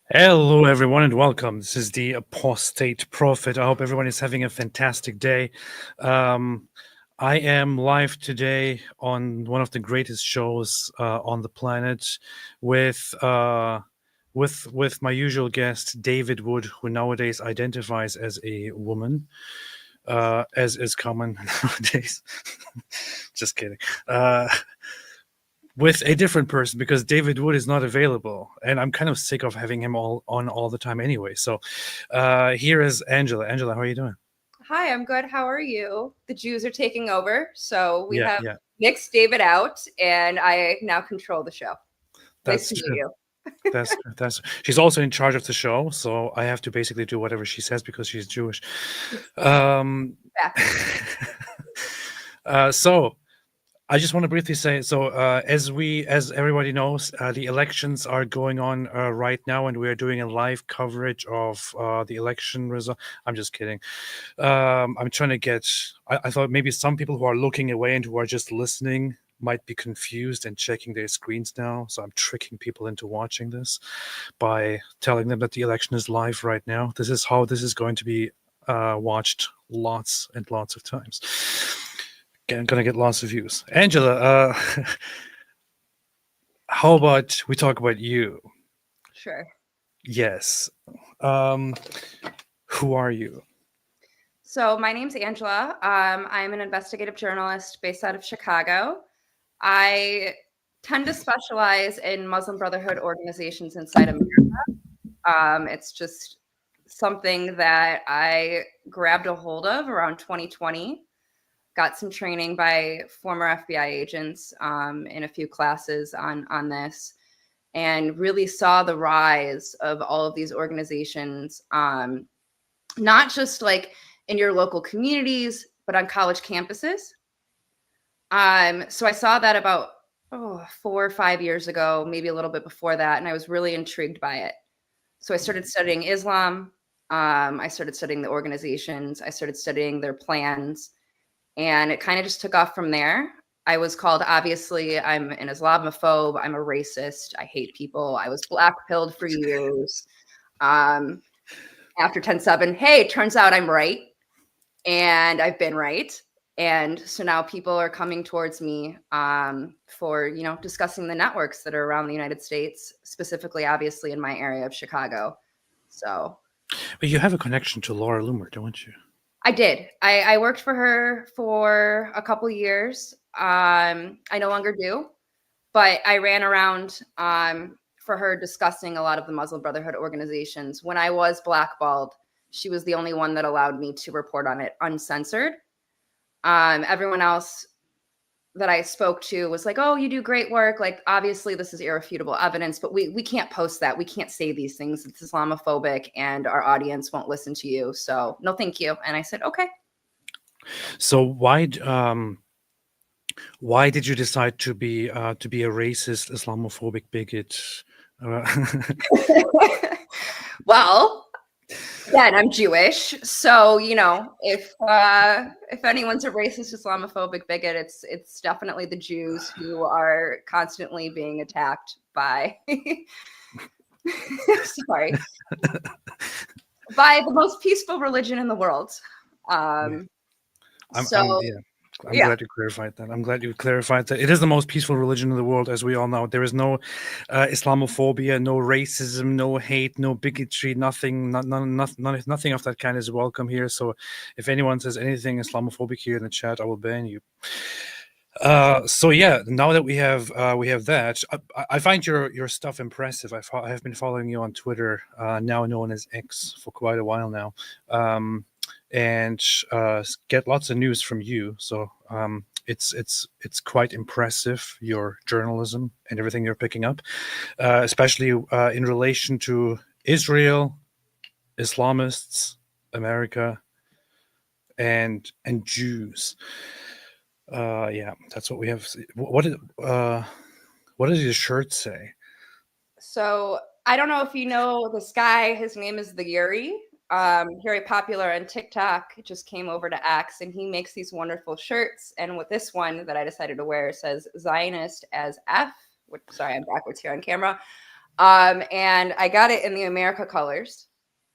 Hello, everyone, and welcome. This is the Apostate Prophet. I hope everyone is having a fantastic day. Um, I am live today on one of the greatest shows on the planet with with my usual guest David Wood, who nowadays identifies as a woman, as is common nowadays. Just kidding. With a different person because David Wood is not available, and I'm kind of sick of having him all the time anyway. So here is Angela. Angela, how are you doing? Hi, I'm good. How are you? The Jews are taking over, so we Yeah, have yeah, nixed David out, and I now control the show. Nice that's to meet true. you. That's she's also in charge of the show, so I have to basically do whatever she says because she's Jewish. Um, Back. so I just want to briefly say, so as everybody knows, the elections are going on right now, and we are doing a live coverage of the election result. I'm just kidding. I'm trying to get. I thought maybe some people who are looking away and who are just listening might be confused and checking their screens now. So I'm tricking people into watching this by telling them that the election is live right now. This is how this is going to be watched lots and lots of times. Gonna get lots of views. Angela, how about we talk about you? Sure. Yes. Um, who are you? So my name's Angela. I'm an investigative journalist based out of Chicago. I tend to specialize in Muslim Brotherhood organizations inside America. It's just something that I grabbed a hold of around 2020. Got some training by former FBI agents in a few classes on this, and really saw the rise of all of these organizations, not just like in your local communities, but on college campuses. So I saw that about 4 or 5 years ago, maybe a little bit before that, and I was really intrigued by it. So I started studying Islam. I started studying the organizations. I started studying their plans, and it kind of just took off from there. I was called, obviously, I'm an Islamophobe. I'm a racist. I hate people. I was black pilled for years. After 10/7, hey, it turns out I'm right. And I've been right. And so now people are coming towards me for, discussing the networks that are around the United States, specifically, obviously, in my area of Chicago. So But you have a connection to Laura Loomer, don't you? I did. I worked for her for a couple years. I no longer do, but I ran around for her discussing a lot of the Muslim Brotherhood organizations. When I was blackballed, she was the only one that allowed me to report on it uncensored. Everyone else that I spoke to was like, "Oh, you do great work. Like, obviously, this is irrefutable evidence, but we can't post that. We can't say these things. It's Islamophobic, and our audience won't listen to you. So, no, thank you." And I said, "Okay." So why did you decide to be a racist, Islamophobic bigot? Uh, Well, again, I'm Jewish, so if anyone's a racist, Islamophobic bigot, it's definitely the Jews who are constantly being attacked by sorry, by the most peaceful religion in the world. yeah, Um, I'm so yeah. I'm yeah, glad you clarified that. I'm glad you clarified that. It is the most peaceful religion in the world, as we all know. There is no Islamophobia, no racism, no hate, no bigotry, nothing, nothing of that kind is welcome here. So, if anyone says anything Islamophobic here in the chat, I will ban you. So yeah, now that we have that, I find your stuff impressive. I have been following you on Twitter, now known as X, for quite a while now. And get lots of news from you. So it's quite impressive, your journalism and everything you're picking up, especially in relation to Israel, Islamists, America, and Jews. Yeah, that's what we have. What does your shirt say? so I don't know if you know this guy. His name is the Yuri. Very popular on TikTok. Just came over to X, and he makes these wonderful shirts. And with this one that I decided to wear says Zionist as F. Which, sorry, I'm backwards here on camera. And I got it in the America colors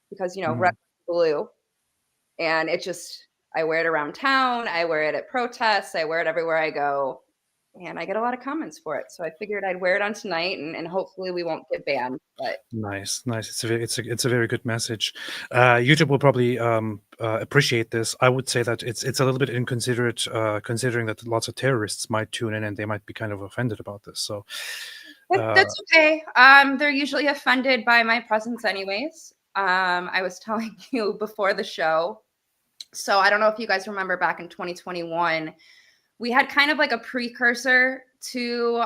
because, red, blue. And I wear it around town. I wear it at protests. I wear it everywhere I go. And I get a lot of comments for it. So I figured I'd wear it on tonight and hopefully we won't get banned. But Nice. It's a very good message. YouTube will probably appreciate this. I would say that it's a little bit inconsiderate, considering that lots of terrorists might tune in and they might be kind of offended about this. So that's okay. They're usually offended by my presence anyways. I was telling you before the show. So I don't know if you guys remember back in 2021, we had kind of like a precursor to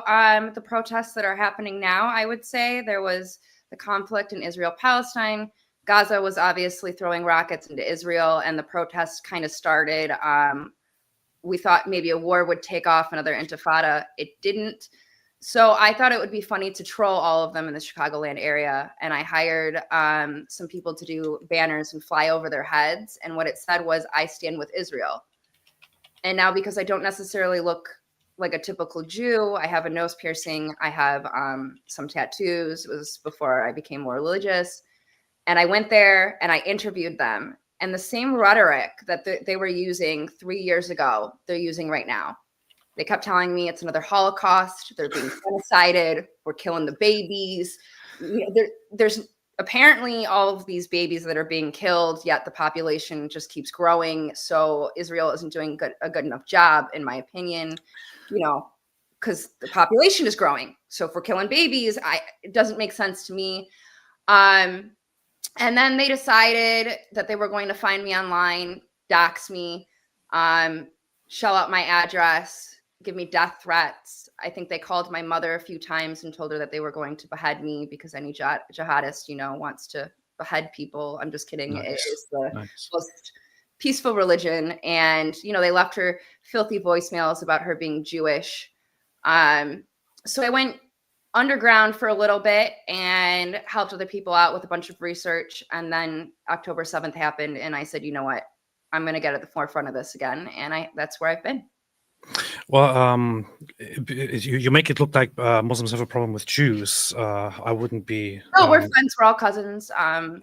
the protests that are happening now. I would say there was the conflict in Israel-Palestine. Gaza was obviously throwing rockets into Israel, and the protests kind of started. We thought maybe a war would take off, another intifada. It didn't. So I thought it would be funny to troll all of them in the Chicagoland area. And I hired some people to do banners and fly over their heads. And what it said was, "I stand with Israel." And now, because I don't necessarily look like a typical Jew, I have a nose piercing. I have some tattoos. It was before I became more religious. And I went there and I interviewed them. And the same rhetoric that they were using 3 years ago, they're using right now. They kept telling me it's another Holocaust. They're being genocided. We're killing the babies. There's apparently all of these babies that are being killed, yet the population just keeps growing. So Israel isn't doing a good enough job, in my opinion, because the population is growing. So if we're killing babies, it doesn't make sense to me. And then they decided that they were going to find me online, dox me, shell out my address, give me death threats. I think they called my mother a few times and told her that they were going to behead me because any jihadist, wants to behead people. I'm just kidding. Nice. It is the most peaceful religion. And, they left her filthy voicemails about her being Jewish. So I went underground for a little bit and helped other people out with a bunch of research. And then October 7th happened. And I said, you know what? I'm going to get at the forefront of this again. And that's where I've been. Well, you make it look like Muslims have a problem with Jews. I wouldn't be. Oh, we're friends. We're all cousins. Right.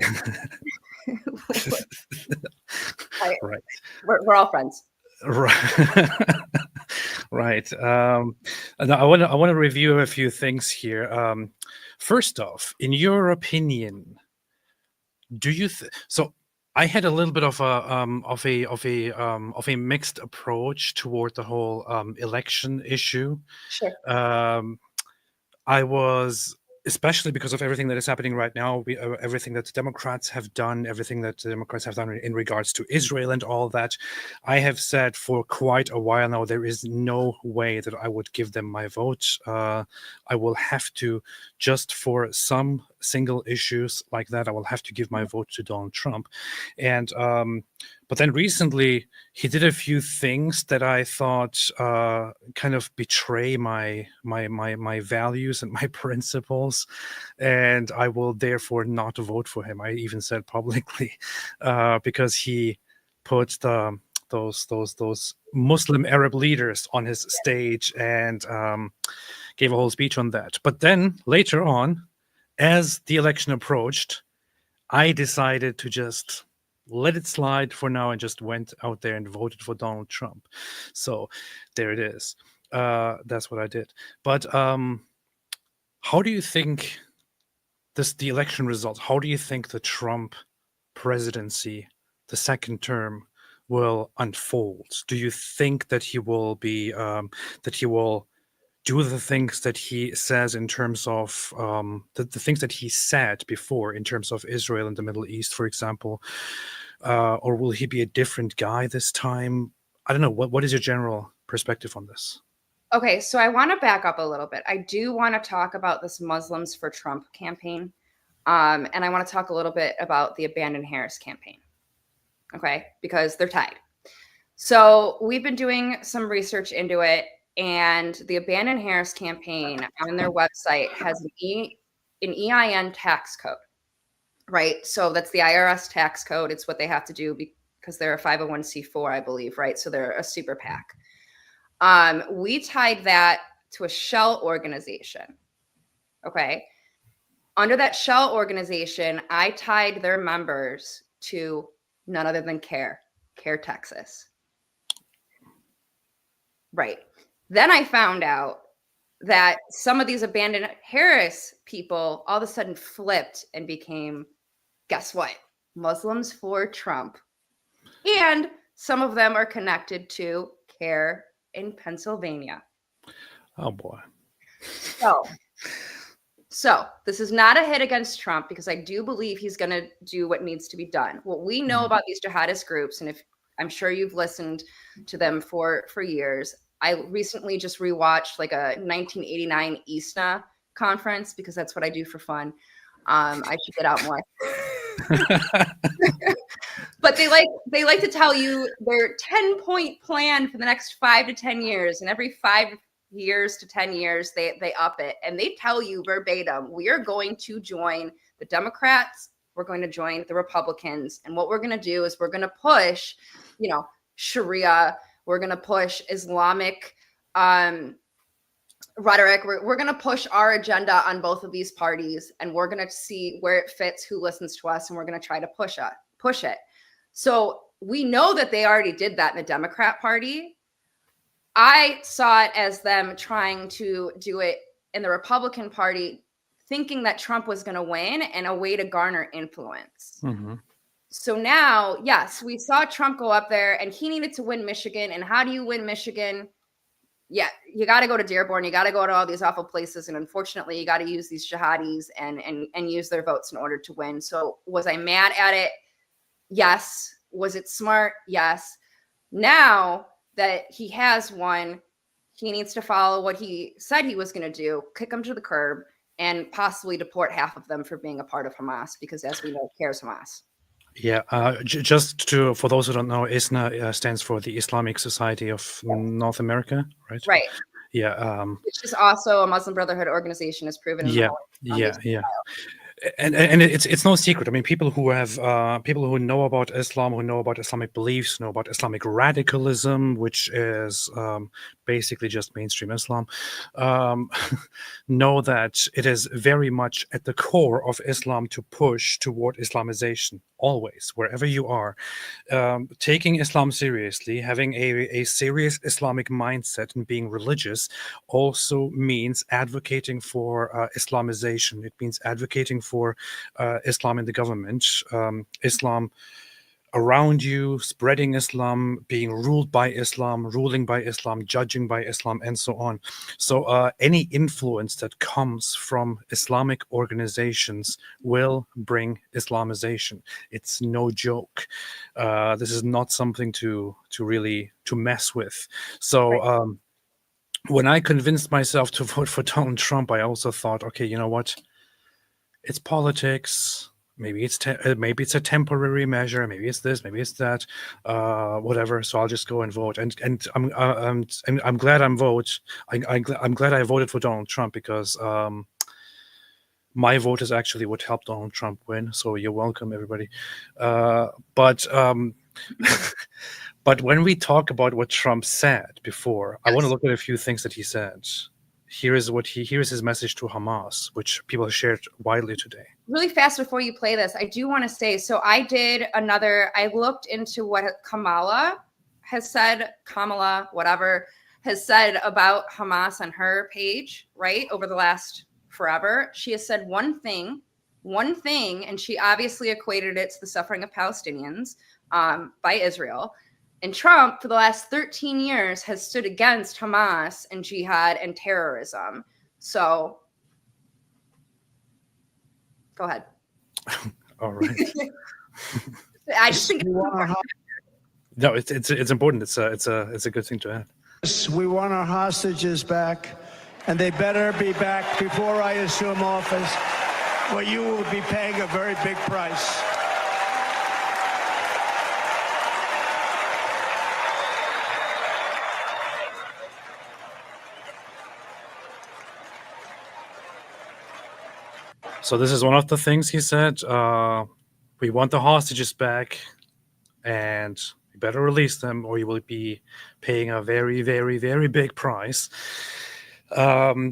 We're all friends. Right. Right. And I want to review a few things here. First off, in your opinion, do you so? I had a little bit of a mixed approach toward the whole election issue. Sure. I was, especially because of everything that is happening right now, everything that Democrats have done, everything that the Democrats have done in regards to Israel and all that, I have said for quite a while now, there is no way that I would give them my vote. I will have to, just for some single issues like that, I will have to give my vote to Donald Trump. And but then recently he did a few things that I thought kind of betray my values and my principles, and I will therefore not vote for him. I even said publicly because he put those Muslim Arab leaders on his stage and gave a whole speech on that. But then later on, as the election approached, I decided to just let it slide for now and just went out there and voted for Donald Trump. So there it is. That's what I did. But how do you think the election results, how do you think the Trump presidency, the second term, will unfold? Do you think that he will be do the things that he says in terms of the things that he said before in terms of Israel and the Middle East, for example, or will he be a different guy this time? I don't know. What is your general perspective on this? Okay, so I want to back up a little bit. I do want to talk about this Muslims for Trump campaign, and I want to talk a little bit about the Abandon Harris campaign, okay, because they're tied. So we've been doing some research into it, and the Abandon Harris campaign on their website has an EIN tax code, right? So that's the IRS tax code. It's what they have to do because they're a 501c4, I believe, right? So they're a super PAC. We tied that to a shell organization, okay? Under that shell organization, I tied their members to none other than CARE, Texas. Right. Then I found out that some of these abandoned Harris people all of a sudden flipped and became, guess what? Muslims for Trump. And some of them are connected to CARE in Pennsylvania. Oh boy. So this is not a hit against Trump, because I do believe he's going to do what needs to be done. What we know about these jihadist groups, and if I'm sure you've listened to them for years, I recently just rewatched like a 1989 ISNA conference, because that's what I do for fun. I should get out more. But they like to tell you their 10-point plan for the next 5 to 10 years, and every 5 years to 10 years they up it, and they tell you verbatim, we are going to join the Democrats, we're going to join the Republicans, and what we're going to do is we're going to push, Sharia, we're going to push Islamic rhetoric, we're going to push our agenda on both of these parties, and we're going to see where it fits, who listens to us, and we're going to try to push it. So we know that they already did that in the Democrat Party. I saw it as them trying to do it in the Republican Party, thinking that Trump was going to win and a way to garner influence. Mm-hmm. So now, yes, we saw Trump go up there and he needed to win Michigan. And how do you win Michigan? Yeah, you got to go to Dearborn. You got to go to all these awful places. And unfortunately, you got to use these jihadis and use their votes in order to win. So was I mad at it? Yes. Was it smart? Yes. Now that he has won, he needs to follow what he said he was going to do, kick them to the curb, and possibly deport half of them for being a part of Hamas, because as we know, CARE's Hamas. Yeah, for those who don't know, ISNA stands for the Islamic Society of North America, right? Right. Yeah. Which is also a Muslim Brotherhood organization, as proven. Yeah. And it's no secret. I mean, people who know about Islam, who know about Islamic beliefs, know about Islamic radicalism, which is basically just mainstream Islam, know that it is very much at the core of Islam to push toward Islamization, always, wherever you are. Taking Islam seriously, having a serious Islamic mindset and being religious also means advocating for Islamization. It means advocating for Islam in the government, Islam around you, spreading Islam, being ruled by Islam, ruling by Islam, judging by Islam, and so on. So any influence that comes from Islamic organizations will bring Islamization. It's no joke. This is not something to really mess with. So when I convinced myself to vote for Donald Trump, I also thought, okay, you know what? It's politics. Maybe it's a temporary measure. Maybe it's this. Maybe it's that. Whatever. So I'll just go and vote. And I'm glad I'm glad I voted for Donald Trump, because my vote is actually what helped Donald Trump win. So you're welcome, everybody. But when we talk about what Trump said before, I want to look at a few things that he said. Here's his message to Hamas, which people have shared widely today. Really fast before you play this, I do want to say, so I looked into what Kamala, whatever, has said about Hamas on her page, right, over the last forever. She has said one thing, and she obviously equated it to the suffering of Palestinians by Israel. And Trump, for the last 13 years, has stood against Hamas and jihad and terrorism. So, go ahead. All right. I just think no, it's important. It's a good thing to add. We want our hostages back, and they better be back before I assume office, or you will be paying a very big price. So this is one of the things he said. We want the hostages back, and you better release them, or you will be paying a very, very, very big price.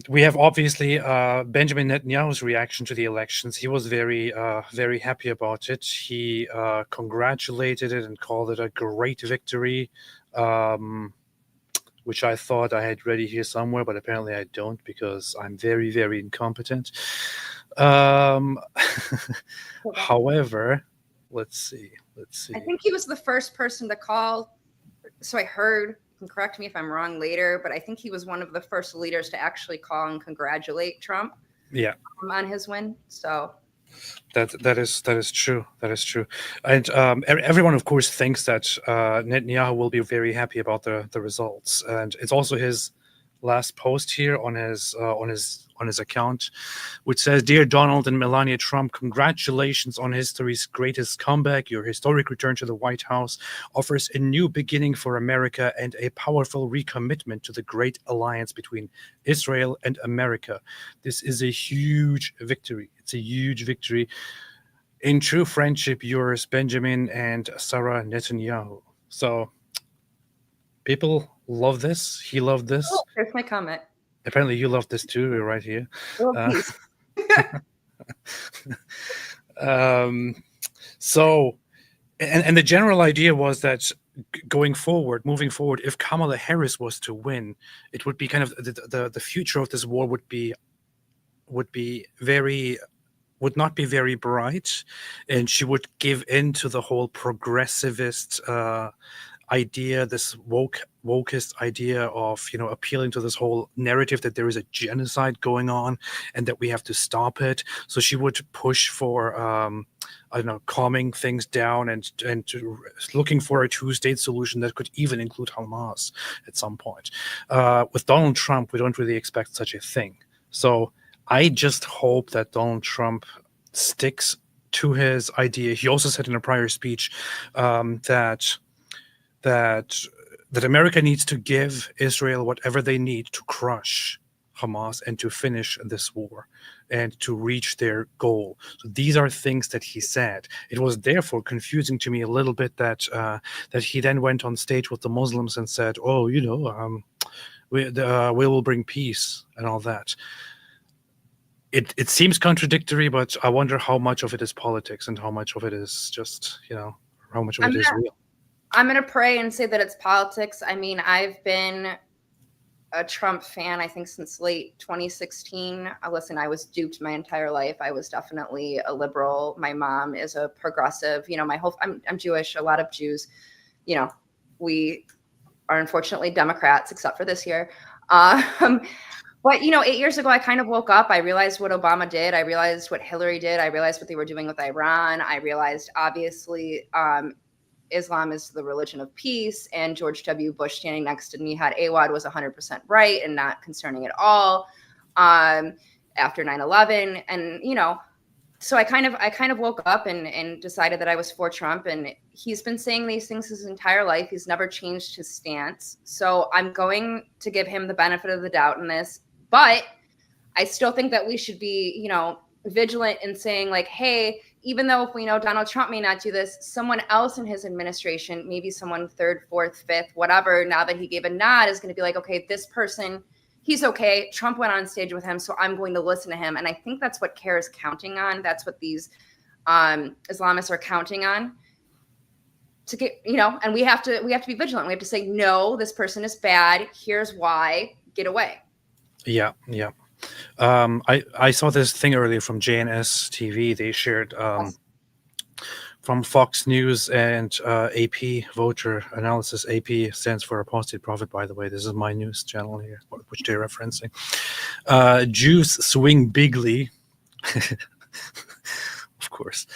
We have obviously Benjamin Netanyahu's reaction to the elections. He was very, very happy about it. He congratulated it and called it a great victory, which I thought I had ready here somewhere, but apparently I don't because I'm very, very incompetent. However, let's see. I think he was the first person to call. So I heard, you can correct me if I'm wrong later, but I think he was one of the first leaders to actually call and congratulate Trump. Yeah, on his win. So that is true. That is true. And everyone, of course, thinks that Netanyahu will be very happy about the results. And it's also his last post here on his account, which says, "Dear Donald and Melania Trump, congratulations on history's greatest comeback. Your historic return to the White House offers a new beginning for America and a powerful recommitment to the great alliance between Israel and America. This is a huge victory. It's a huge victory. In true friendship, yours, Benjamin and Sarah Netanyahu." So people love this. He loved this. oh, there's my comment. Apparently you love this too. We're right here. Peace. So, and the general idea was that moving forward, if Kamala Harris was to win, it would be kind of the future of this war would not be very bright, and she would give in to the whole progressivist idea, this wokest idea of, appealing to this whole narrative that there is a genocide going on and that we have to stop it. So she would push for calming things down and looking for a two-state solution that could even include Hamas at some point. With Donald Trump, we don't really expect such a thing. So I just hope that Donald Trump sticks to his idea. He also said in a prior speech that America needs to give Israel whatever they need to crush Hamas and to finish this war and to reach their goal. So these are things that he said. It was therefore confusing to me a little bit that he then went on stage with the Muslims and said, "Oh, we will bring peace," and all that. It seems contradictory, but I wonder how much of it is politics and how much of it is just, how much of it is real. I'm going to pray and say that it's politics. I mean, I've been a Trump fan, I think, since late 2016. Listen, I was duped my entire life. I was definitely a liberal. My mom is a progressive. I'm Jewish. A lot of Jews, we are unfortunately Democrats, except for this year. But, 8 years ago, I kind of woke up. I realized what Obama did. I realized what Hillary did. I realized what they were doing with Iran. I realized, obviously, Islam is the religion of peace, and George W. Bush standing next to Nihad Awad was 100% right and not concerning at all after 9/11. And, so I kind of woke up and decided that I was for Trump, and he's been saying these things his entire life. He's never changed his stance. So I'm going to give him the benefit of the doubt in this, but I still think that we should be, vigilant in saying, like, hey, even though if we know Donald Trump may not do this, someone else in his administration, maybe someone third, fourth, fifth, whatever, now that he gave a nod, is going to be like, okay, this person, he's okay. Trump went on stage with him, so I'm going to listen to him. And I think that's what CARE is counting on. That's what these Islamists are counting on to get, and we have to be vigilant. We have to say, no, this person is bad. Here's why. Get away. Yeah. I saw this thing earlier from JNS TV. They shared from Fox News and AP Voter Analysis. AP stands for Apostate Prophet, by the way. This is my news channel here, which they're referencing. Jews swing bigly. Of course.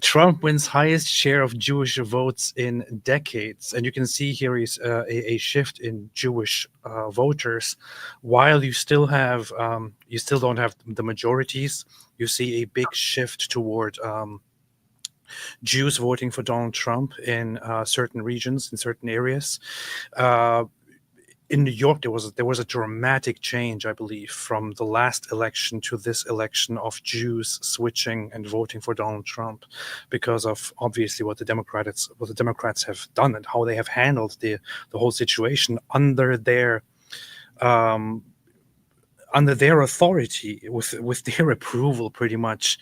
Trump wins highest share of Jewish votes in decades. And you can see here is a shift in Jewish voters. While you still don't have the majorities, you see a big shift toward Jews voting for Donald Trump in certain regions, in certain areas. In New York, there was a dramatic change, I believe, from the last election to this election of Jews switching and voting for Donald Trump, because of obviously what the Democrats have done and how they have handled the whole situation under their under their authority, with their approval, pretty much,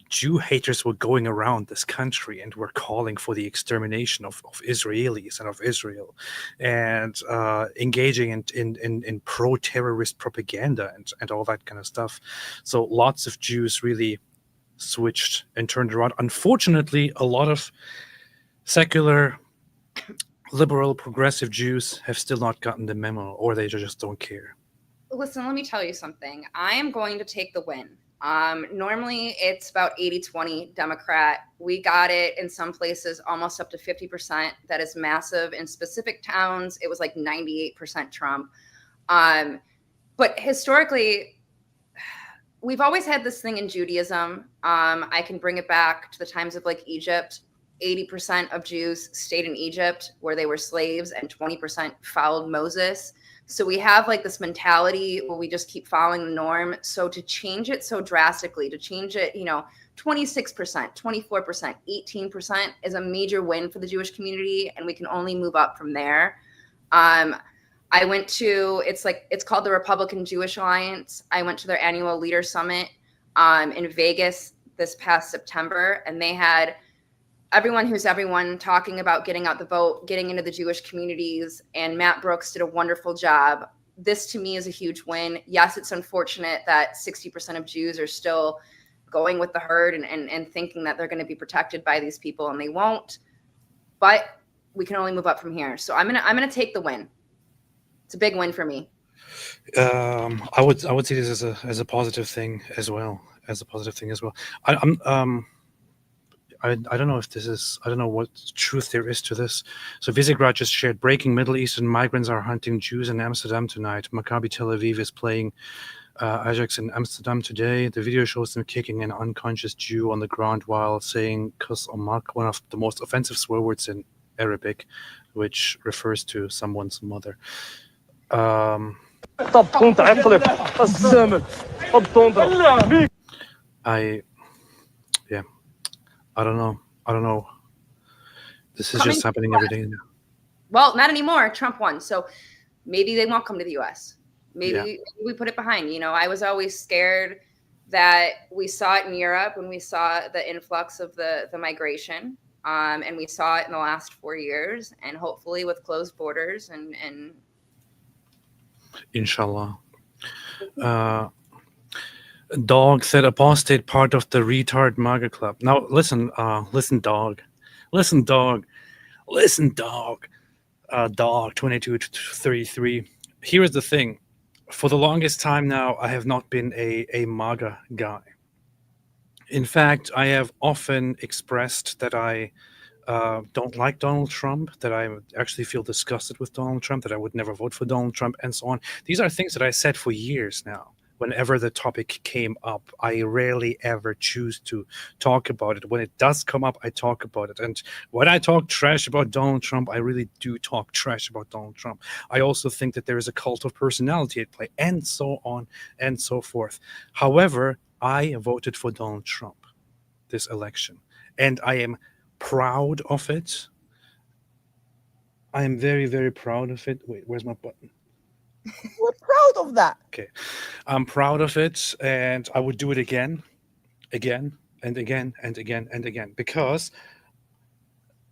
Jew haters were going around this country and were calling for the extermination of Israelis and of Israel, and engaging in pro-terrorist propaganda and all that kind of stuff. So lots of Jews really switched and turned around. Unfortunately, a lot of secular, liberal, progressive Jews have still not gotten the memo, or they just don't care. Listen, let me tell you something. I am going to take the win. Normally it's about 80-20 Democrat. We got it in some places almost up to 50%. That is massive. In specific towns, it was like 98% Trump. But historically, we've always had this thing in Judaism. I can bring it back to the times of like Egypt. 80% of Jews stayed in Egypt where they were slaves, and 20% followed Moses. So we have like this mentality where we just keep following the norm. So to change it so drastically, to change it, 26%, 24%, 18% is a major win for the Jewish community, and we can only move up from there. I went to, it's called the Republican Jewish Alliance. I went to their annual Leader Summit in Vegas this past September, and they had everyone who's everyone talking about getting out the vote, getting into the Jewish communities, and Matt Brooks did a wonderful job. This to me is a huge win. Yes, it's unfortunate that 60% of Jews are still going with the herd and thinking that they're going to be protected by these people, and they won't. But we can only move up from here. So I'm gonna take the win. It's a big win for me. I would see this as a positive thing as well. I don't know if this is, I don't know what truth there is to this. So Visegrad just shared, breaking: Middle Eastern migrants are hunting Jews in Amsterdam tonight. Maccabi Tel Aviv is playing Ajax in Amsterdam today. The video shows them kicking an unconscious Jew on the ground while saying Kus Omak, one of the most offensive swear words in Arabic, which refers to someone's mother. I don't know. This is just happening every day now. Well, not anymore. Trump won. So maybe they won't come to the US. Maybe we put it behind. I was always scared that we saw it in Europe when we saw the influx of the migration. And we saw it in the last 4 years, and hopefully with closed borders and Inshallah. Dog said, apostate part of the retard MAGA club. Now listen, dog. Dog 2233. Here is the thing. For the longest time now, I have not been a MAGA guy. In fact, I have often expressed that I don't like Donald Trump, that I actually feel disgusted with Donald Trump, that I would never vote for Donald Trump, and so on. These are things that I said for years now. Whenever the topic came up, I rarely ever choose to talk about it. When it does come up, I talk about it. And when I talk trash about Donald Trump, I really do talk trash about Donald Trump. I also think that there is a cult of personality at play, and so on and so forth. However, I voted for Donald Trump this election, and I am proud of it. I am very, very proud of it. Wait, where's my button? We're proud of that. Okay. I'm proud of it, and I would do it again, and again, because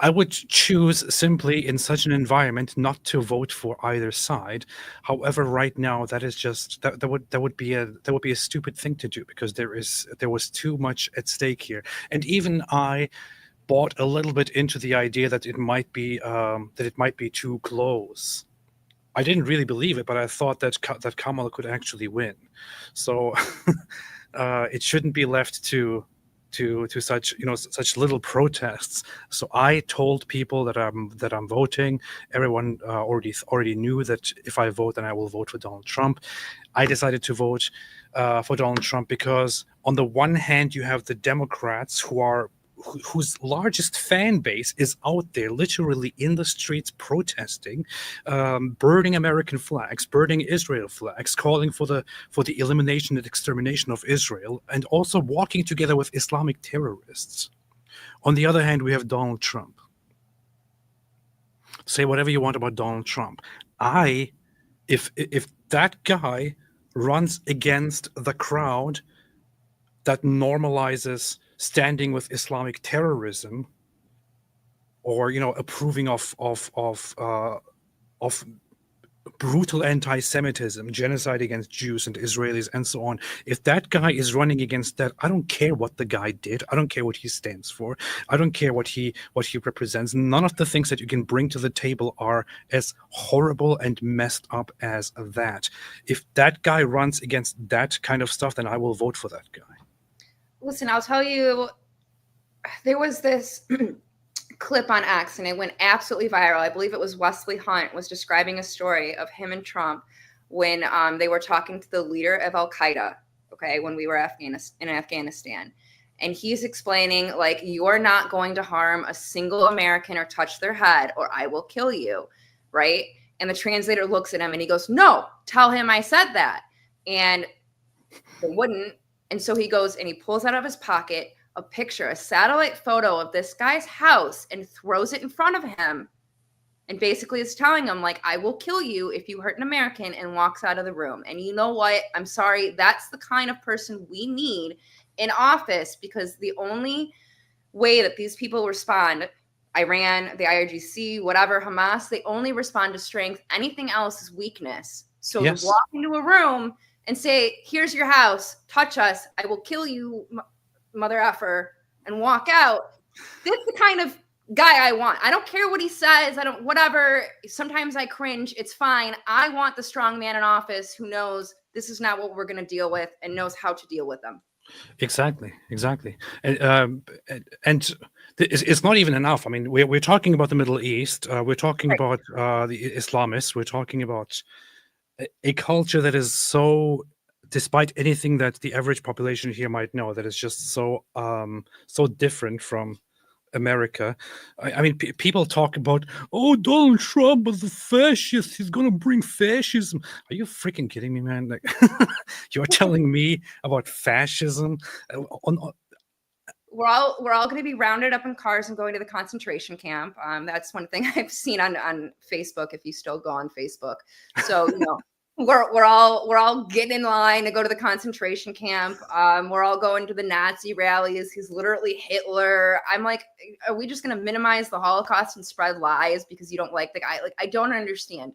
I would choose simply in such an environment not to vote for either side. However, right now that is just that would be a stupid thing to do, because there was too much at stake here. And even I bought a little bit into the idea that it might be too close. I didn't really believe it, but I thought that Kamala could actually win. So it shouldn't be left to such little protests. So I told people that I'm voting. Everyone already knew that if I vote, then I will vote for Donald Trump. I decided to vote for Donald Trump because on the one hand you have the Democrats whose largest fan base is out there, literally in the streets protesting, burning American flags, burning Israel flags, calling for the elimination and extermination of Israel, and also walking together with Islamic terrorists. On the other hand, we have Donald Trump. Say whatever you want about Donald Trump. If that guy runs against the crowd that normalizes standing with Islamic terrorism, or approving of brutal anti-Semitism, genocide against Jews and Israelis, and so on. If that guy is running against that, I don't care what the guy did. I don't care what he stands for. I don't care what he represents. None of the things that you can bring to the table are as horrible and messed up as that. If that guy runs against that kind of stuff, then I will vote for that guy. Listen, I'll tell you, there was this clip on X and it went absolutely viral. I believe it was Wesley Hunt was describing a story of him and Trump when they were talking to the leader of Al-Qaeda, okay, when we were in Afghanistan. And he's explaining, like, you're not going to harm a single American or touch their head or I will kill you, right? And the translator looks at him and he goes, no, tell him I said that. And they wouldn't. And so he goes and he pulls out of his pocket a picture, a satellite photo of this guy's house, and throws it in front of him and basically is telling him, like, I will kill you if you hurt an American, and walks out of the room. And you know what? I'm sorry. That's the kind of person we need in office, because the only way that these people respond, Iran, the IRGC, whatever, Hamas, they only respond to strength. Anything else is weakness. So Yes. to walk into a room and say, here's your house, touch us, I will kill you, mother effer, and walk out. That's the kind of guy I want. I don't care what he says. I don't, whatever. Sometimes I cringe. It's fine. I want the strong man in office who knows this is not what we're going to deal with and knows how to deal with them. Exactly. And it's not even enough. I mean, we're talking about the Middle East. We're talking about the Islamists. We're talking about a culture that is so, despite anything that the average population here might know, that is just so different from America. I mean, people talk about, oh, Donald Trump is a fascist. He's gonna bring fascism. Are you freaking kidding me, man? Like, you're telling me about fascism? We're all going to be rounded up in cars and going to the concentration camp. That's one thing I've seen on Facebook, if you still go on Facebook. So, we're all getting in line to go to the concentration camp. We're all going to the Nazi rallies. He's literally Hitler. I'm like, are we just going to minimize the Holocaust and spread lies because you don't like the guy? Like, I don't understand.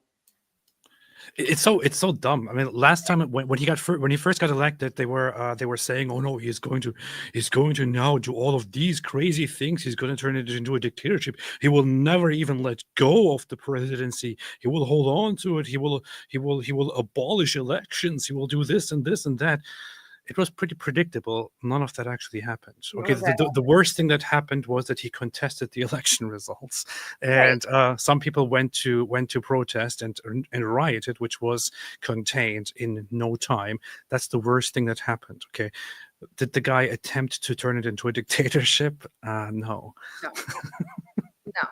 It's so dumb. I mean, last time when he first got elected, they were saying, oh no, he's going to now do all of these crazy things. He's going to turn it into a dictatorship. He will never even let go of the presidency. He will hold on to it. He will abolish elections. He will do this and this and that. It was pretty predictable. None of that actually happened. Okay, the worst thing that happened was that he contested the election results, and some people went to protest and rioted, which was contained in no time. That's the worst thing that happened. Okay, did the guy attempt to turn it into a dictatorship? No. No,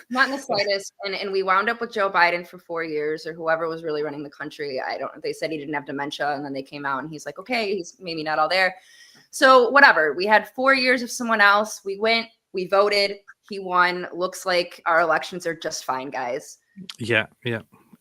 not in the slightest. And we wound up with Joe Biden for 4 years, or whoever was really running the country. They said he didn't have dementia, and then they came out and he's like, okay, he's maybe not all there. So whatever. We had 4 years of someone else. We went, we voted, he won. Looks like our elections are just fine, guys. Yeah.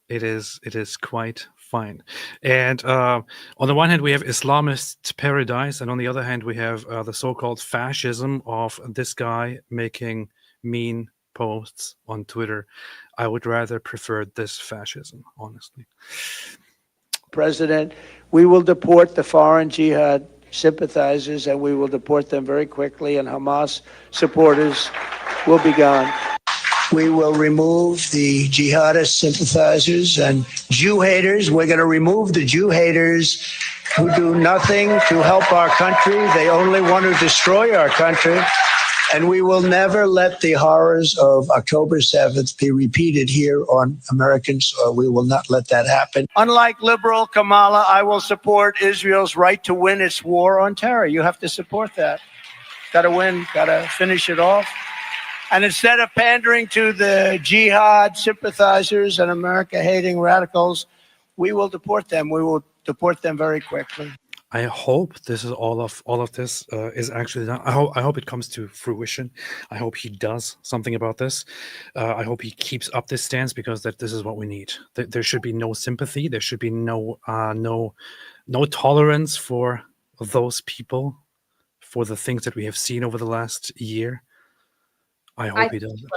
It is quite fine. And on the one hand, we have Islamist paradise, and on the other hand, we have the so-called fascism of this guy making mean posts on Twitter. I would rather prefer this fascism, honestly. President, we will deport the foreign jihad sympathizers, and we will deport them very quickly, and Hamas supporters will be gone. We will remove the jihadist sympathizers and Jew haters. We're going to remove the Jew haters who do nothing to help our country. They only want to destroy our country. And we will never let the horrors of October 7th be repeated here on American soil. We will not let that happen. Unlike liberal Kamala, I will support Israel's right to win its war on terror. You have to support that. Got to win, got to finish it off. And instead of pandering to the jihad sympathizers and America-hating radicals, we will deport them. We will deport them very quickly. I hope this is all of this is actually done. I hope it comes to fruition. I hope he does something about this. I hope he keeps up this stance, because this is what we need. There should be no sympathy. There should be no tolerance for those people, for the things that we have seen over the last year. I hope he does it.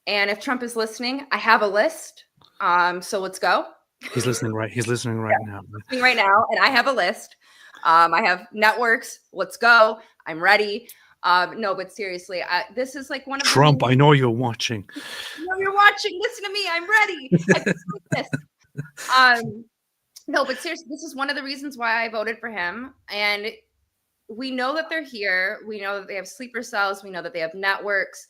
And if Trump is listening, I have a list. So let's go. He's listening right. He's listening right now. Listening right now, and I have a list. I have networks. Let's go. I'm ready. No, but seriously, this is like one of Trump. I know you're watching. I know you're watching. Listen to me. I'm ready. I this. No, but seriously, this is one of the reasons why I voted for him. And we know that they're here. We know that they have sleeper cells. We know that they have networks,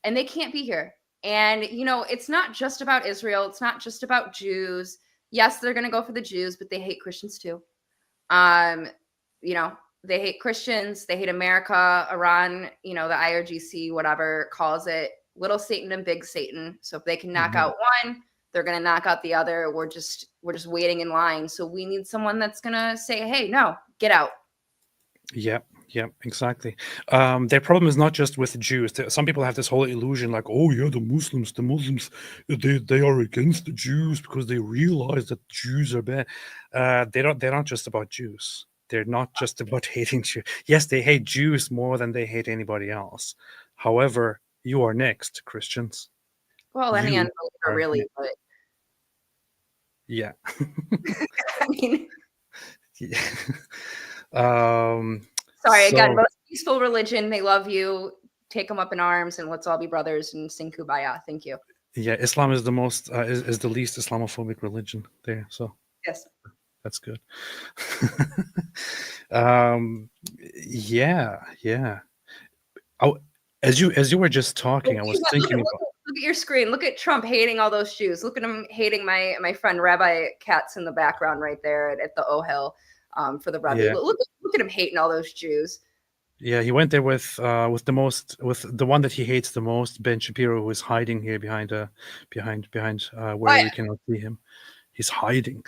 and they can't be here. And, you know, it's not just about Israel. It's not just about Jews. Yes, they're going to go for the Jews, but they hate Christians too. You know, they hate Christians. They hate America. Iran, you know, the IRGC, whatever, calls it little Satan and big Satan. So if they can knock out one, they're going to knock out the other. We're just waiting in line. So we need someone that's going to say, hey, no, get out. Yeah, exactly. Their problem is not just with the Jews. Some people have this whole illusion like, oh yeah, the Muslims, they are against the Jews because they realize that Jews are bad. They're not just about Jews. They're not just about hating Jews. Yes, they hate Jews more than they hate anybody else. However, you are next, Christians. Well, any unbeliever really, but yeah. I mean, yeah. Sorry, again, most peaceful religion. They love you. Take them up in arms, and let's all be brothers and sing Kumbaya. Thank you. Yeah, Islam is the most is the least Islamophobic religion there. So yes, that's good. Yeah. As you were just talking, I was thinking about. Look at your screen. Look at Trump hating all those Jews. Look at him hating my friend Rabbi Katz in the background right there at the Ohel for the Rabbi. Yeah. Look at him hating all those Jews. Yeah, he went there with the one that he hates the most, Ben Shapiro, who is hiding here behind where we cannot see him. He's hiding.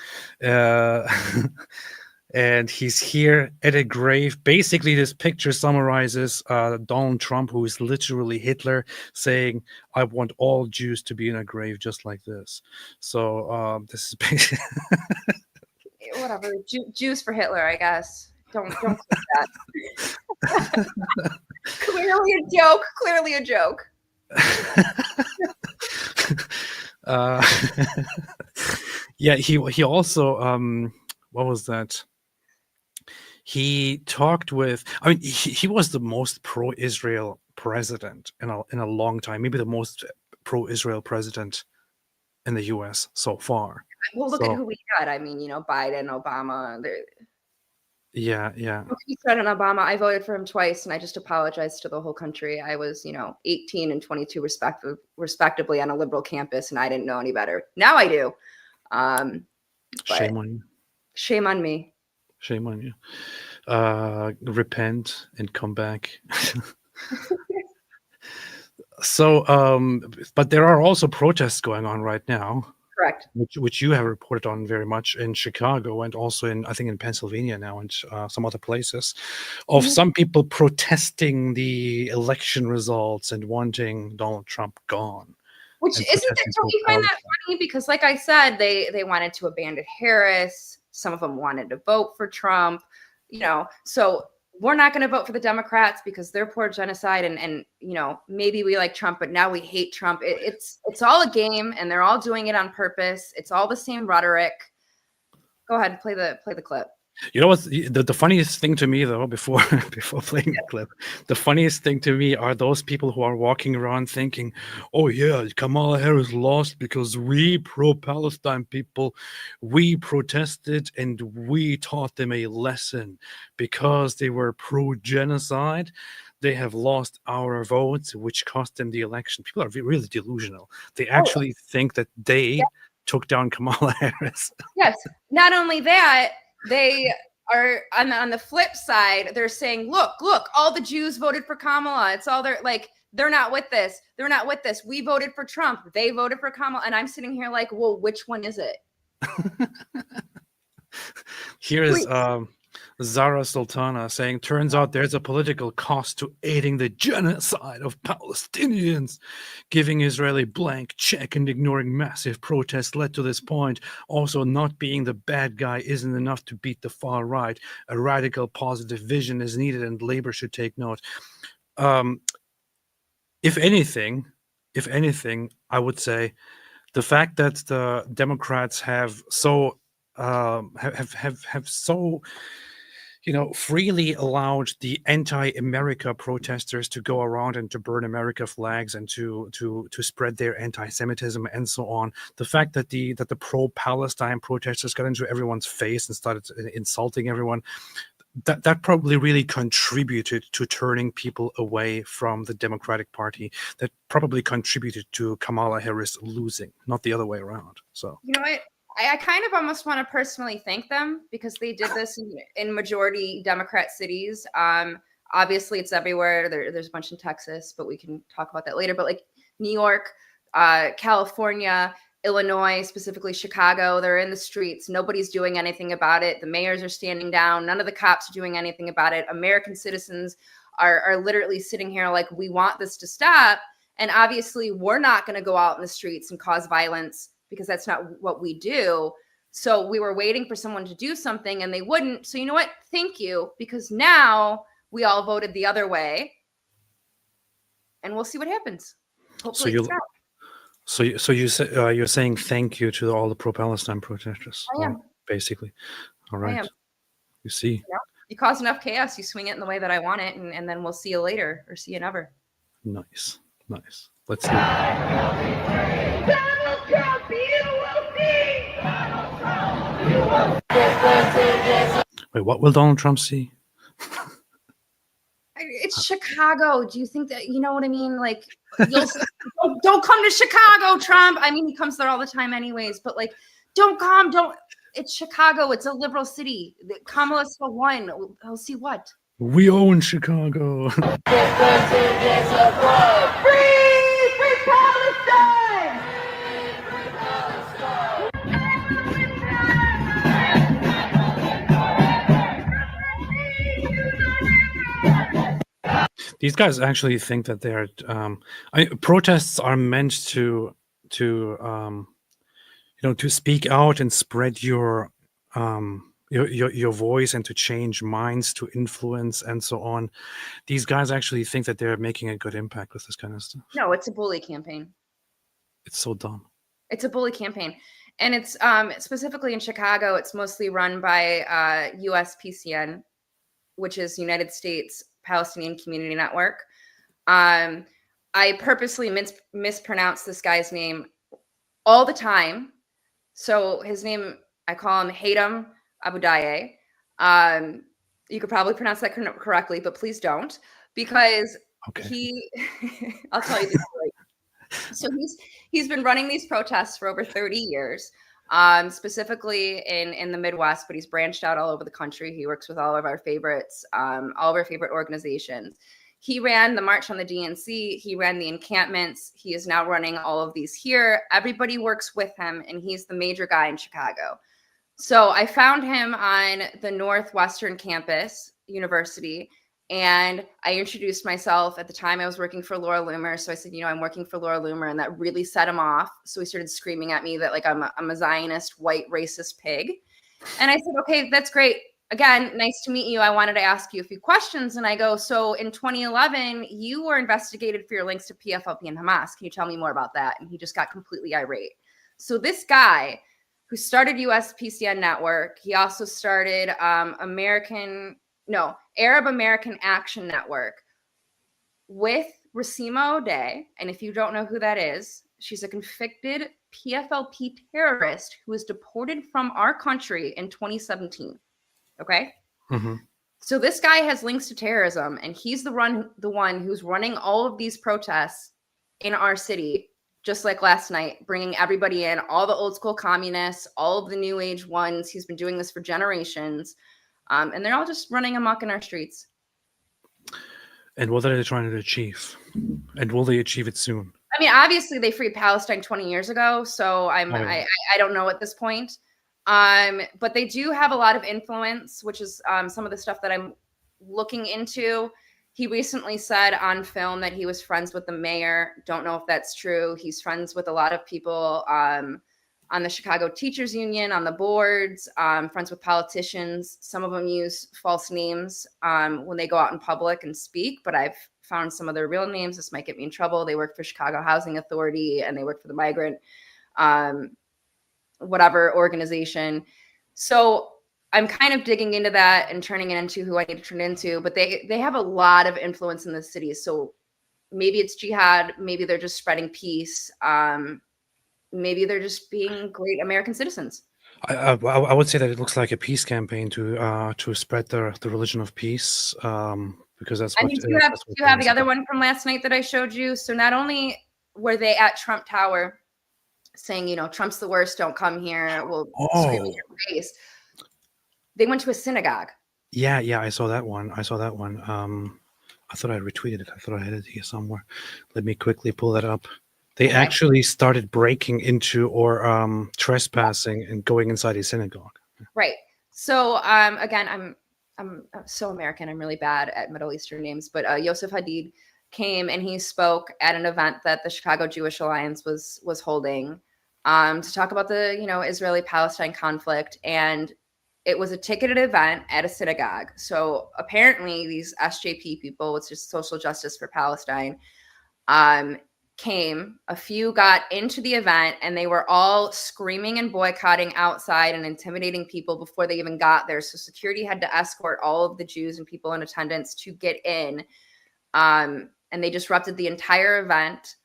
And he's here at a grave. Basically, this picture summarizes Donald Trump, who is literally Hitler, saying, I want all Jews to be in a grave just like this. So this is basically whatever. Jews for Hitler, I guess. Don't say that. Clearly a joke. Yeah, he also what was that? He talked with. I mean, he was the most pro-Israel president in a long time. Maybe the most pro-Israel president in the U.S. so far. Well, look at who we got. I mean, you know, Biden, Obama. Yeah. President Obama. I voted for him twice, and I just apologized to the whole country. I was, 18 and 22 respectively on a liberal campus, and I didn't know any better. Now I do. Shame on you. Shame on me. Shame on you. Repent and come back. So, but there are also protests going on right now. Correct. Which you have reported on very much in Chicago and also I think in Pennsylvania now and some other places, of some people protesting the election results and wanting Donald Trump gone. Which don't you find that funny? Because like I said, they wanted to abandon Harris. Some of them wanted to vote for Trump, so we're not going to vote for the Democrats because they're poor genocide. And maybe we like Trump, but now we hate Trump. It's all a game and they're all doing it on purpose. It's all the same rhetoric. Go ahead and play the clip. You know what's the funniest thing to me, though, before playing the clip, the funniest thing to me are those people who are walking around thinking, oh, yeah, Kamala Harris lost because we pro-Palestine people, we protested and we taught them a lesson because they were pro-genocide. They have lost our votes, which cost them the election. People are really delusional. They actually think that they took down Kamala Harris. Yes. Not only that, they are on the flip side. They're saying, look, all the Jews voted for Kamala. It's all they're not with this. They're not with this. We voted for Trump. They voted for Kamala. And I'm sitting here like, well, which one is it? Here's Zara Sultana saying, turns out there's a political cost to aiding the genocide of Palestinians. Giving Israeli blank check and ignoring massive protests led to this point. Also, not being the bad guy isn't enough to beat the far right. A radical positive vision is needed and labor should take note. If anything, I would say the fact that the Democrats have so have so freely allowed the anti-America protesters to go around and to burn America flags and to spread their anti-Semitism and so on. The fact that the pro-Palestine protesters got into everyone's face and started insulting everyone, that probably really contributed to turning people away from the Democratic Party. That probably contributed to Kamala Harris losing, not the other way around. So you know what? I kind of almost want to personally thank them because they did this in majority Democrat cities. Obviously, it's everywhere. There's a bunch in Texas, but we can talk about that later. But like New York, California, Illinois, specifically Chicago, they're in the streets. Nobody's doing anything about it. The mayors are standing down. None of the cops are doing anything about it. American citizens are literally sitting here like, we want this to stop. And obviously, we're not going to go out in the streets and cause violence because that's not what we do. So we were waiting for someone to do something and they wouldn't. So you know what? Thank you, because now we all voted the other and we'll see what happens. Hopefully you're saying thank you to all the pro-Palestine protesters. I am. Basically. All right. You see. Yeah. You cause enough chaos, you swing it in the way that I want it, and then we'll see you later or see you never. Nice. Let's see. Donald Trump, you will see. Donald Trump, you will see. Wait, what will Donald Trump see? It's Chicago. Do you think that, you know what I mean? Like, don't come to Chicago, Trump. I mean, he comes there all the time anyways, but like, don't. It's Chicago. It's a liberal city. Kamala still won. I'll see what. We own Chicago. Free Palestine! These guys actually think that they're protests are meant to speak out and spread your voice and to change minds, to influence and so on. These guys actually think that they're making a good impact with this kind of stuff. No, it's a bully campaign. It's so dumb. It's a bully campaign. And it's specifically in Chicago, it's mostly run by USPCN, which is United States Palestinian Community Network. I purposely mispronounce this guy's name all the time. So his name, I call him Hatem Abudaye. You could probably pronounce that correctly, but please don't, because I'll tell you the story. So he's been running these protests for over 30 years, specifically in the Midwest, but he's branched out all over the country. He works with all of our favorites, all of our favorite organizations. He ran the March on the DNC. He ran the encampments. He is now running all of these here. Everybody works with him, and he's the major guy in Chicago. So I found him on the Northwestern campus university, and I introduced myself. At the time, I was working for Laura Loomer. So I said, I'm working for Laura Loomer, and that really set him off. So he started screaming at me that like I'm a Zionist, white, racist pig. And I said, okay, that's great. Again, nice to meet you. I wanted to ask you a few questions. And I go, so in 2011, you were investigated for your links to PFLP and Hamas. Can you tell me more about that? And he just got completely irate. So this guy who started USPCN Network, he also started Arab American Action Network with Rasima O'Day. And if you don't know who that is, she's a convicted PFLP terrorist who was deported from our country in 2017. Okay. Mm-hmm. So this guy has links to terrorism, and he's the one who's running all of these protests in our city, just like last night, bringing everybody in, all the old school communists, all of the new age ones. He's been doing this for generations, and they're all just running amok in our streets. And what are they trying to achieve? And will they achieve it soon? I mean, obviously they freed Palestine 20 years ago, so I don't know at this point. But they do have a lot of influence, which is some of the stuff that I'm looking into. He recently said on film that he was friends with the mayor. Don't know if that's true. He's friends with a lot of people on the Chicago Teachers Union, on the boards, friends with politicians. Some of them use false names when they go out in public and speak, but I've found some of their real names. This might get me in trouble. They work for Chicago Housing Authority and they work for the migrant whatever organization. So I'm kind of digging into that and turning it into who I need to turn it into, but they have a lot of influence in the city. So maybe it's jihad, maybe they're just spreading peace. Maybe they're just being great American citizens. I would say that it looks like a peace campaign to spread the religion of peace, because that's what. Do you have the other one from last night that I showed you? So not only were they at Trump Tower saying, you know, Trump's the worst, don't come here, we'll scream in your face. They went to a synagogue. Yeah, I saw that one. I thought I retweeted it. I thought I had it here somewhere. Let me quickly pull that up. They actually started breaking into or trespassing and going inside a synagogue. Right. So again, I'm so American. I'm really bad at Middle Eastern names, but Yosef Hadid came and he spoke at an event that the Chicago Jewish Alliance was holding to talk about the, you know, Israeli-Palestine conflict. And it was a ticketed event at a synagogue. So apparently these SJP people, which is Social Justice for Palestine, came. A few got into the event and they were all screaming and boycotting outside and intimidating people before they even got there. So security had to escort all of the Jews and people in attendance to get in. And they disrupted the entire event.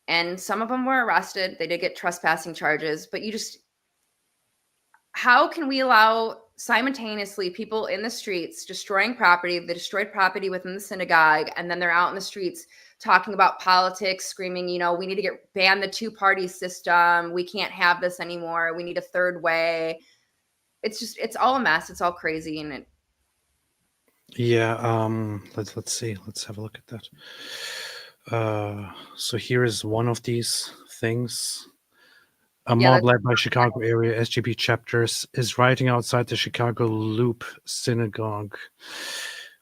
And some of them were arrested. They did get trespassing charges, but how can we allow simultaneously people in the streets destroying property? They destroyed property within the synagogue, and then they're out in the streets talking about politics, screaming, you know, we need to ban the two-party system. We can't have this anymore. We need a third way. It's all a mess. It's all crazy. And let's see. Let's have a look at that. So here is one of these things. A mob led by Chicago area SGP chapters is rioting outside the Chicago Loop Synagogue.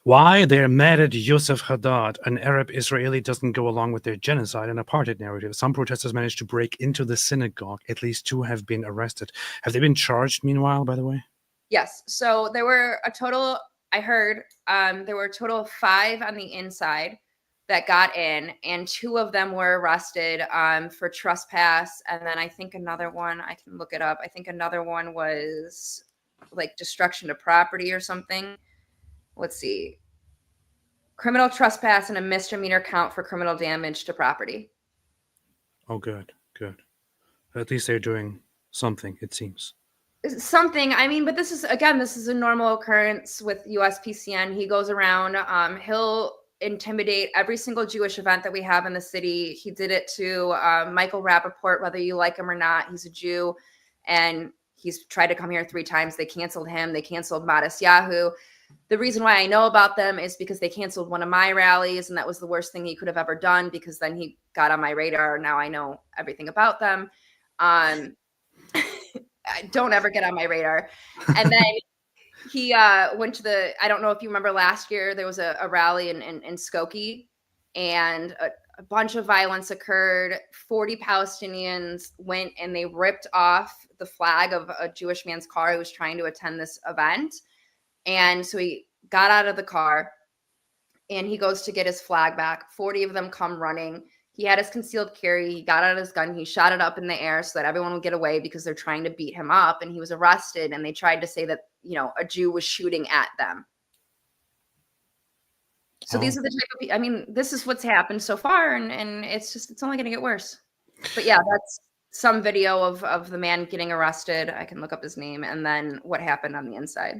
Why? They're mad at Yosef Hadad. An Arab Israeli doesn't go along with their genocide and apartheid narrative. Some protesters managed to break into the synagogue. At least 2 have been arrested. Have they been charged meanwhile, by the way? Yes. So there were a total, I heard, there were a total of 5 on the inside that got in, and 2 of them were arrested for trespass. And then I think another one, I can look it up. I think another one was like destruction of property or something. Let's see. Criminal trespass and a misdemeanor count for criminal damage to property. Oh, good. At least they're doing something, it seems. Something. I mean, but this is a normal occurrence with USPCN. He goes around, he'll intimidate every single Jewish event that we have in the city. He did it to Michael Rappaport, whether you like him or not. He's a Jew, and he's tried to come here 3 times. They canceled him. They canceled Modest Yahoo. The reason why I know about them is because they canceled one of my rallies, and that was the worst thing he could have ever done, because then he got on my radar. Now I know everything about them. Don't ever get on my radar. And then he went to I don't know if you remember last year, there was a rally in Skokie, and a bunch of violence occurred. 40 Palestinians went and they ripped off the flag of a Jewish man's car who was trying to attend this event. And so he got out of the car and he goes to get his flag back. 40 of them come running. He had his concealed carry. He got out his gun. He shot it up in the air so that everyone would get away, because they're trying to beat him up. And he was arrested, and they tried to say that, you know, a Jew was shooting at them. So these are the type of, I mean, this is what's happened so far. And it's only going to get worse. But yeah, that's some video of the man getting arrested. I can look up his name, and then what happened on the inside.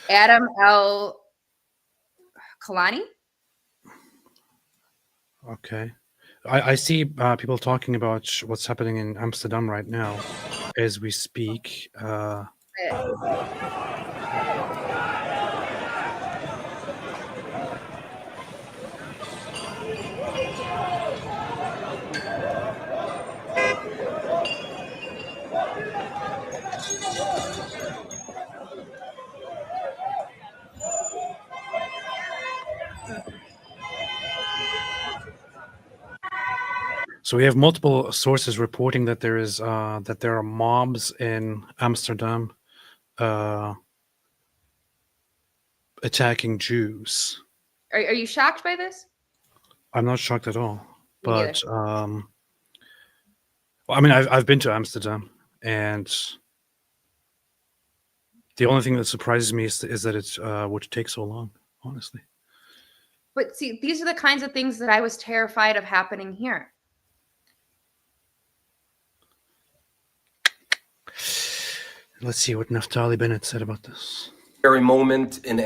Adam L. Kalani. Okay. I see people talking about what's happening in Amsterdam right now as we speak. So we have multiple sources reporting that there are mobs in Amsterdam attacking Jews. Are you shocked by this? I'm not shocked at all. Me neither. But I mean, I've been to Amsterdam, and the only thing that surprises me is that it would take so long, honestly. But see, these are the kinds of things that I was terrified of happening here. Let's see what Naftali Bennett said about this. Very moment in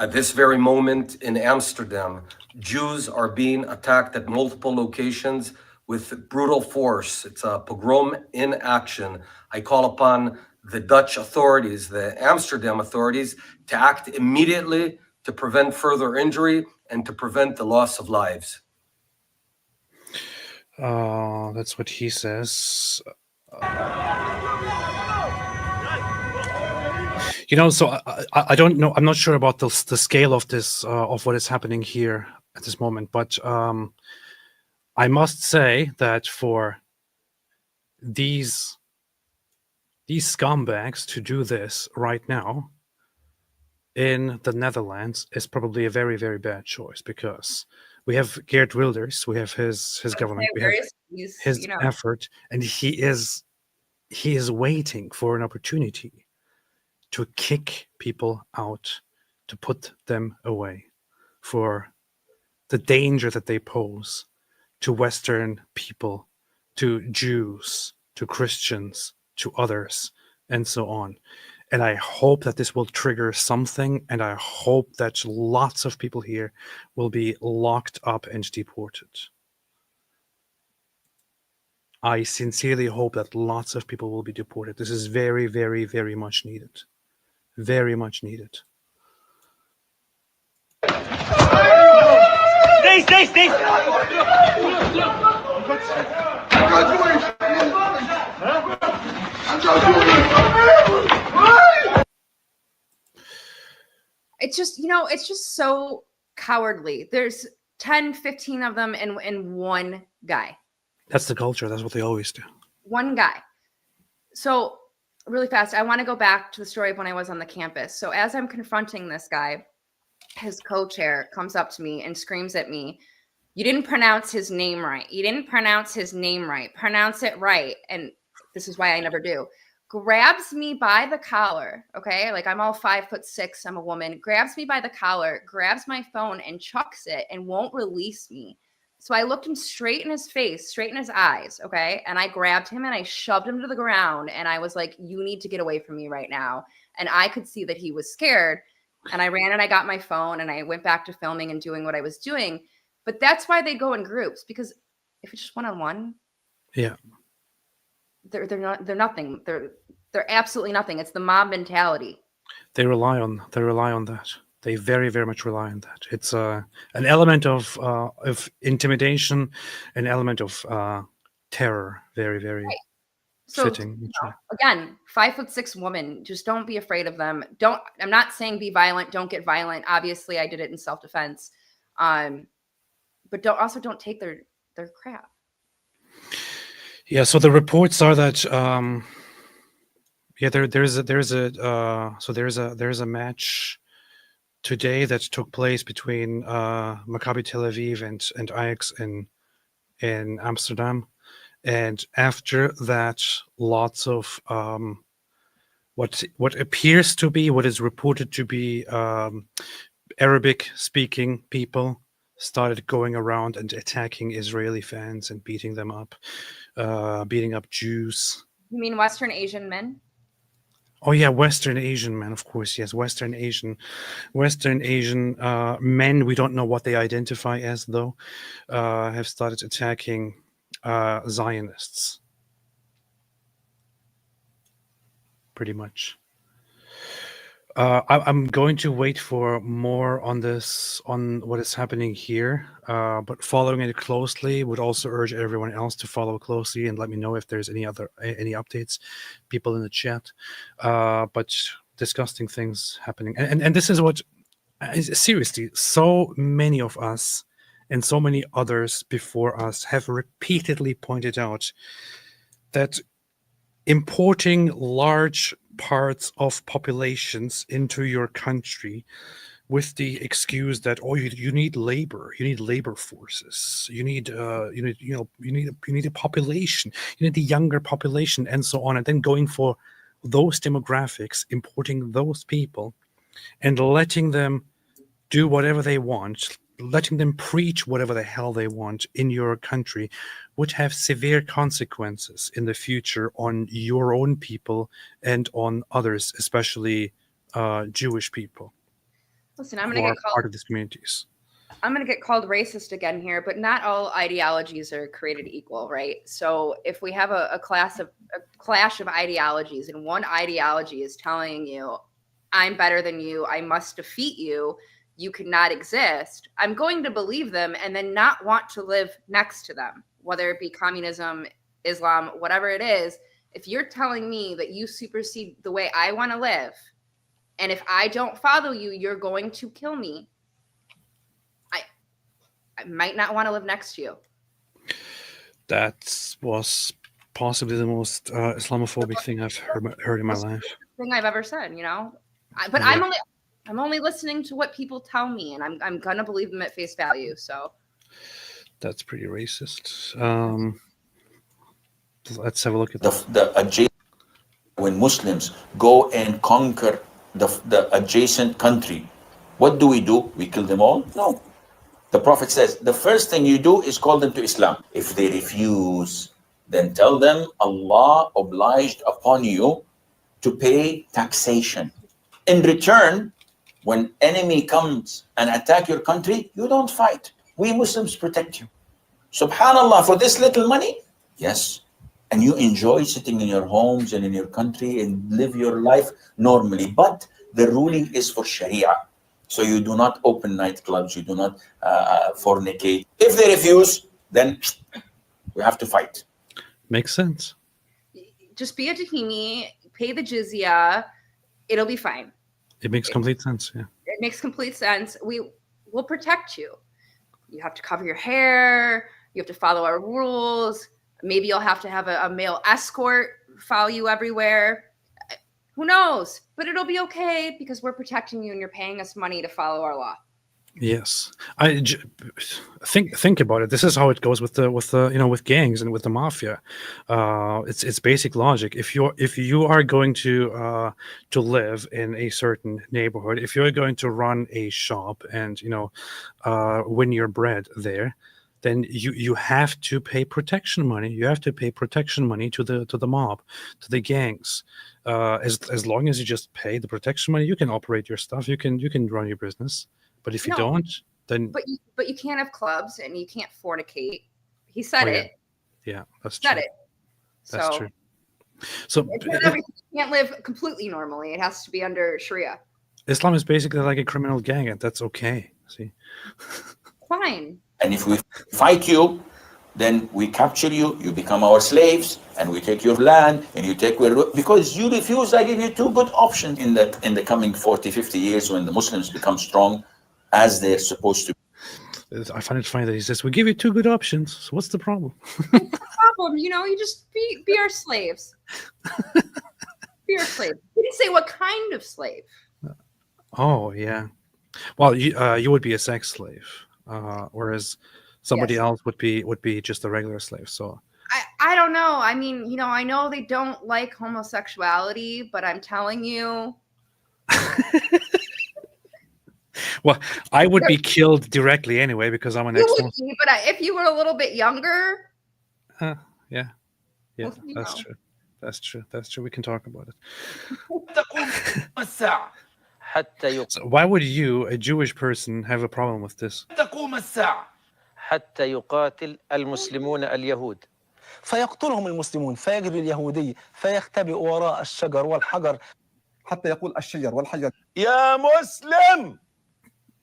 At this very moment in Amsterdam, Jews are being attacked at multiple locations with brutal force. It's a pogrom in action. I call upon the Dutch authorities, the Amsterdam authorities, to act immediately to prevent further injury and to prevent the loss of lives. That's what he says. So I don't know. I'm not sure about the scale of this, of what is happening here at this moment. But I must say that for these scumbags to do this right now in the Netherlands is probably a very, very bad choice, because we have Geert Wilders, we have his government, we have his effort, and he is waiting for an opportunity to kick people out, to put them away for the danger that they pose to Western people, to Jews, to Christians, to others, and so on. And I hope that this will trigger something, and I hope that lots of people here will be locked up and deported. I sincerely hope that lots of people will be deported. This is very, very, very much needed. Very much needed. Stay! It's just, it's just so cowardly. There's 10, 15 of them in one guy. That's the culture. That's what they always do. One guy. So really fast, I want to go back to the story of when I was on the campus. So as I'm confronting this guy, his co-chair comes up to me and screams at me, "You didn't pronounce his name right. You didn't pronounce his name right. Pronounce it right." And this is why I never do. Grabs me by the collar, okay? Like, I'm all 5'6", I'm a woman. Grabs me by the collar, grabs my phone and chucks it and won't release me. So I looked him straight in his face, straight in his eyes, okay? And I grabbed him and I shoved him to the ground. And I was like, "You need to get away from me right now." And I could see that he was scared. And I ran and I got my phone and I went back to filming and doing what I was doing. But that's why they go in groups, because if it's just one-on-one, yeah, they're nothing. They're absolutely nothing. It's the mob mentality. They rely on that. They very, very much rely on that. It's an element of intimidation, an element of terror. Very, very right. So, fitting. Again, 5'6" woman. Just don't be afraid of them. I'm not saying be violent. Don't get violent. Obviously, I did it in self-defense. But don't take their crap. Yeah. So the reports are that there's a match today that took place between Maccabi Tel Aviv and Ajax in Amsterdam, and after that, lots of what appears to be, what is reported to be Arabic-speaking people started going around and attacking Israeli fans and beating them up, beating up Jews. You mean Western Asian men? Oh yeah, Western Asian men, of course. Yes, Western Asian men. We don't know what they identify as, though. Have started attacking Zionists. Pretty much. I'm going to wait for more on this, on what is happening here, but following it closely. Would also urge everyone else to follow closely and let me know if there's any updates, people in the chat. But disgusting things happening, and this is what Seriously, so many of us and so many others before us have repeatedly pointed out that importing large parts of populations into your country with the excuse that you need labor forces, you need a population, you need a younger population, and so on, and then going for those demographics, importing those people, and letting them do whatever they want, letting them preach whatever the hell they want in your country would have severe consequences in the future on your own people and on others, especially Jewish people Listen, I'm who going to are get called. part of these communities. I'm going to get called racist again here, but not all ideologies are created equal, right? So if we have a clash of ideologies, and one ideology is telling you, I'm better than you, I must defeat you, you cannot exist, I'm going to believe them and then not want to live next to them, whether it be communism, Islam, whatever it is. If you're telling me that you supersede the way I want to live, and if I don't follow you, you're going to kill me, I might not want to live next to you. That was possibly the most Islamophobic thing I've heard in my life. Thing I've ever said, you know. But yeah. I'm only listening to what people tell me, and I'm gonna believe them at face value. So that's pretty racist. Let's have a look at when Muslims go and conquer the adjacent country, what do? We kill them all? No. The Prophet says, the first thing you do is call them to Islam. If they refuse, then tell them Allah obliged upon you to pay taxation. In return, when enemy comes and attack your country, you don't fight. We Muslims protect you. Subhanallah, for this little money? Yes. And you enjoy sitting in your homes and in your country and live your life normally. But the ruling is for Sharia. So you do not open nightclubs, you do not fornicate. If they refuse, then we have to fight. Makes sense. Just be a Tahimi, pay the jizya, it'll be fine. It makes complete sense, yeah. It makes complete sense. We will protect you. You have to cover your hair, you have to follow our rules. Maybe you'll have to have a male escort follow you everywhere. Who knows? But it'll be okay because we're protecting you and you're paying us money to follow our law. Yes, think about it. This is how it goes with with gangs and with the mafia. It's basic logic. If you are going to live in a certain neighborhood, if you're going to run a shop and win your bread there, then you have to pay protection money. You have to pay protection money to the mob, to the gangs. As long as you just pay the protection money, you can operate your stuff. You can run your business. But if you don't, then but you can't have clubs and you can't fornicate. He said it. Yeah, that's true. Said it. That's true. So you can't live completely normally. It has to be under Sharia. Islam is basically like a criminal gang, and that's okay. See. Fine. And if we fight you, then we capture you, you become our slaves, and we take your land, and you take because you refuse. I give you two good options in the coming 40, 50 years when the Muslims become strong, as they're supposed to. I find it funny that he says, we give you two good options. So what's the problem? What's the problem? You just be our slaves. Be our slave. He didn't say what kind of slave. Oh, yeah. Well, you would be a sex slave, whereas somebody else would be just a regular slave. So I don't know. I mean, I know they don't like homosexuality, but I'm telling you. Well, I would be killed directly anyway because I'm an ex-Muslim. But if you were a little bit younger. Yeah, that's true. That's true. We can talk about it. So why would you, a Jewish person, have a problem with this? حتى يقاتل المسلمون اليهود فيقتلهم المسلمون فيجري اليهودي فيختبئ وراء الشجر والحجر حتى يقول الشجر والحجر يا مسلم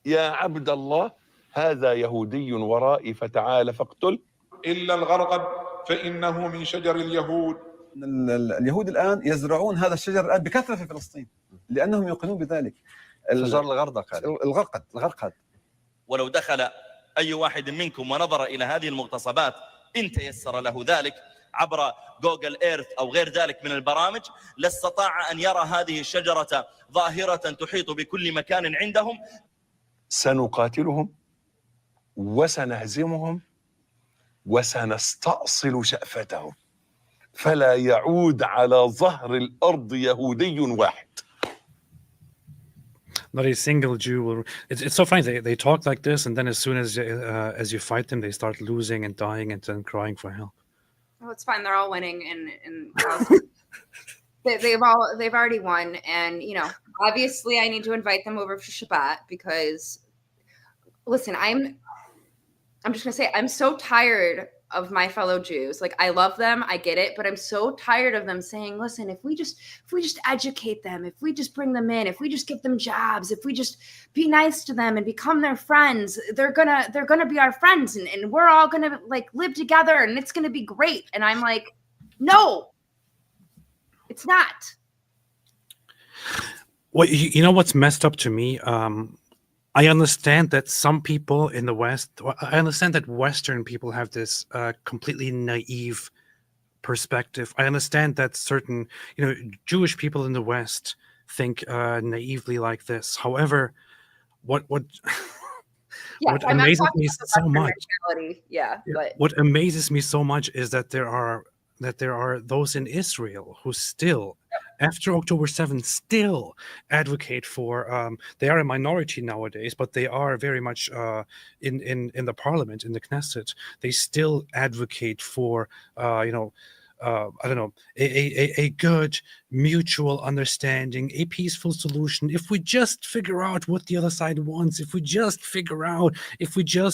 يا عبد الله هذا يهودي ورائي فتعال فاقتل إلا الغرقد فإنه من شجر اليهود. اليهود الآن يزرعون هذا الشجر الآن بكثرة في فلسطين لأنهم يوقنون بذلك. انفجار الغرقد. ولو دخل أي واحد منكم ونظر إلى هذه المغتصبات إن تيسر له ذلك عبر جوجل إيرث أو غير ذلك من البرامج لاستطاع أن يرى هذه الشجرة ظاهرة تحيط بكل مكان عندهم. سنقاتلهم وسنهزمهم وسنستأصل شأفتهم فلا يعود على ظهر الأرض يهودي واحد. Not a single Jew will. It's so funny. They talk like this, and then as soon as you fight them, they start losing and dying and then crying for help. Oh, it's fine. They're all winning, and they've already won. And you know, obviously, I need to invite them over for Shabbat because, listen, I'm just gonna say I'm so tired of my fellow Jews. Like, I love them, I get it, but I'm so tired of them saying, listen, if we just educate them, if we just bring them in, if we just give them jobs, if we just be nice to them and become their friends, they're gonna be our friends and we're all gonna like live together and it's gonna be great. And I'm like, no, it's not. Well, you know what's messed up to me? I understand that some people in the West, I understand that Western people have this completely naive perspective. I understand that certain, Jewish people in the West think naively like this. However, what amazes me so much, what amazes me so much is that there are those in Israel who still, after October 7th, still advocate for. They are a minority nowadays, but they are very much in the parliament, in the Knesset. They still advocate for I don't know, a good mutual understanding, a peaceful solution. If we just figure out what the other side wants, if we just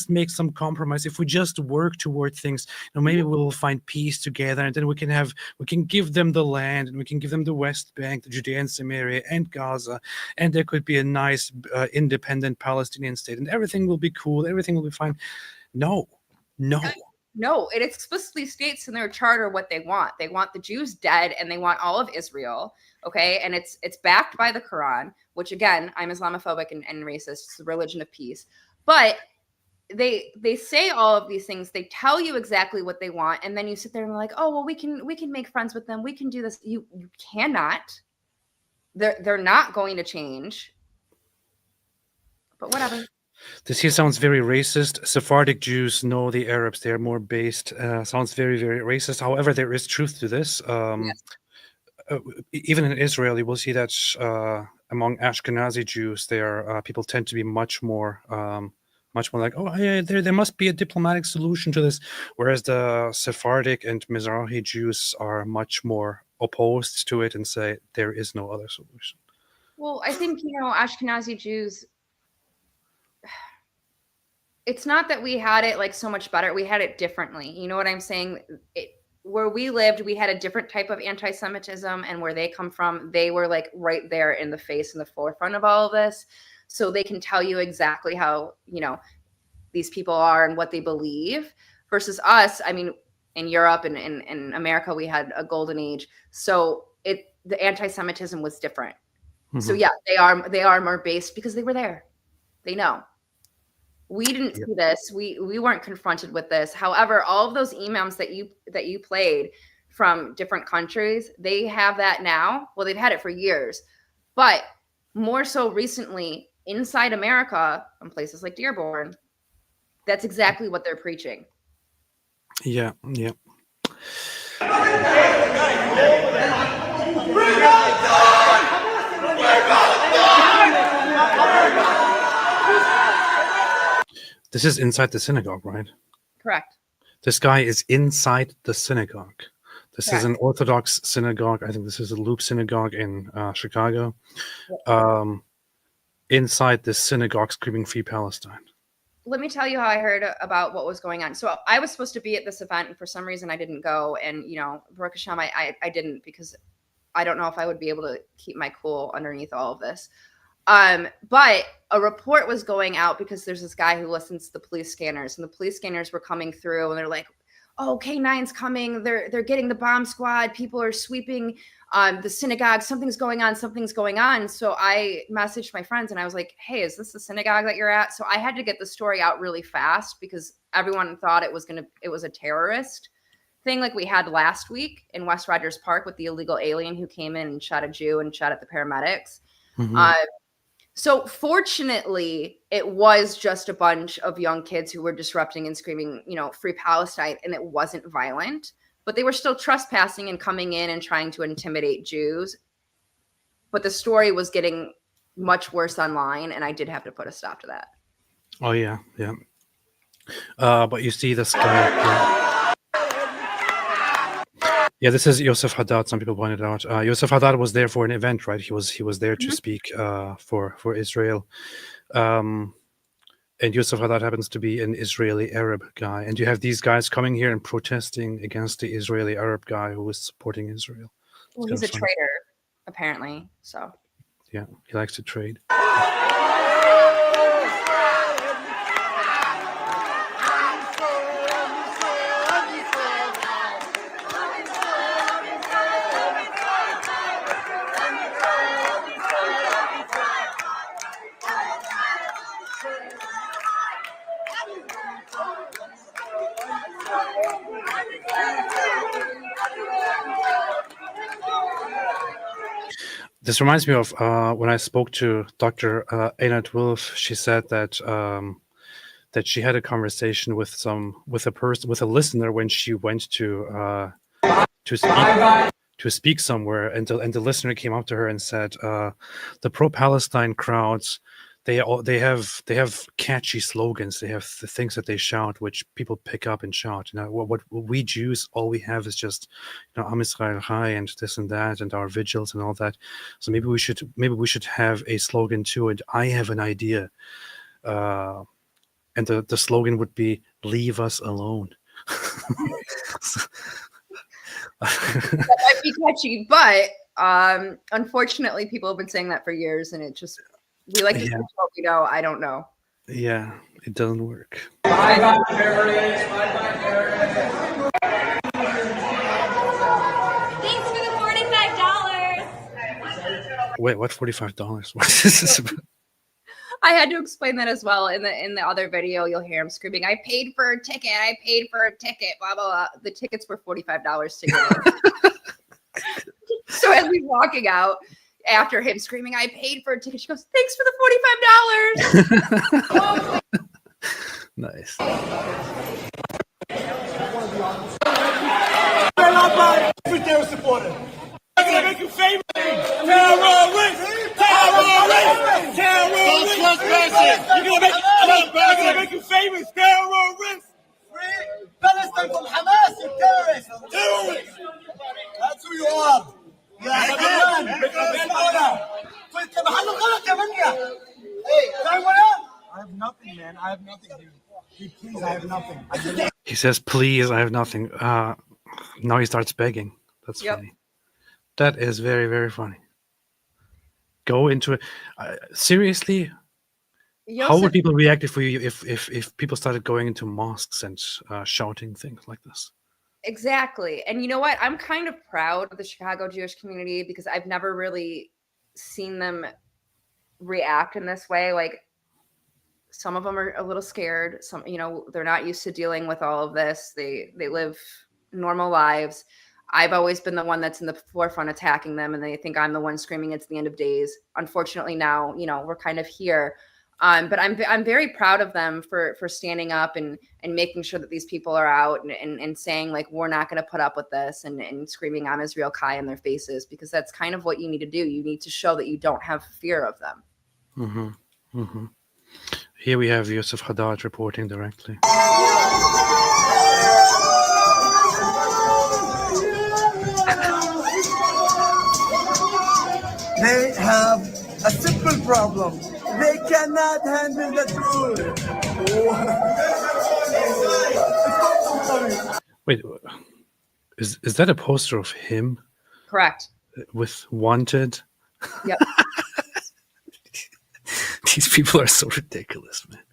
make some compromise, if we just work toward things, maybe we'll find peace together, and then we can give them the land, and we can give them the West Bank, the Judea and Samaria, and Gaza, and there could be a nice independent Palestinian state, and everything will be cool, everything will be fine. No. No, it explicitly states in their charter what they want. They want the Jews dead and they want all of Israel. Okay. And it's backed by the Quran, which again, I'm Islamophobic and racist. It's the religion of peace. But they say all of these things. They tell you exactly what they want. And then you sit there and you're like, oh, well, we can make friends with them. We can do this. You cannot. They're not going to change. But whatever. This here sounds very racist. Sephardic Jews know the Arabs. They are more based. Sounds very, very racist. However, there is truth to this. Yes. Even in Israel, you will see that among Ashkenazi Jews, people tend to be much more like, oh, yeah, there must be a diplomatic solution to this. Whereas the Sephardic and Mizrahi Jews are much more opposed to it and say there is no other solution. Well, I think, Ashkenazi Jews, it's not that we had it like so much better. We had it differently. You know what I'm saying? Where we lived, we had a different type of anti-Semitism, and where they come from, they were like right there in the face, in the forefront of all of this. So they can tell you exactly how, these people are and what they believe versus us. I mean, in Europe and in America, we had a golden age. So the anti-Semitism was different. Mm-hmm. So yeah, they are more based because they were there. They know. We didn't see this. We weren't confronted with this. However, all of those imams that you played from different countries, they have that now. Well, they've had it for years, but more so recently inside America, in places like Dearborn, that's exactly what they're preaching. Yeah. This is inside the synagogue, right? Correct. This guy is inside the synagogue. This is an Orthodox synagogue. I think this is a Loop synagogue in Chicago. Inside this synagogue screaming Free Palestine. Let me tell you how I heard about what was going on. So I was supposed to be at this event, and for some reason I didn't go. And, Baruch Hashem, I didn't, because I don't know if I would be able to keep my cool underneath all of this. But a report was going out because there's this guy who listens to the police scanners, and the police scanners were coming through, and they're like, oh, K9's coming. They're getting the bomb squad. People are sweeping the synagogue, something's going on. So I messaged my friends and I was like, hey, is this the synagogue that you're at? So I had to get the story out really fast because everyone thought it was a terrorist thing like we had last week in West Rogers Park with the illegal alien who came in and shot a Jew and shot at the paramedics. So fortunately, it was just a bunch of young kids who were disrupting and screaming, free Palestine, and it wasn't violent, but they were still trespassing and coming in and trying to intimidate Jews. But the story was getting much worse online, and I did have to put a stop to that. Oh, yeah. But you see this guy. Yeah, this is Yosef Haddad. Some people pointed out. Yosef Haddad was there for an event, right? He was there to speak for Israel. And Yosef Haddad happens to be an Israeli Arab guy. And you have these guys coming here and protesting against the Israeli Arab guy who is supporting Israel. Well, he's a traitor, apparently. So yeah, he likes to trade. This reminds me of when I spoke to Dr. Einat Wolf. She said that that she had a conversation with a listener when she went to speak somewhere, and the listener came up to her and said, "The pro-Palestine crowds, they have catchy slogans. They have the things that they shout, which people pick up and shout. What we Jews, all we have is just, Am Yisrael Chai and this and that and our vigils and all that. So maybe we should have a slogan too. And I have an idea, and the slogan would be "Leave us alone." That might be catchy, but unfortunately, people have been saying that for years, and it just. We like to say what we know. I don't know. Yeah, it doesn't work. Bye bye, terrorists. Bye bye, terrorists. Thanks for the $45. Wait, what? $45? What is this about? I had to explain that as well. In the other video, you'll hear him screaming, "I paid for a ticket. I paid for a ticket." Blah blah blah. The tickets were $45 to get in. So as we're walking out. After him screaming, "I paid for a ticket," she goes, "Thanks for the $45." Nice. Terrorist supporter. I'm gonna make you famous. Terrorist. I'm gonna make you famous. Terrorist. Free Palestine from Hamas, you terrorist. That's who you are. I have nothing, man. I have nothing, dude. Please, I have nothing. He says, "Please, I have nothing." Now he starts begging. That's funny. That is very, very funny. Go into it. Seriously, how would people react if people started going into mosques and shouting things like this? Exactly. And you know what? I'm kind of proud of the Chicago Jewish community because I've never really seen them react in this way. Like some of them are a little scared. Some, they're not used to dealing with all of this. They live normal lives. I've always been the one that's in the forefront attacking them, and they think I'm the one screaming it's the end of days. Unfortunately, now, we're kind of here. But I'm very proud of them for standing up and making sure that these people are out and saying, like, we're not going to put up with this and screaming Am Yisrael Chai in their faces, because that's kind of what you need to do. You need to show that you don't have fear of them. Mm-hmm. Mm-hmm. Here we have Yosef Haddad reporting directly. They have a simple problem. They cannot handle the truth. Wait, is that a poster of him? Correct. With wanted? Yep. These people are so ridiculous, man.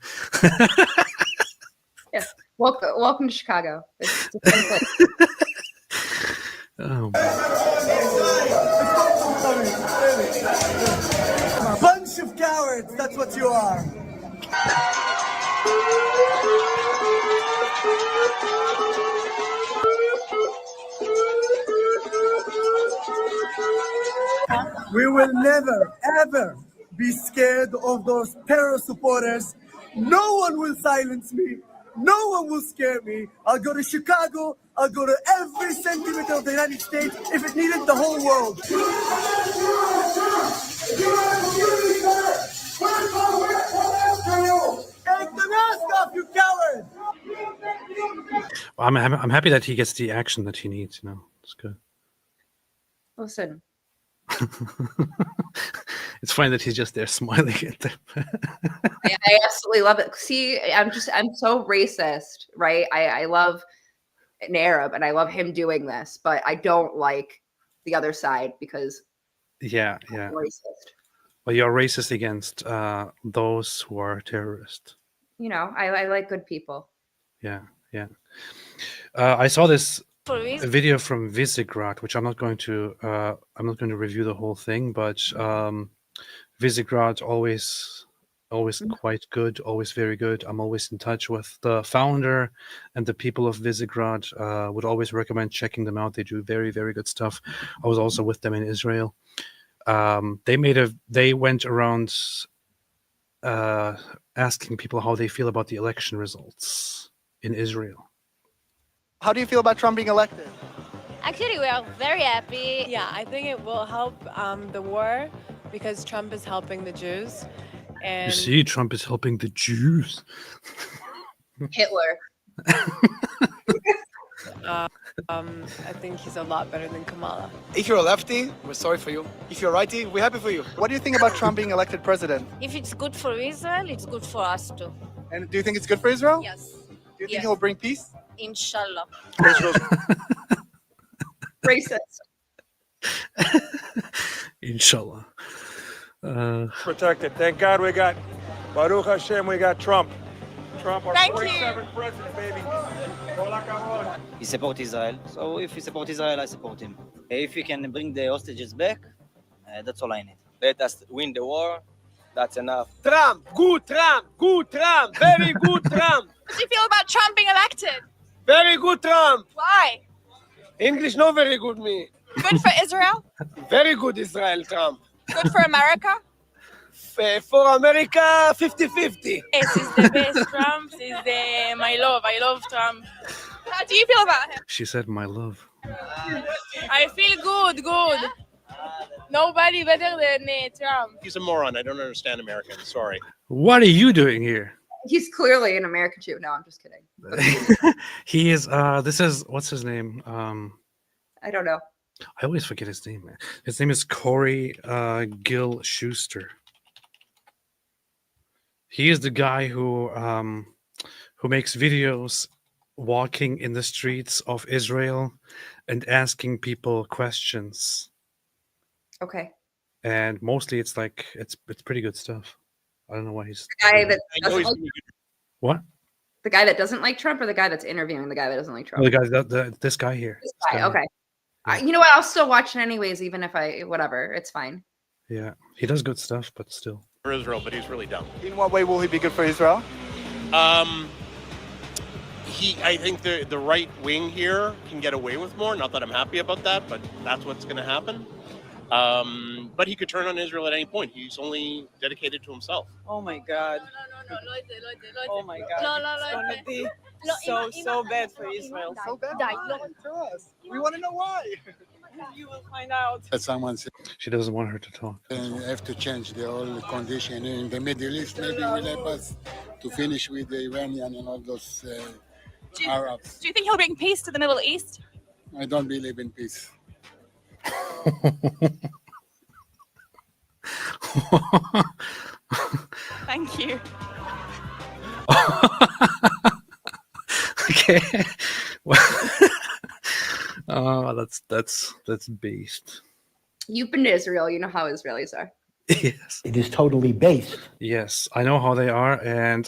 Yeah. Welcome to Chicago. It's a fun place. Oh, man. Bunch of cowards, that's what you are. We will never, ever be scared of those terror supporters. No one will silence me. No one will scare me. I'll go to Chicago. I'll go to every centimeter of the United States if it needed the whole world. Take the mask off, you coward! I'm happy that he gets the action that he needs. You know, it's good. Listen, It's funny that he's just there smiling at them. I absolutely love it. See, I'm so racist, right? I love an Arab and I love him doing this, but I don't like the other side because Yeah. I'm racist. Well, you're racist against those who are terrorists. You know, I like good people. Yeah. I saw this video from Visegrad, which I'm not going to review the whole thing, but Visegrad always quite good, always very good. I'm always in touch with the founder and the people of Visegrad. Would always recommend checking them out. They do very, very good stuff. I was also with them in Israel. They went around asking people how they feel about the election results in Israel. How do you feel about Trump being elected? Actually, we are very happy. Yeah, I think it will help the war because Trump is helping the Jews. And You see, Trump is helping the Jews. Hitler. I think he's a lot better than Kamala. If you're a lefty, we're sorry for you. If you're a righty, we're happy for you. What do you think about Trump being elected president? If it's good for Israel, it's good for us too. And do you think it's good for Israel? Yes. Do you think he'll bring peace? Inshallah. Racist. Inshallah. Protected. Thank God we got Baruch Hashem. We got Trump. Trump, our Thank 47th president, baby. He supports Israel, so if he supports Israel, I support him. If he can bring the hostages back, that's all I need. Let us win the war. That's enough. Trump, good Trump, very good Trump, How do you feel about Trump being elected? very good Trump. Why? English no very good me. Good for Israel? Very good Israel Trump. Good for America? For America, 50-50. Yes, he's the best. Trump is my love. I love Trump. How do you feel about him? She said, "My love." I feel good. Nobody better than Trump. He's a moron. I don't understand Americans. Sorry. What are you doing here? He's clearly an American Jew. No, I'm just kidding. He is. This is what's his name? I don't know. I always forget his name, man. His name is Corey Gill Schuster. He is the guy who makes videos walking in the streets of Israel and asking people questions. Okay. And mostly it's like it's pretty good stuff. I don't know why he's The guy that I know doesn't he's like, really good. what? the guy that doesn't like Trump, or the guy that's interviewing the guy that doesn't like Trump. Oh, the guy, this guy here. This guy. Okay. You know what? I'll still watch it anyways, even if whatever. It's fine. Yeah, he does good stuff, but still. For Israel, but he's really dumb. In what way will he be good for Israel? I think the right wing here can get away with more. Not that I'm happy about that, but that's what's going to happen. But he could turn on Israel at any point. He's only dedicated to himself. Oh my God. No. Oh my God. No. It's gonna be so bad for Israel. So bad. Tell us. We want to know why. You will find out. Someone said She doesn't want her to talk. have to change the whole condition in the Middle East. Maybe will help us to finish with the Iranian and all those Arabs. Do you think he'll bring peace to the Middle East? I don't believe in peace. Thank you. Okay. Oh, that's based. You've been to Israel. You know how Israelis are. Yes. It is totally based. Yes, I know how they are, and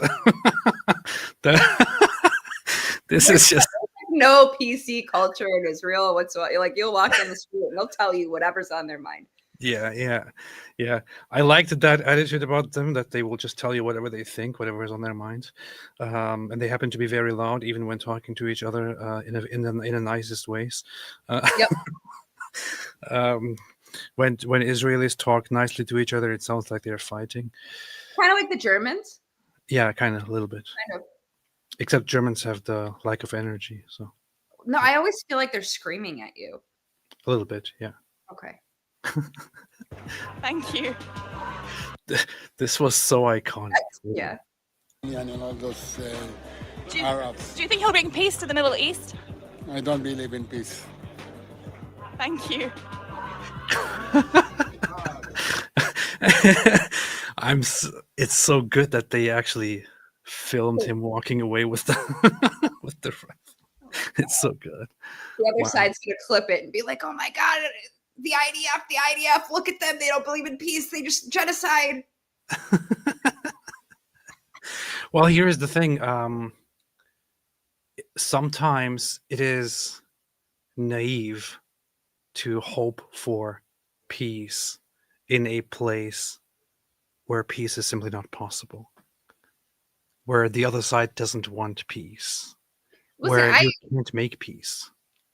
this is just No PC culture in Israel whatsoever. Like, you'll walk down the street and they'll tell you whatever's on their mind. Yeah. I liked that attitude about them, that they will just tell you whatever they think, whatever is on their mind, and they happen to be very loud, even when talking to each other in the nicest ways. Yep. When Israelis talk nicely to each other, it sounds like they're fighting. Kind of like the Germans. Yeah, kind of a little bit. Kind of. Except Germans have the lack of energy, so No, I always feel like they're screaming at you. a little bit, yeah. Okay. Thank you. This was so iconic. Yeah. And all those Do you, Arabs. do you think he'll bring peace to the Middle East? I don't believe in peace. Thank you. It's so good that they actually filmed him walking away with the with the ref. It's so good. The other Wow. side's gonna clip it and be like, "Oh my God, the IDF! Look at them! They don't believe in peace. They just genocide." Well, here's the thing. Sometimes it is naive to hope for peace in a place where peace is simply not possible, where the other side doesn't want peace, Listen, where you can't make peace.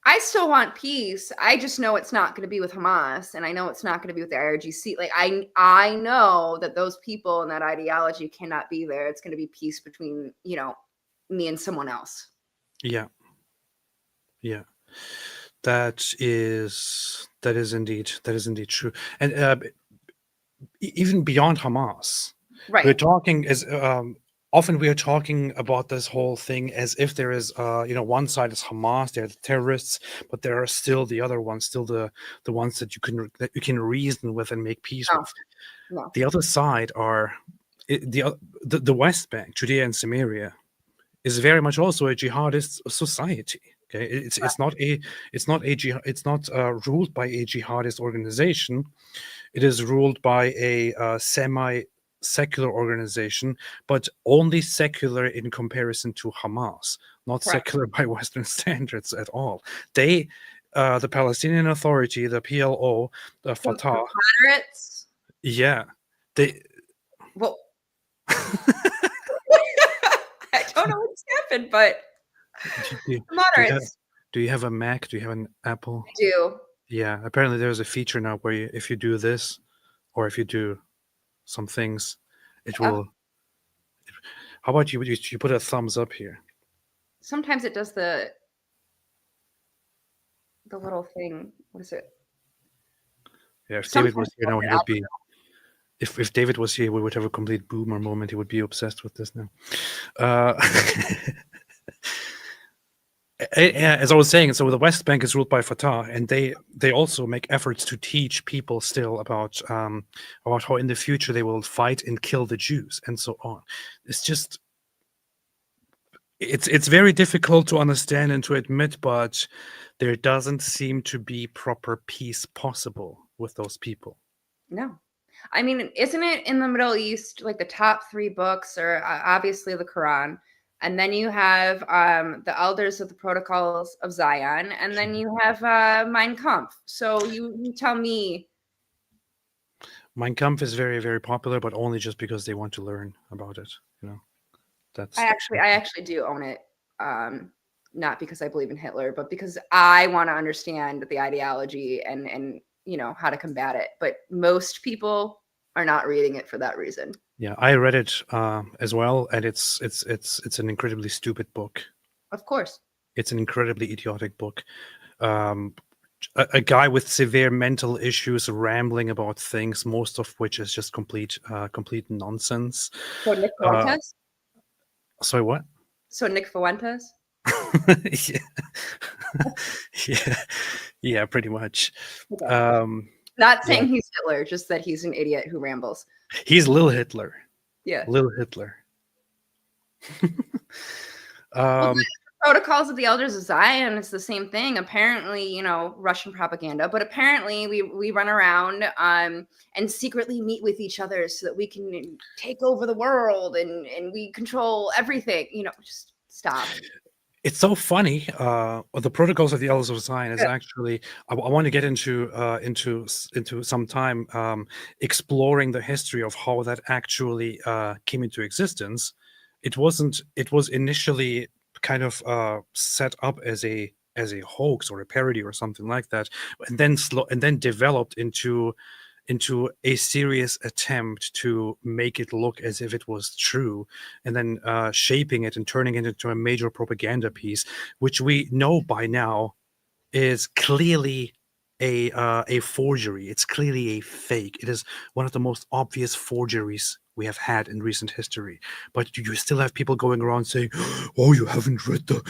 I still want peace. I just know it's not going to be with Hamas, and I know it's not going to be with the IRGC. Like I know that those people and that ideology cannot be there. It's going to be peace between, me and someone else. Yeah. That is indeed true. And even beyond Hamas, Right. we're talking as often we are talking about this whole thing as if there is one side is Hamas, they're the terrorists, but there are still the other ones, still the ones that you can reason with and make peace with. No. The other side are the West Bank, Judea and Samaria, is very much also a jihadist society. Okay, it's not ruled by a jihadist organization. It is ruled by a semi-secular organization, but only secular in comparison to Hamas, not Correct. secular by Western standards at all. They, the Palestinian Authority, the PLO, the Fatah, Moderates. yeah, they. Well, I don't know what's happened, but moderates Do you have a Mac? Do you have an Apple? do. Yeah, apparently there's a feature now where if you do this, or if you do some things, it Yeah. will. How about you put a thumbs up here? Sometimes it does the little thing. What is it? Yeah, if David was Sometimes here now, he it's would be. If David was here, we would have a complete boomer moment. He would be obsessed with this now. As I was saying, so the West Bank is ruled by Fatah, and they also make efforts to teach people still about how in the future they will fight and kill the Jews and so on. It's just it's very difficult to understand and to admit, but there doesn't seem to be proper peace possible with those people. No. I mean, isn't it in the Middle East, like the top 3 books are obviously the Quran, and then you have the Elders of the Protocols of Zion, and then you have Mein Kampf. So you tell me. Mein Kampf is very, very popular, but only just because they want to learn about it. That's. I actually do own it. Not because I believe in Hitler, but because I want to understand the ideology and how to combat it. But most people are not reading it for that reason. Yeah, I read it as well, and it's an incredibly stupid book. Of course. It's an incredibly idiotic book. A guy with severe mental issues rambling about things, most of which is just complete nonsense. So Nick Fuentes? Sorry, what? So Nick Fuentes? Yeah, pretty much. Okay. Not saying he's Hitler, just that he's an idiot who rambles. He's Lil Hitler. Yeah. Lil Hitler. Well, the Protocols of the Elders of Zion, it's the same thing. Apparently, Russian propaganda, but apparently we run around and secretly meet with each other so that we can take over the world and we control everything. Just stop. It's so funny. The Protocols of the Elders of Zion is actually. I want to get into some time exploring the history of how that actually came into existence. It wasn't. It was initially kind of set up as a hoax or a parody or something like that, and then developed into a serious attempt to make it look as if it was true, and then shaping it and turning it into a major propaganda piece, which we know by now is clearly a forgery. It's clearly a fake. It is one of the most obvious forgeries we have had in recent history. But you still have people going around saying, "Oh, you haven't read the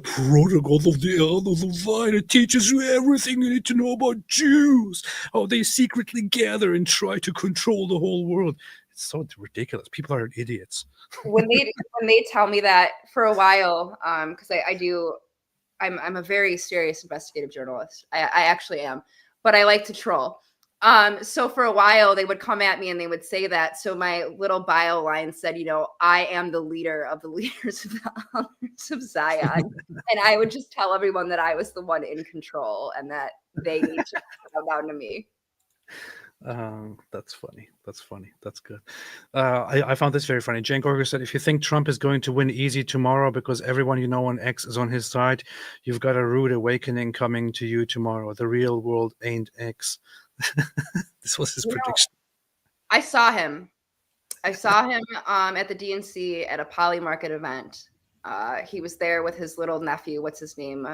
Protocol of the Elders of Zion. It teaches you everything you need to know about Jews. How they secretly gather and try to control the whole world." It's so ridiculous. People are idiots. when they tell me that for a while, because I'm a very serious investigative journalist. I actually am, but I like to troll. So for a while they would come at me and they would say that. So my little bio line said, I am the leader of the leaders of the Elders of Zion. And I would just tell everyone that I was the one in control and that they need to bow down to me. That's funny. That's good. I found this very funny. Jane Gorger said, if you think Trump is going to win easy tomorrow because everyone you know on X is on his side, you've got a rude awakening coming to you tomorrow. The real world ain't X. This was his prediction. I saw him at the DNC at a Poly Market event. He was there with his little nephew. What's his name?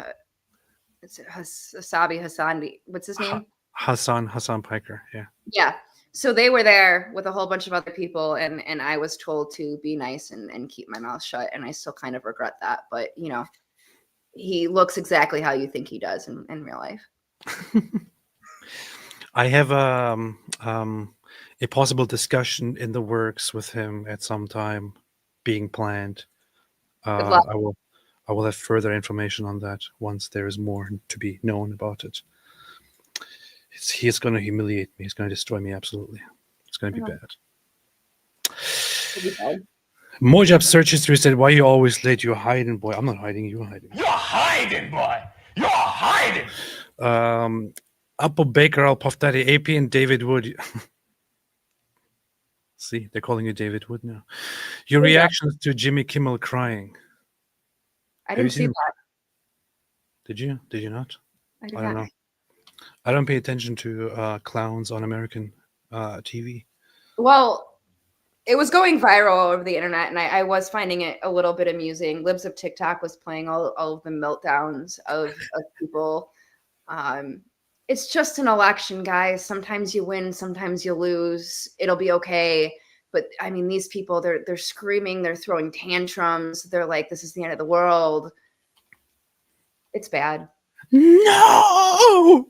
It's Hasabi Hassan. What's his name? Hassan Piker. Yeah. Yeah. So they were there with a whole bunch of other people, and I was told to be nice and keep my mouth shut. And I still kind of regret that. But, he looks exactly how you think he does in real life. I have a possible discussion in the works with him at some time being planned. I will have further information on that once there is more to be known about it. He's going to humiliate me. He's going to destroy me. Absolutely. It's going to be bad. Mojab Search History said, "Why you always late? You're hiding, boy." I'm not hiding. You're hiding. You're hiding, boy. You're hiding. Apple Baker, Al Puff Daddy, AP, and David Wood. See, they're calling you David Wood now. Your reactions to Jimmy Kimmel crying. I didn't see that. Did you? Did you not? I don't know. I don't pay attention to clowns on American TV. Well, it was going viral all over the internet, and I was finding it a little bit amusing. Libs of TikTok was playing all of the meltdowns of people. It's just an election, guys. Sometimes you win, sometimes you lose. It'll be okay. But I mean, these people, they're screaming, they're throwing tantrums. They're like, this is the end of the world. It's bad. No!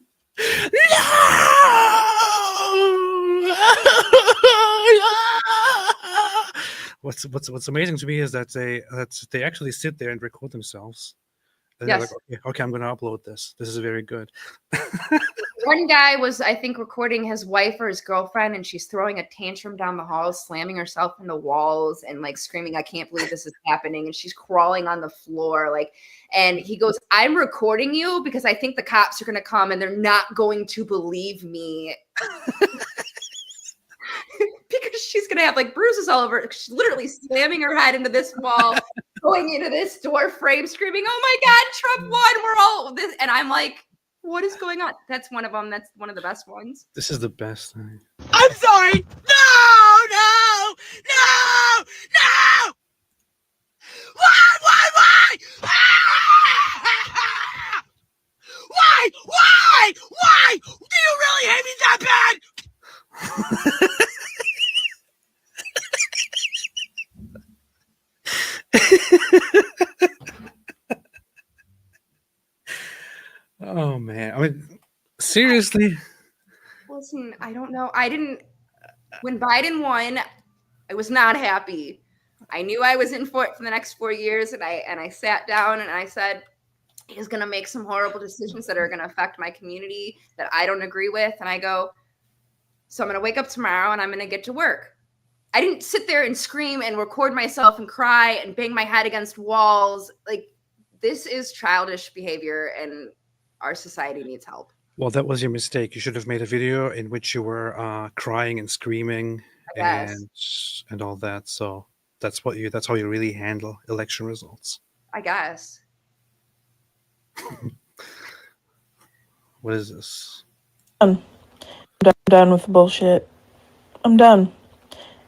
What's amazing to me is that they actually sit there and record themselves. And yes. They're like, okay, I'm going to upload this. This is very good. One guy was, I think, recording his wife or his girlfriend, and she's throwing a tantrum down the hall, slamming herself in the walls and like screaming, "I can't believe this is happening." And she's crawling on the floor. And he goes, "I'm recording you because I think the cops are going to come and they're not going to believe me." Because she's going to have bruises all over. She's literally slamming her head into this wall, going into this door frame, screaming, "Oh my God, Trump won. We're all this." And I'm like, what is going on? That's one of them. That's one of the best ones. This is the best. I'm sorry. No! Why? Why? Do you really hate me that bad? Oh man, I mean, seriously. Listen, I don't know. When Biden won, I was not happy. I knew I was in for it for the next 4 years, and I sat down and I said, he's going to make some horrible decisions that are going to affect my community that I don't agree with. And I go, so I'm going to wake up tomorrow and I'm going to get to work. I didn't sit there and scream and record myself and cry and bang my head against walls. Like, this is childish behavior, and our society needs help. Well, that was your mistake. You should have made a video in which you were crying and screaming and all that. So that's how you really handle election results. I guess. What is this? I'm done with the bullshit. I'm done.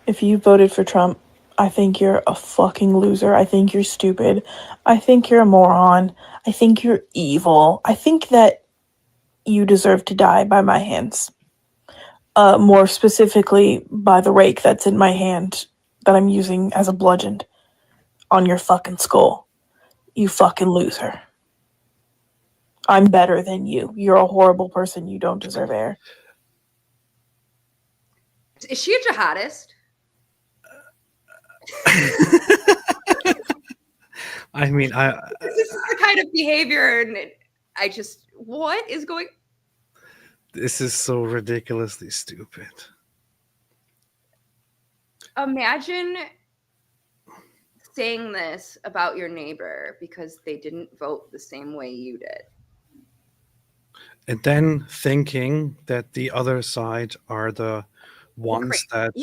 If you voted for Trump, I think you're a fucking loser. I think you're stupid. I think you're a moron. I think you're evil. I think that you deserve to die by my hands. More specifically, by the rake that's in my hand that I'm using as a bludgeon on your fucking skull. You fucking loser. I'm better than you. You're a horrible person. You don't deserve air. Is she a jihadist? I mean, this is the kind of behavior, and I just, what is going? This is so ridiculously stupid. Imagine saying this about your neighbor because they didn't vote the same way you did. And then thinking that the other side are the ones that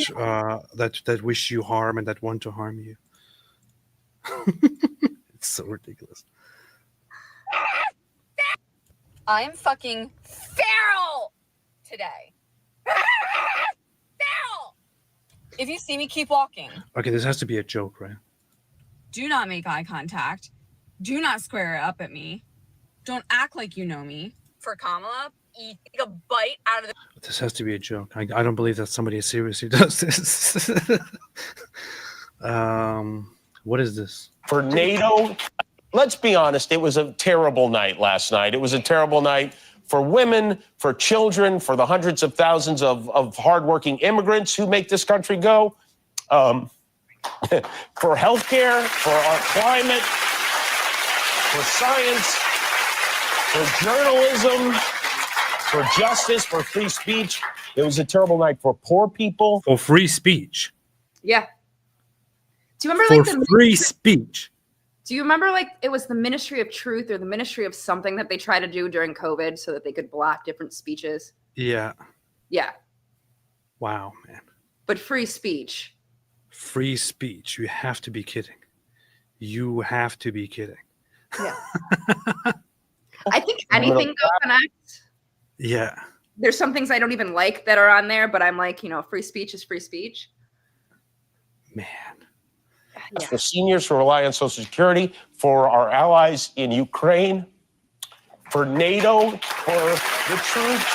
that wish you harm and that want to harm you. It's so ridiculous. I'm fucking feral today. Feral! If you see me, keep walking. Okay, this has to be a joke, right? Do not make eye contact. Do not square up at me. Don't act like you know me. For Kamala, take a bite out of the... This has to be a joke. I don't believe that somebody seriously does this. What is this? For NATO, let's be honest, it was a terrible night last night. It was a terrible night for women, for children, for the hundreds of thousands of hardworking immigrants who make this country go, for healthcare, for our climate, for science, for journalism, for justice, for free speech. It was a terrible night for poor people. For free speech. Yeah. Do you remember For free speech. Do you remember like it was the Ministry of Truth or the Ministry of something that they tried to do during COVID so that they could block different speeches? Yeah. Yeah. Wow, man. But free speech. Free speech. You have to be kidding. You have to be kidding. Yeah. I think anything goes on X. Yeah. There's some things I don't even like that are on there, but I'm like, free speech is free speech. Yeah. For seniors who rely on Social Security, for our allies in Ukraine, for NATO, for the truth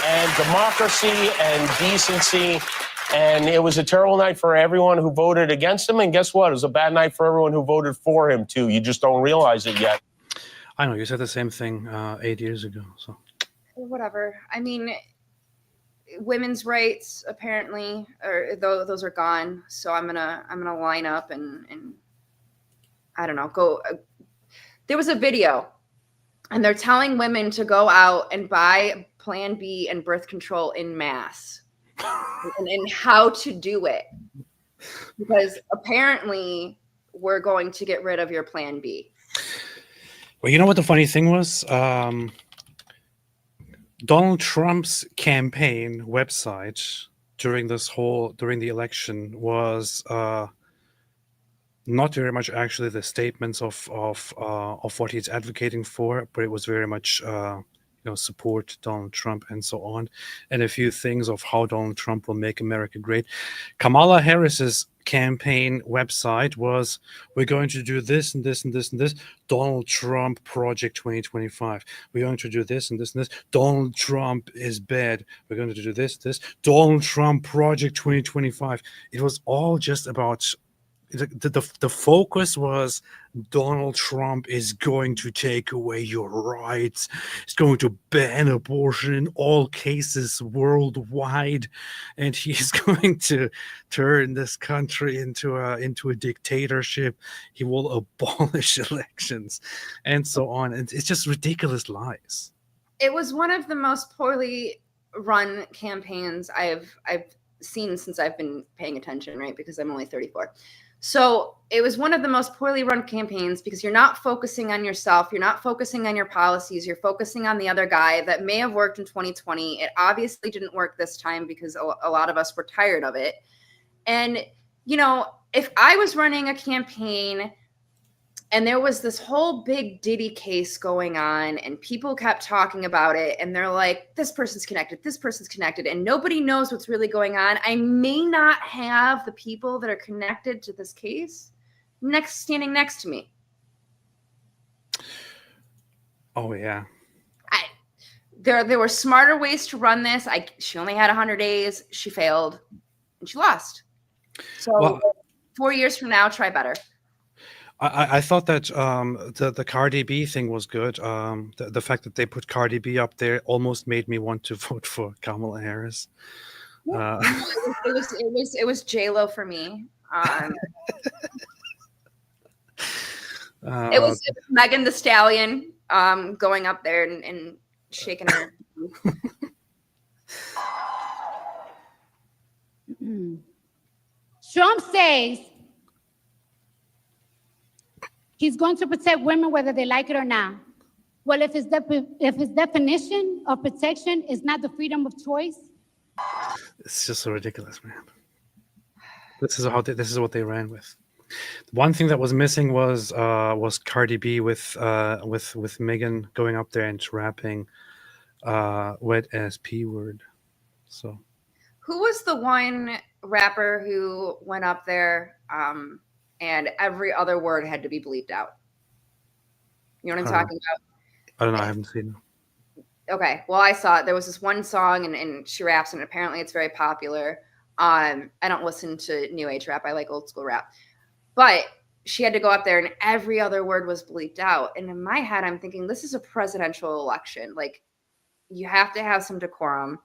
and democracy and decency. And it was a terrible night for everyone who voted against him. And guess what? It was a bad night for everyone who voted for him, too. You just don't realize it yet. I know. You said the same thing 8 years ago. So Whatever. I mean, women's rights apparently those are gone. So I'm gonna line up and I don't know, go. There was a video, and they're telling women to go out and buy Plan B and birth control in mass, and how to do it, because apparently we're going to get rid of your Plan B. Well, you know what the funny thing was? Donald Trump's campaign website during the election was not very much actually the statements of what he's advocating for, but it was very much support Donald Trump and so on, and a few things of how Donald Trump will make America great. Kamala Harris's campaign website was, we're going to do this and this and this and this, Donald Trump Project 2025. We're going to do this and this and this. Donald Trump is bad. We're going to do this, Donald Trump Project 2025. It was all just about the focus was Donald Trump is going to take away your rights. He's going to ban abortion in all cases worldwide, and he's going to turn this country into a dictatorship. He will abolish elections, and so on. And it's just ridiculous lies. It was one of the most poorly run campaigns I've seen since I've been paying attention, right? Because I'm only 34. So it was one of the most poorly run campaigns because you're not focusing on yourself. You're not focusing on your policies. You're focusing on the other guy. That may have worked in 2020. It obviously didn't work this time because a lot of us were tired of it. And, you know, if I was running a campaign and there was this whole big Diddy case going on and people kept talking about it and they're like, this person's connected, and nobody knows what's really going on, I may not have the people that are connected to this case standing next to me. Oh, yeah. There were smarter ways to run this. She only had 100 days. She failed and she lost. So 4 years from now, try better. I thought that the Cardi B thing was good. The fact that they put Cardi B up there almost made me want to vote for Kamala Harris. It was J-Lo for me. It was Megan Thee Stallion going up there and shaking her. Trump says he's going to protect women whether they like it or not. Well, if his definition of protection is not the freedom of choice, it's just so ridiculous, man. This is what they ran with. One thing that was missing was Cardi B with Megan going up there and rapping wet ass P word. So Who was the one rapper who went up there and every other word had to be bleeped out? You know what I'm talking about? I don't know. I haven't seen it. Okay. Well, I saw it. There was this one song and she raps and apparently it's very popular. I don't listen to new age rap. I like old school rap. But she had to go up there and every other word was bleeped out. And in my head, I'm thinking, this is a presidential election. Like, you have to have some decorum.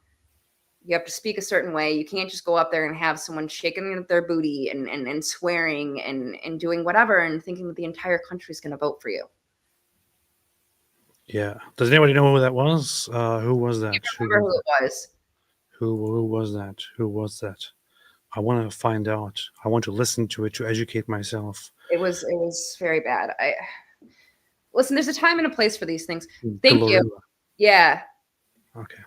You have to speak a certain way. You can't just go up there and have someone shaking their booty and swearing and doing whatever and thinking that the entire country is going to vote for you. Yeah. Does anybody know who that was? Who was that? I remember who it was. Who was that? Who was that? I want to find out. I want to listen to it to educate myself. It was very bad. Listen, there's a time and a place for these things. Thank you. Yeah. Okay.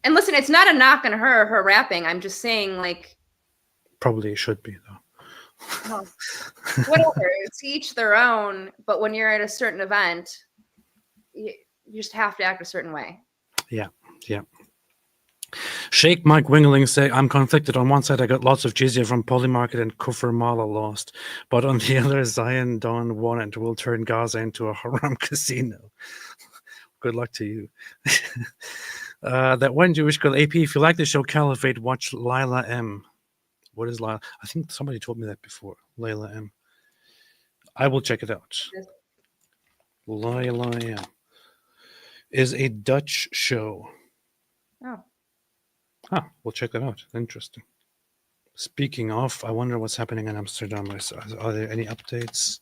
And listen, it's not a knock on her rapping. I'm just saying, like, probably it should be though. Well, whatever. It's each their own. But when you're at a certain event, you just have to act a certain way. Yeah. Yeah. Sheikh Mike Wingling say, I'm conflicted. On one side, I got lots of jizya from Polymarket and Kufr Mala lost. But on the other, Zion Dawn won and will turn Gaza into a haram casino. Good luck to you. That one Jewish girl, AP, if you like the show Caliphate, watch Lila M. What is Lila? I think somebody told me that before. Lila M. I will check it out. Lila M is a Dutch show. Oh. Huh, we'll check that out. Interesting. Speaking of, I wonder what's happening in Amsterdam. Are there any updates?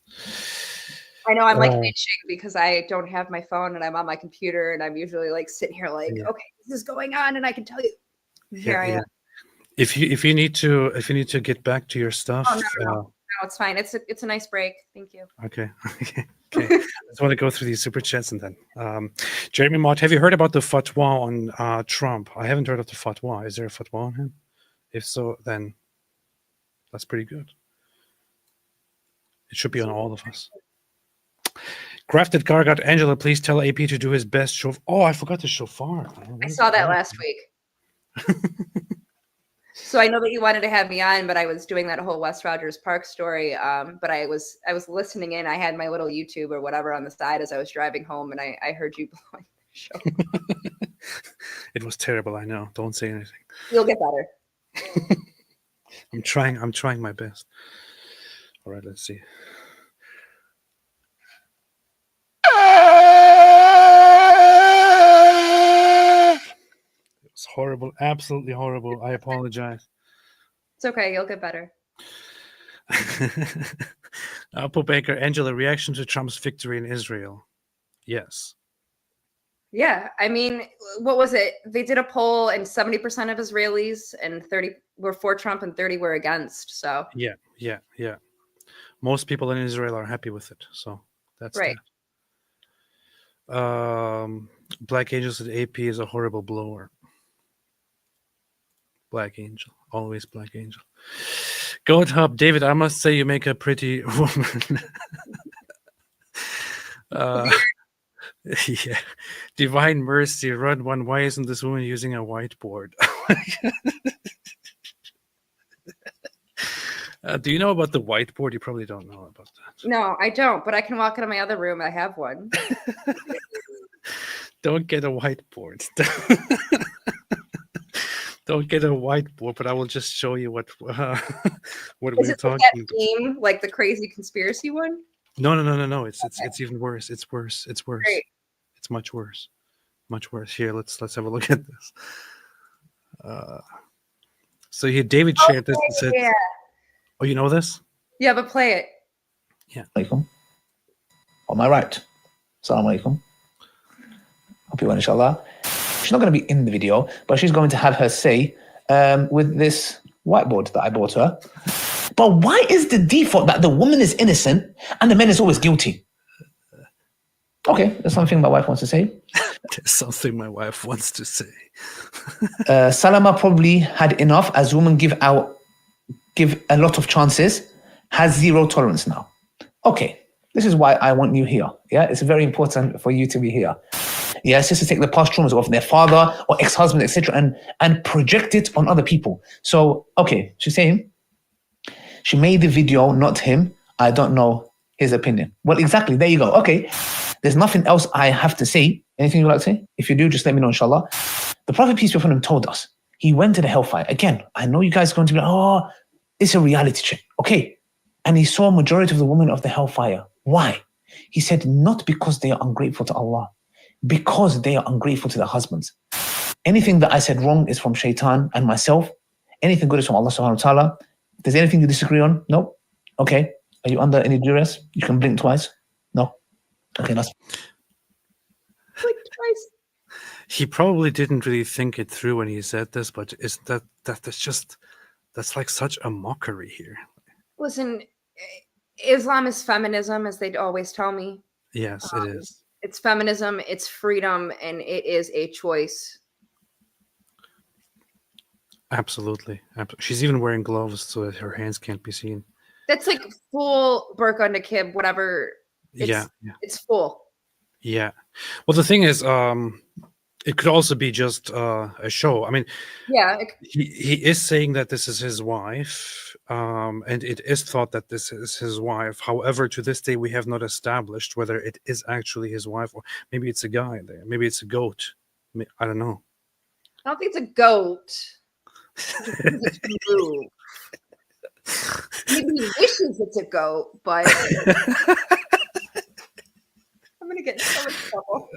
I know I'm like itching because I don't have my phone and I'm on my computer and I'm usually like sitting here like, okay, this is going on and I can tell you. Here I am. If you need to get back to your stuff. Oh, no, it's fine. It's a nice break. Thank you. Okay. Okay. I just want to go through these super chats and then. Jeremy Mott, have you heard about the fatwa on Trump? I haven't heard of the fatwa. Is there a fatwa on him? If so, then that's pretty good. It should be on all of us. Crafted Gargot, Angela, please tell AP to do his best show. Oh, I forgot the shofar. I saw that last week. So I know that you wanted to have me on, but I was doing that whole West Rogers Park story. But I was listening in. I had my little YouTube or whatever on the side as I was driving home, and I heard you blowing the show. It was terrible. I know. Don't say anything. You'll get better. I'm trying my best. All right, let's see. It was horrible, absolutely horrible. I apologize. It's okay. You'll get better. Apple Baker, Angela, reaction to Trump's victory in Israel. Yes. Yeah, I mean, what was it? They did a poll, and 70% of Israelis and 30 were for Trump, and 30 were against. So Yeah. Most people in Israel are happy with it, so that's right. that. Black Angel said AP is a horrible blower. Black Angel, always Black Angel. Goat Hub, David, I must say you make a pretty woman. Yeah. Divine Mercy, Run One. Why isn't this woman using a whiteboard? Do you know about the whiteboard? You probably don't know about that. No, I don't, but I can walk into my other room. I have one. Don't get a whiteboard. Don't get a whiteboard, but I will just show you what Is we're it like talking that about. meme, like the crazy conspiracy one? No. It's even worse. It's worse. Great. It's much worse. Much worse. Here, let's have a look at this. So here, David shared this and said, Yeah. "Oh, you know this? Yeah, but play it. Yeah. Alaikum. On my right. Assalamu alaikum. Hope you well, inshallah. She's not going to be in the video, but she's going to have her say with this whiteboard that I bought her. But why is the default that the woman is innocent and the man is always guilty? Okay, there's something my wife wants to say. There's something my wife wants to say. Salama probably had enough as women give a lot of chances, has zero tolerance now. Okay, this is why I want you here. Yeah, it's very important for you to be here. Yes, just to take the past traumas of their father or ex-husband, etc., and project it on other people. So, okay, she's saying she made the video, not him. I don't know his opinion. Well, exactly. There you go. Okay, there's nothing else I have to say. Anything you'd like to say? If you do, just let me know, inshallah. The Prophet, peace be upon him, told us he went to the hellfire. Again, I know you guys are going to be like, oh, it's a reality check. Okay. And he saw a majority of the women of the hellfire. Why? He said, not because they are ungrateful to Allah, because they are ungrateful to their husbands. Anything that I said wrong is from shaitan and myself. Anything good is from Allah subhanahu wa ta'ala. If there's anything you disagree on, no. Okay. Are you under any duress? You can blink twice. No. Okay, that's Blink twice. He probably didn't really think it through when he said this, but is that's like such a mockery here. Listen, Islam is feminism, as they'd always tell me. Yes, it is. It's feminism, it's freedom, and it is a choice. Absolutely. She's even wearing gloves so that her hands can't be seen. That's like full burqa niqab, whatever. Yeah. It's full. Yeah. Well, the thing is, it could also be just a show. I mean, Yeah. he is saying that this is his wife, and it is thought that this is his wife. However, to this day, we have not established whether it is actually his wife, or maybe it's a guy there. Maybe it's a goat. I don't know. I don't think it's a goat. It's a move. Maybe he wishes it's a goat, but I'm gonna get in so much trouble.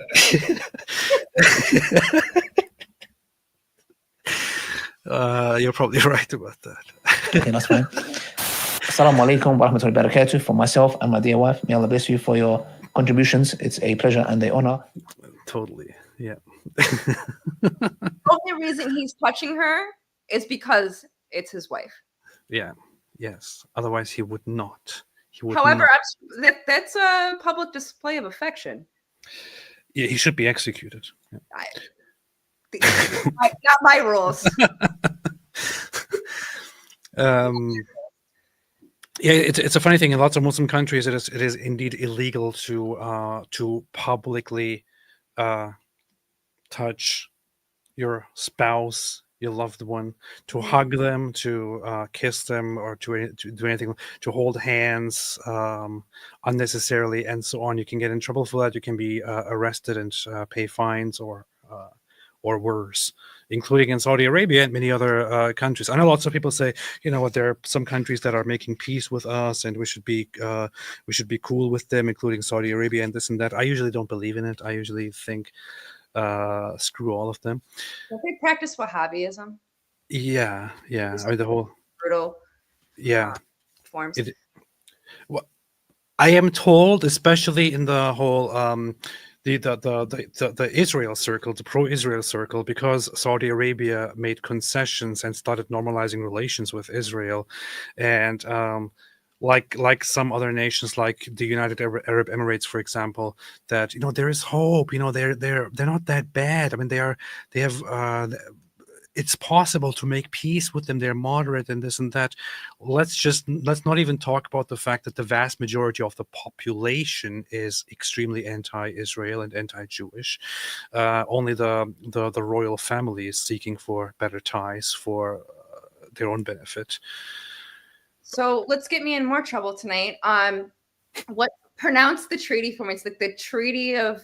You're probably right about that. okay, that's fine. Assalamu alaikum wa rahmatullahi wa barakatuh from myself and my dear wife. May Allah bless you for your contributions. It's a pleasure and an honor. Totally. Yeah. The only reason he's touching her is because it's his wife. Yeah. Yes. Otherwise, he would not. However, that's a public display of affection. Yeah, he should be executed. Yeah. Not my rules. Yeah, it's a funny thing. In lots of Muslim countries, it is indeed illegal to publicly touch your spouse, your loved one, to hug them, to kiss them, or to do anything, to hold hands unnecessarily, and so on. You can get in trouble for that. You can be arrested and pay fines or worse, including in Saudi Arabia and many other countries. I know lots of people say, you know what, there are some countries that are making peace with us, and we should be cool with them, including Saudi Arabia and this and that. I usually don't believe in it. I usually think, screw all of them. Don't they practice Wahhabism? Yeah. I mean, the whole Brutal. Yeah. Forms. Well, I am told, especially in the whole the Israel circle, the pro-Israel circle, because Saudi Arabia made concessions and started normalizing relations with Israel, and like some other nations, like the United Arab Emirates, for example, that there is hope. They're not that bad. I mean, they have. It's possible to make peace with them. They're moderate and this and that. Let's not even talk about the fact that the vast majority of the population is extremely anti-Israel and anti-Jewish. Only the royal family is seeking for better ties for their own benefit. So let's get me in more trouble tonight. Pronounce the treaty for me. It's like the Treaty of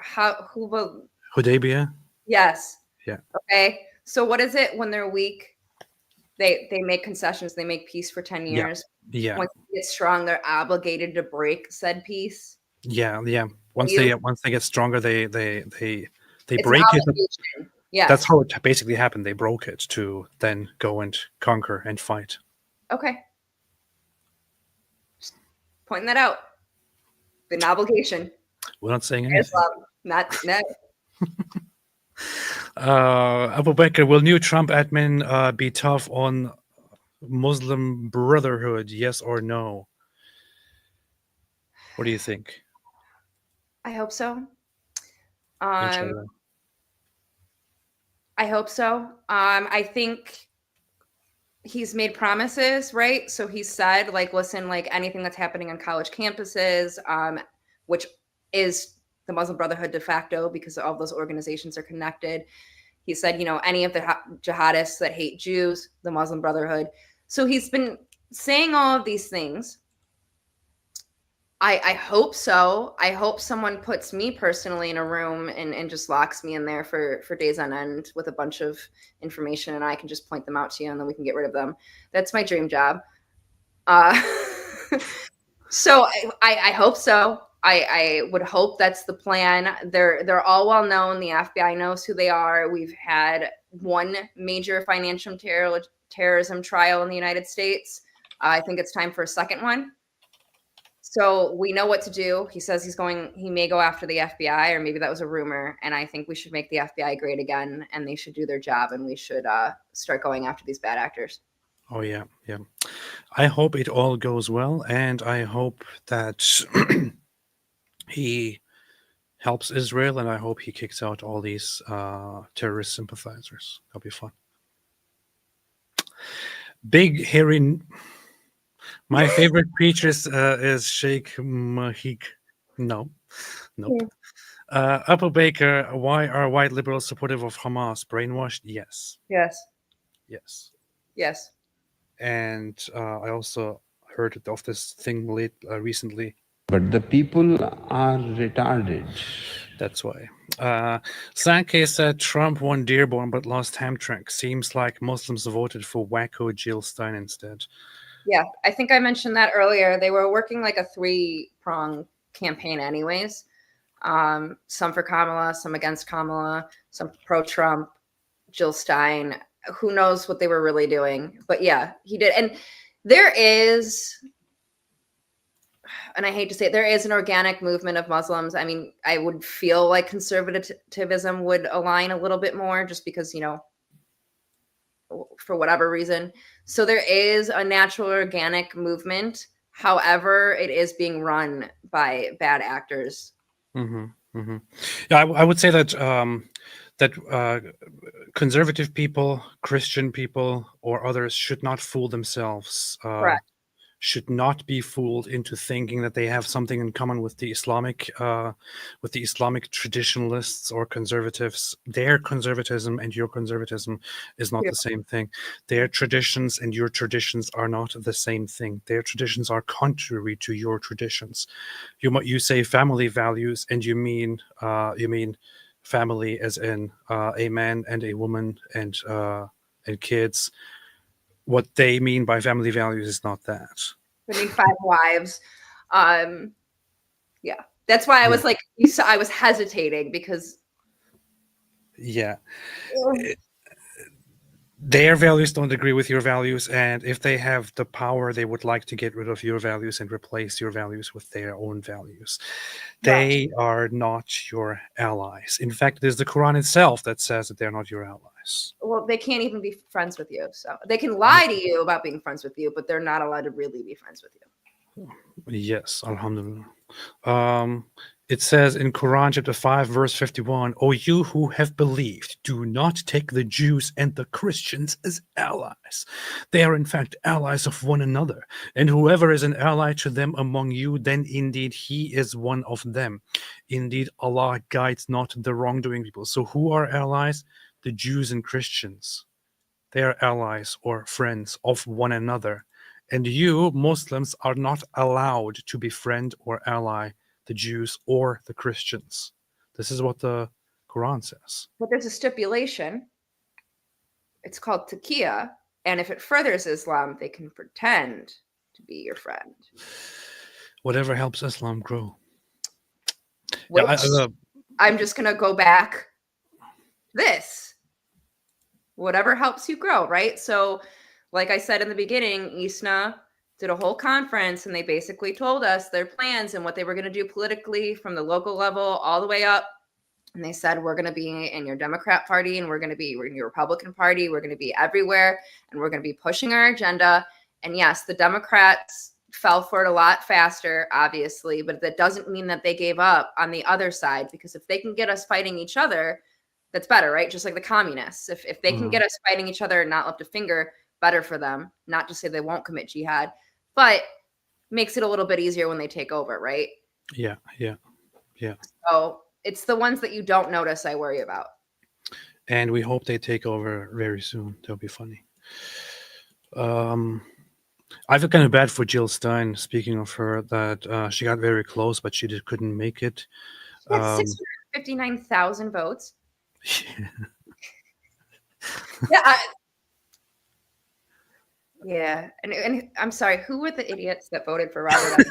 Hudaybiyah? Yes. Yeah. Okay. So what is it when they're weak? They make concessions. They make peace for 10 years. Yeah. Once they get strong, they're obligated to break said peace. Yeah. Once they get stronger, they It's break an it. obligation. Yes. That's how it basically happened. They broke it to then go and conquer and fight. Okay. Just pointing that out. An obligation. We're not saying anything. Islam, not. Abu Bakr, will new Trump admin be tough on Muslim Brotherhood? Yes or no? What do you think? I hope so. Inshallah. I hope so. I think he's made promises, right? So he said, like, listen, like anything that's happening on college campuses, which is the Muslim Brotherhood de facto because all of those organizations are connected. He said, any of the jihadists that hate Jews, the Muslim Brotherhood. So he's been saying all of these things. I hope so. I hope someone puts me personally in a room and just locks me in there for days on end with a bunch of information, and I can just point them out to you, and then we can get rid of them. That's my dream job. So I hope so. I would hope that's the plan. They're all well known. The FBI knows who they are. We've had one major financial terrorism trial in the United States. I think it's time for a second one. So we know what to do. He says he may go after the FBI, or maybe that was a rumor. And I think we should make the FBI great again, and they should do their job, and we should start going after these bad actors. Oh, yeah. I hope it all goes well, and I hope that he helps Israel, and I hope he kicks out all these terrorist sympathizers. That'll be fun. Big hairy. My favorite preacher is Sheikh Mahik. Nope. Yeah. Abu Bakr, why are white liberals supportive of Hamas? Brainwashed? Yes. And I also heard of this thing recently. But the people are retarded. That's why. Sankey said Trump won Dearborn but lost Hamtramck. Seems like Muslims voted for wacko Jill Stein instead. Yeah, I think I mentioned that earlier. They were working like a 3-prong campaign anyways. Some for Kamala, some against Kamala, some pro-Trump, Jill Stein. Who knows what they were really doing. But yeah, he did. And there is, and I hate to say it, there is an organic movement of Muslims. I mean, I would feel like conservatism would align a little bit more just because, for whatever reason. So there is a natural organic movement. However, it is being run by bad actors. Yeah, I would say that conservative people, Christian people, or others should not fool themselves. Correct. Should not be fooled into thinking that they have something in common with the Islamic traditionalists or conservatives. Their conservatism and your conservatism is not the same thing. Their traditions and your traditions are not the same thing. Their traditions are contrary to your traditions. You say family values, and you mean family as in a man and a woman and kids. What they mean by family values is not that. We need 5 wives. Yeah, that's why I was like, I was hesitating because. Yeah. their values don't agree with your values, and if they have the power, they would like to get rid of your values and replace your values with their own values. They are not your allies. In fact, there's the Quran itself that says that they're not your allies. Well, they can't even be friends with you. So they can lie to you about being friends with you, but they're not allowed to really be friends with you. Yes, alhamdulillah. It says in Quran chapter 5, verse 51, O you who have believed, do not take the Jews and the Christians as allies. They are in fact allies of one another. And whoever is an ally to them among you, then indeed he is one of them. Indeed, Allah guides not the wrongdoing people. So who are allies? The Jews and Christians. They are allies or friends of one another. And you, Muslims, are not allowed to befriend or ally the Jews or the Christians. This is what the Quran says. But there's a stipulation. It's called taqiyya. And if it furthers Islam, they can pretend to be your friend. Whatever helps Islam grow. Which, Yeah, I'm just going to go back this. Whatever helps you grow, right? So, like I said in the beginning, ISNA did a whole conference and they basically told us their plans and what they were going to do politically from the local level all the way up. And they said, we're going to be in your Democrat Party and we're going to be in your Republican Party. We're going to be everywhere and we're going to be pushing our agenda. And yes, the Democrats fell for it a lot faster, obviously, but that doesn't mean that they gave up on the other side, because if they can get us fighting each other, that's better, right? Just like the communists. If they can get us fighting each other and not lift a finger, better for them. Not to say they won't commit jihad, but makes it a little bit easier when they take over, right? Yeah. So it's the ones that you don't notice I worry about. And we hope they take over very soon. That'll be funny. I feel kind of bad for Jill Stein, speaking of her, that she got very close, but she couldn't make it. She had 659,000 votes. Yeah. And I'm sorry, who were the idiots that voted for Robert?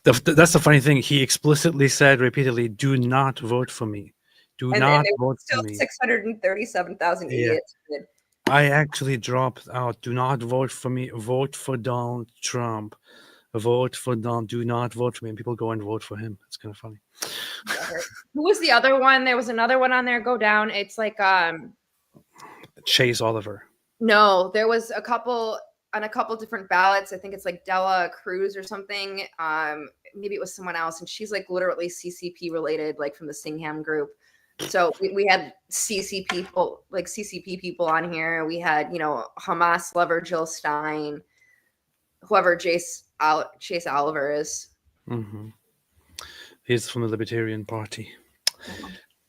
That's the funny thing. He explicitly said repeatedly, do not vote for me. Do not vote for me. 637,000 idiots did. I actually dropped out. Do not vote for me. Vote for Donald Trump. Vote for Donald. Do not vote for me. And people go and vote for him. It's kind of funny. Who was the other one? There was another one on there. Go down. It's like Chase Oliver. No, there was a couple on a couple different ballots. I think it's like Dela Cruz or something. Maybe it was someone else, and she's like literally CCP related, like from the Singham group. So we had CCP people on here. We had, Hamas lover Jill Stein, whoever Chase Oliver is. Mm-hmm. He's from the Libertarian Party.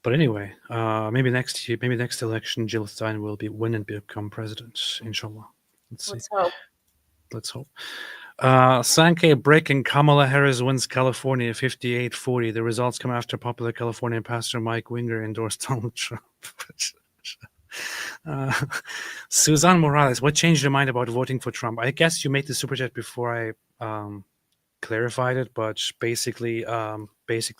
But anyway, maybe next year, maybe next election, Jill Stein will win and become president. Inshallah. Let's hope. Let's hope. Sankey breaking. Kamala Harris wins California 58-40. The results come after popular California pastor Mike Winger endorsed Donald Trump. Suzanne Morales, what changed your mind about voting for Trump? I guess you made the super chat before I clarified it, but basically,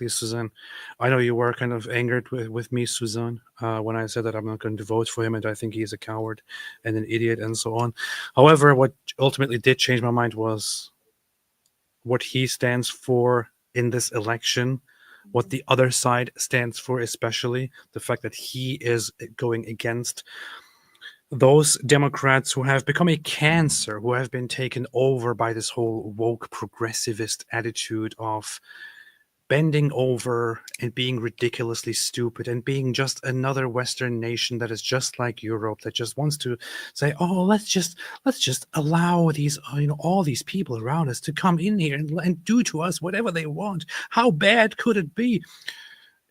Suzanne, I know you were kind of angered with me, Suzanne, when I said that I'm not going to vote for him and I think he's a coward and an idiot and so on. However, what ultimately did change my mind was what he stands for in this election, what the other side stands for, especially the fact that he is going against those Democrats who have become a cancer, who have been taken over by this whole woke progressivist attitude of bending over and being ridiculously stupid and being just another Western nation that is just like Europe, that just wants to say, oh, let's just allow these, all these people around us to come in here and do to us whatever they want. How bad could it be?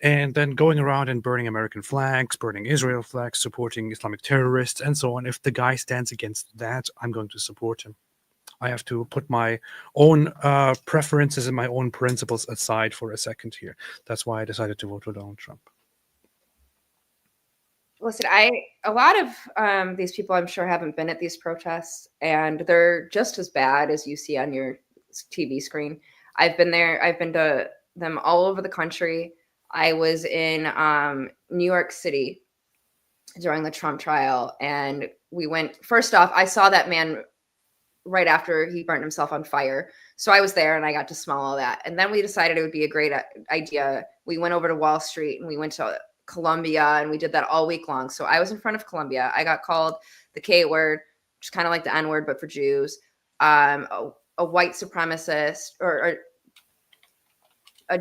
And then going around and burning American flags, burning Israel flags, supporting Islamic terrorists, and so on. If the guy stands against that, I'm going to support him. I have to put my own preferences and my own principles aside for a second here. That's why I decided to vote for Donald Trump. Listen, a lot of these people, I'm sure, haven't been at these protests, and they're just as bad as you see on your TV screen. I've been there. I've been to them all over the country. I was in New York City during the Trump trial. And we went, first off, I saw that man right after he burned himself on fire. So I was there and I got to smell all that. And then we decided it would be a great idea. We went over to Wall Street and we went to Columbia and we did that all week long. So I was in front of Columbia. I got called the K word, which is kind of like the N word, but for Jews. A white supremacist or a,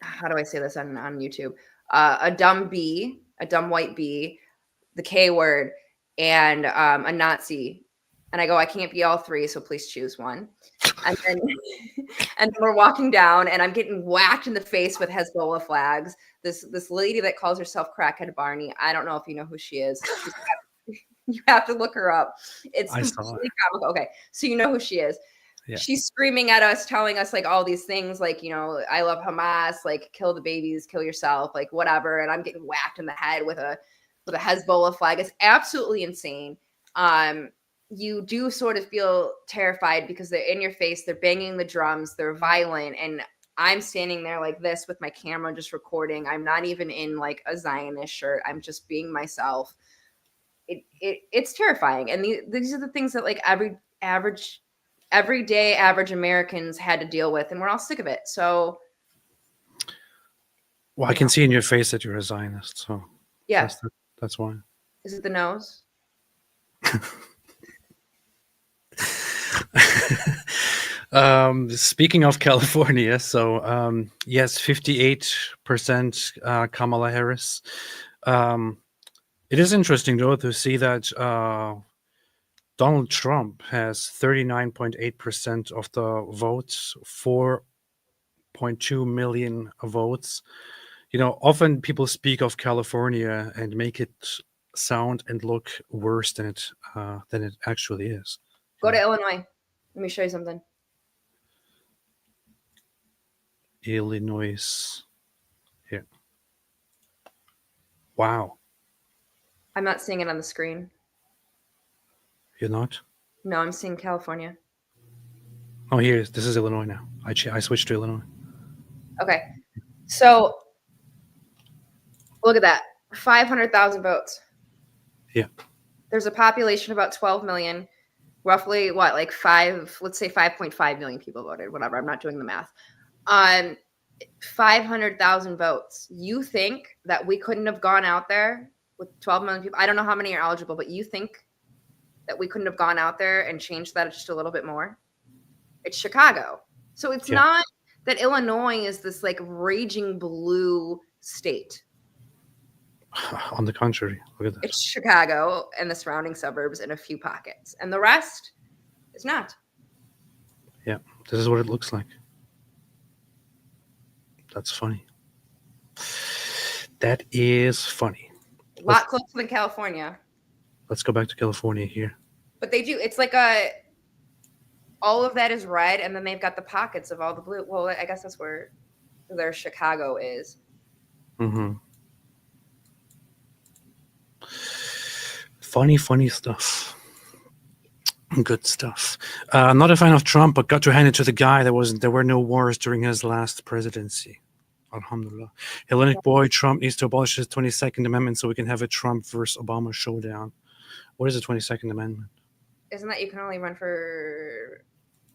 how do I say this on YouTube? A dumb B, a dumb white B, the K word, and a Nazi. And I go, I can't be all three, so please choose one. And then, and then we're walking down, and I'm getting whacked in the face with Hezbollah flags. This lady that calls herself Crackhead Barney. I don't know if you know who she is. You have to look her up. It's completely comical. Okay, so you know who she is. Yeah. She's screaming at us, telling us like all these things, like, you know, I love Hamas, like kill the babies, kill yourself, like whatever. And I'm getting whacked in the head with a Hezbollah flag. It's absolutely insane. You do sort of feel terrified because they're in your face, they're banging the drums, they're violent, and I'm standing there like this with my camera just recording. I'm not even in like a Zionist shirt. I'm just being myself. It's terrifying. And these are the things that like everyday average Americans had to deal with, and we're all sick of it. So well, I can see in your face that you're a Zionist, so yeah, that's why. Is it the nose? Speaking of California, so yes, 58% Kamala Harris. It is interesting though to see that Donald Trump has 39.8% of the votes, 4.2 million votes. You know, often people speak of California and make it sound and look worse than it actually is. Go to Illinois. Let me show you something. Illinois. Here. Wow. I'm not seeing it on the screen. You're not? No, I'm seeing California. Oh, here. This is Illinois now. I switched to Illinois. Okay. So look at that. 500,000 votes. Yeah. There's a population of about 12 million. Roughly what, like let's say 5.5 million people voted, whatever. I'm not doing the math. 500,000 votes. You think that we couldn't have gone out there with 12 million people? I don't know how many are eligible, but you think that we couldn't have gone out there and changed that just a little bit more? It's Chicago. So it's not that Illinois is this like raging blue state. On the contrary, look at that. It's Chicago and the surrounding suburbs and a few pockets. And the rest is not. Yeah, this is what it looks like. That's funny. That is funny. A lot closer than California. Let's go back to California here. But they do. It's like all of that is red, and then they've got the pockets of all the blue. Well, I guess that's where their Chicago is. Mm-hmm. Funny stuff. Good stuff. Not a fan of Trump, but got to hand it to the guy. There were no wars during his last presidency. Alhamdulillah. Hellenic boy, Trump needs to abolish his 22nd Amendment so we can have a Trump versus Obama showdown. What is the 22nd Amendment? Isn't that you can only run for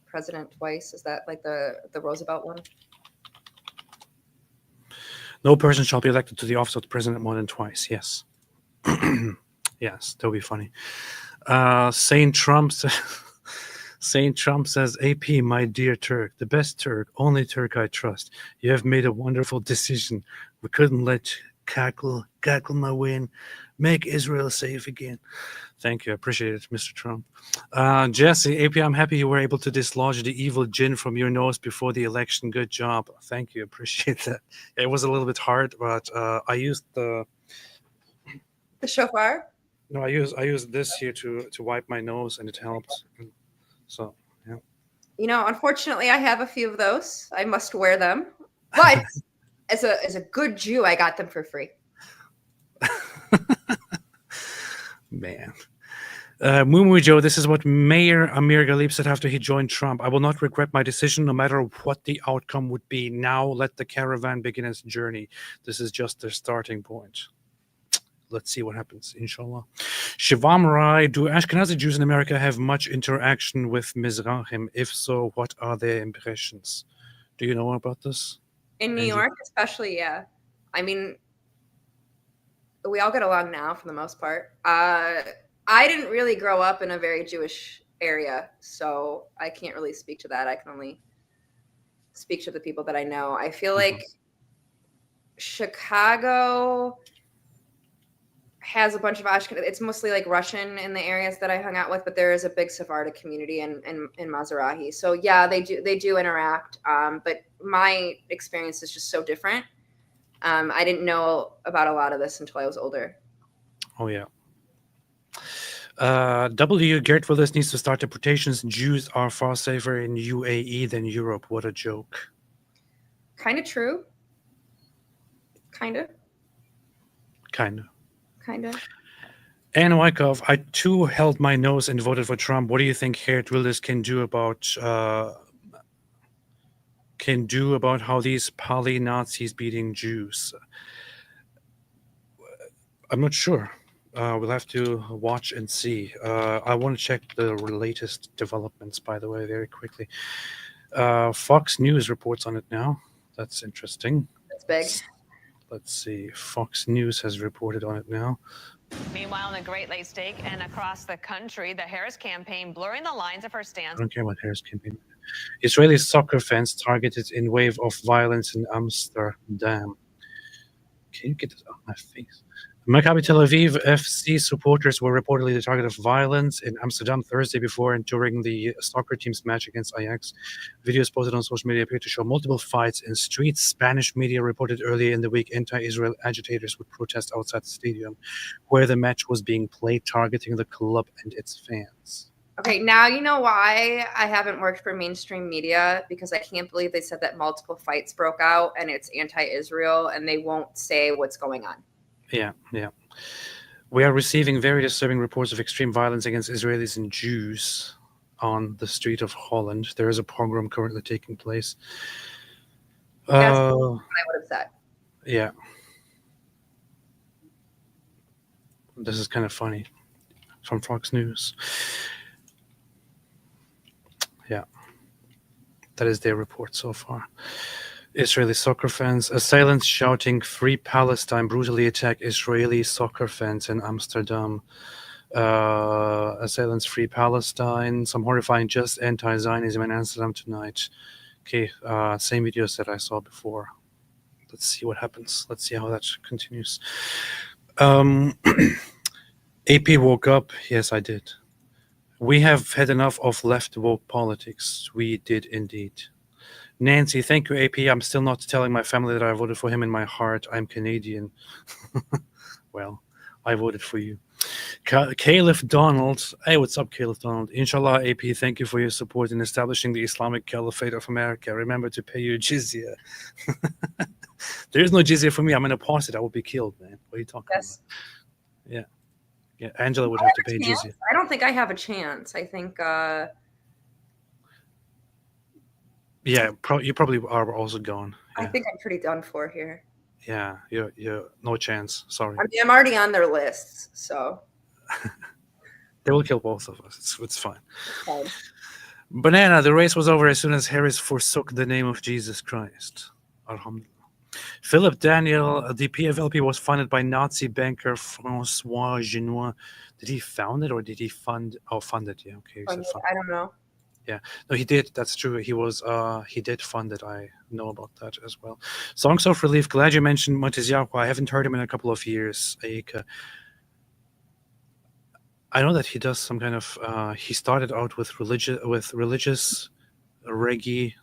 president twice? Is that like the Roosevelt one? No person shall be elected to the office of the president more than twice. Yes. Yes, that would be funny. Saint Trump says, AP, my dear Turk, the best Turk, only Turk I trust. You have made a wonderful decision. We couldn't let cackle my win. Make Israel safe again. Thank you. I appreciate it, Mr. Trump. Jesse, AP, I'm happy you were able to dislodge the evil jinn from your nose before the election. Good job. Thank you. Appreciate that. It was a little bit hard, but I used the shofar? No, I use this here to wipe my nose, and it helps. So, yeah. You know, unfortunately, I have a few of those. I must wear them. But as a good Jew, I got them for free. Man. Mumu Joe, this is what Mayor Amir Ghalib said after he joined Trump. I will not regret my decision no matter what the outcome would be. Now let the caravan begin its journey. This is just the starting point. let's see what happens, inshallah. Shivam Rai, do Ashkenazi Jews in America have much interaction with Mizrahim? If so, what are their impressions? Do you know about this? In New Angel? York, especially, yeah. I mean, we all get along now for the most part. I didn't really grow up in a very Jewish area, so I can't really speak to that. I can only speak to the people that I know. I feel like Chicago has a bunch of Ashkenaz. It's mostly like Russian in the areas that I hung out with, but there is a big Sephardic community in Mizrahi. So yeah, they do interact. But my experience is just so different. I didn't know about a lot of this until I was older. Oh, yeah. W. Gert Willis needs to start deportations. Jews are far safer in UAE than Europe. What a joke. Kind of true. Kind of. Kind of. Kind of. Anne Wyckoff, I too held my nose and voted for Trump. What do you think Gert Willis can do about how these poly-Nazis beating Jews? I'm not sure. We'll have to watch and see. I want to check the latest developments, by the way, very quickly. Fox News reports on it now. That's interesting. That's big. Let's see. Fox News has reported on it now. Meanwhile, in the Great Lakes State and across the country, the Harris campaign blurring the lines of her I stance. don't care about Harris campaign. Israeli soccer fans targeted in wave of violence in Amsterdam. Can you get this off my face? Maccabi Tel Aviv FC supporters were reportedly the target of violence in Amsterdam Thursday before and during the soccer team's match against Ajax. Videos posted on social media appear to show multiple fights in streets. Spanish media reported earlier in the week anti-Israel agitators would protest outside the stadium where the match was being played, targeting the club and its fans. Okay, now you know why I haven't worked for mainstream media, because I can't believe they said that multiple fights broke out and it's anti-Israel and they won't say what's going on. Yeah. We are receiving very disturbing reports of extreme violence against Israelis and Jews on the street of Holland. There is a pogrom currently taking place. That's what I would have said. Yeah. This is kind of funny. From Fox News. Yeah. That is their report so far. Israeli soccer fans, assailants shouting "Free Palestine" brutally attack Israeli soccer fans in Amsterdam. Assailants free Palestine. Some horrifying just anti-Zionism in Amsterdam tonight. Okay, same videos that I saw before. Let's see what happens. Let's see how that continues. AP woke up. Yes, I did. We have had enough of left woke politics. We did indeed. Nancy, thank you, AP. I'm still not telling my family that I voted for him in my heart. I'm Canadian. Well, I voted for you. Caliph Donald. Hey, what's up, Caliph Donald? Inshallah, AP, thank you for your support in establishing the Islamic Caliphate of America. Remember to pay your jizya. There is no jizya for me. I'm an apostate. I will be killed, man. What are you talking about? Yeah, Angela would have to pay jizya. I don't think I have a chance. I think Yeah, you probably are also gone. I think I'm pretty done for here. Yeah, you're no chance. Sorry. I mean, I'm already on their lists, so They will kill both of us. It's fine. okay. Banana, the race was over as soon as Harris forsook the name of Jesus Christ. Alhamdulillah. Philip Daniel, the PFLP was funded by Nazi banker Francois Genois. Did he found it or did he fund? Oh, funded. Yeah, okay. I don't know. Yeah, no, he did. That's true. He did fund it. I know about that as well. Songs of Relief. Glad you mentioned Montiziaco. I haven't heard him in a couple of years. Aika. I know that he does some kind of. He started out with religious reggae,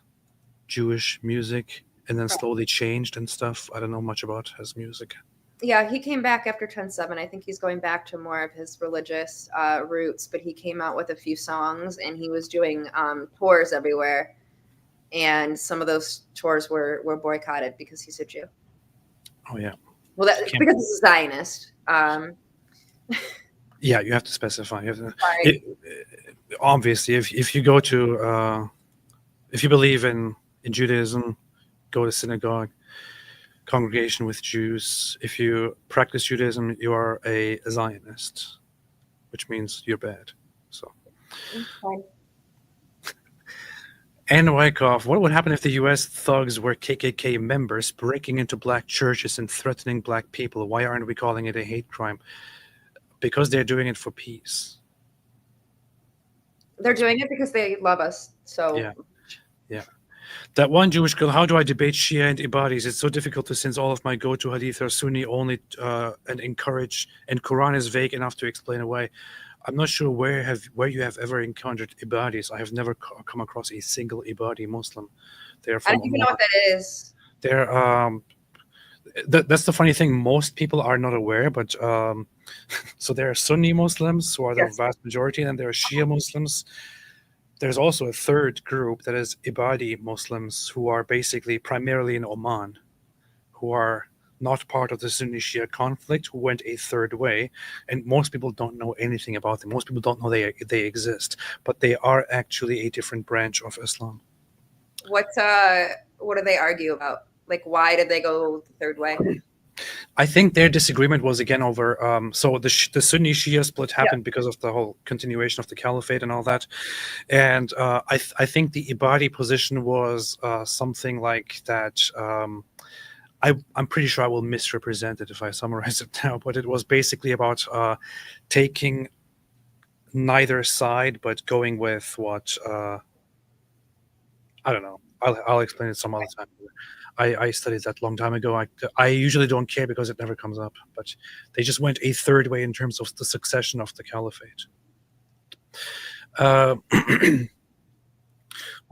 Jewish music, and then slowly changed and stuff. I don't know much about his music. Yeah, he came back after 10/7. I think he's going back to more of his religious roots, but he came out with a few songs and he was doing tours everywhere. And some of those tours were boycotted because he's a Jew. Oh, yeah. Well, because he's a Zionist. Yeah, you have to specify. You have to, obviously, if you go to, if you believe in Judaism, go to synagogue, congregation with Jews. If you practice Judaism, you are a Zionist, which means you're bad. So, Fine. Anne Wyckoff, what would happen if the U.S. thugs were KKK members breaking into black churches and threatening black people? Why aren't we calling it a hate crime? Because they're doing it for peace. They're doing it because they love us. So Yeah. Yeah. That one Jewish girl, how do I debate Shia and Ibadis? It's so difficult since all of my go-to hadith are Sunni only and encourage, and Quran is vague enough to explain away. I'm not sure where you have ever encountered Ibadis. I have never come across a single Ibadi Muslim. They're I from don't even know what that is. They're that's the funny thing. Most people are not aware, but so there are Sunni Muslims who are the vast majority, and then there are Shia Muslims. There's also a third group that is Ibadi Muslims who are basically primarily in Oman, who are not part of the Sunni Shia conflict, who went a third way, and most people don't know anything about them. Most people don't know they exist, but they are actually a different branch of Islam. What do they argue about? Like, why did they go the third way? I think their disagreement was again over. So the Sunni Shia split happened because of the whole continuation of the caliphate and all that, and I think the Ibadi position was something like that. I'm pretty sure I will misrepresent it if I summarize it now, but it was basically about taking neither side, but going with what I don't know. I'll explain it some other time. I studied that a long time ago. I usually don't care because it never comes up, but they just went a third way in terms of the succession of the caliphate. Ayatollah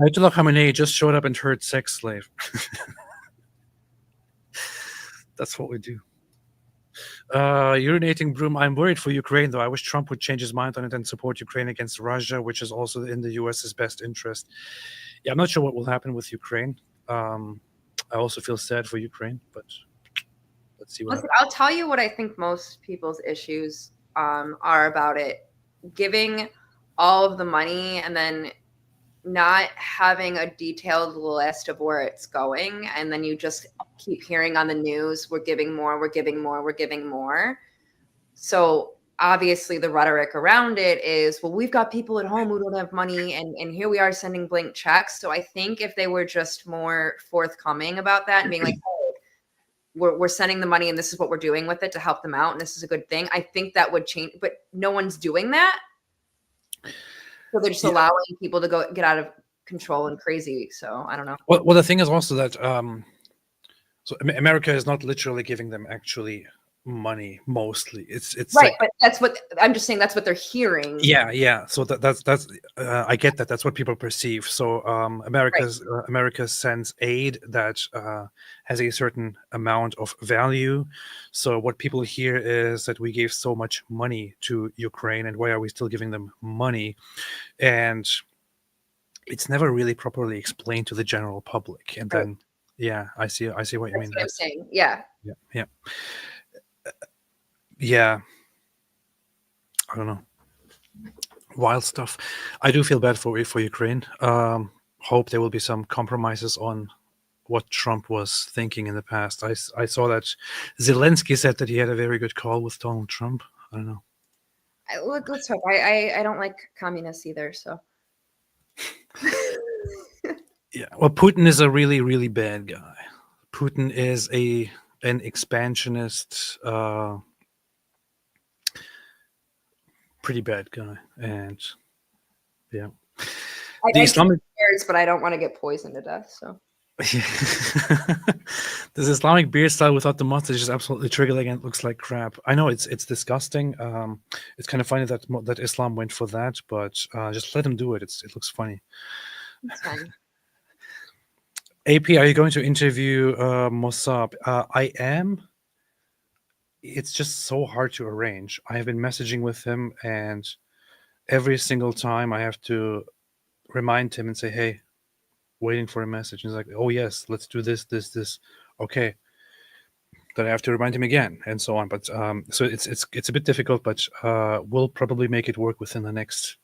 Khamenei just showed up and heard sex slave. That's what we do. Urinating broom. I'm worried for Ukraine, though. I wish Trump would change his mind on it and support Ukraine against Russia, which is also in the U.S.'s best interest. Yeah, I'm not sure what will happen with Ukraine. I also feel sad for Ukraine, but let's see what happens. I'll tell you what I think most people's issues are about it. Giving all of the money and then not having a detailed list of where it's going, and then you just keep hearing on the news, we're giving more, we're giving more, we're giving more. So obviously the rhetoric around it is, well, we've got people at home who don't have money, and here we are sending blank checks. So I think if they were just more forthcoming about that and being like, hey, we're sending the money and this is what we're doing with it to help them out, and this is a good thing, I think that would change. But no one's doing that. So they're just allowing people to go get out of control and crazy. So I don't know. Well, the thing is also that so America is not literally giving them actually money. Mostly, it's right. like, but that's what I'm just saying. That's what they're hearing. yeah. So that's I get that. That's what people perceive. So America sends aid that has a certain amount of value. So what people hear is that we gave so much money to Ukraine, and why are we still giving them money? And it's never really properly explained to the general public. And then, I see what you mean. That's what I'm saying. Yeah. Yeah. I don't know. Wild stuff. I do feel bad for Ukraine. Hope there will be some compromises on what Trump was thinking in the past. I saw that Zelensky said that he had a very good call with Donald Trump. I don't know. Let's hope. I don't like communists either. So. Yeah. Well, Putin is a really, really bad guy. Putin is an expansionist, pretty bad guy, and yeah. I The Islamic, but I don't want to get poisoned to death. So. this Islamic beer style without the mustache is absolutely triggering and it looks like crap. I know it's disgusting. It's kind of funny that Islam went for that, but just let him do it. It looks funny. It's fine. AP, are you going to interview Mossab? I am. It's just so hard to arrange. I have been messaging with him, and every single time I have to remind him and say, hey, waiting for a message. And he's like, oh, yes, let's do this. Okay. Then I have to remind him again, and so on. But so it's a bit difficult, but we'll probably make it work within the next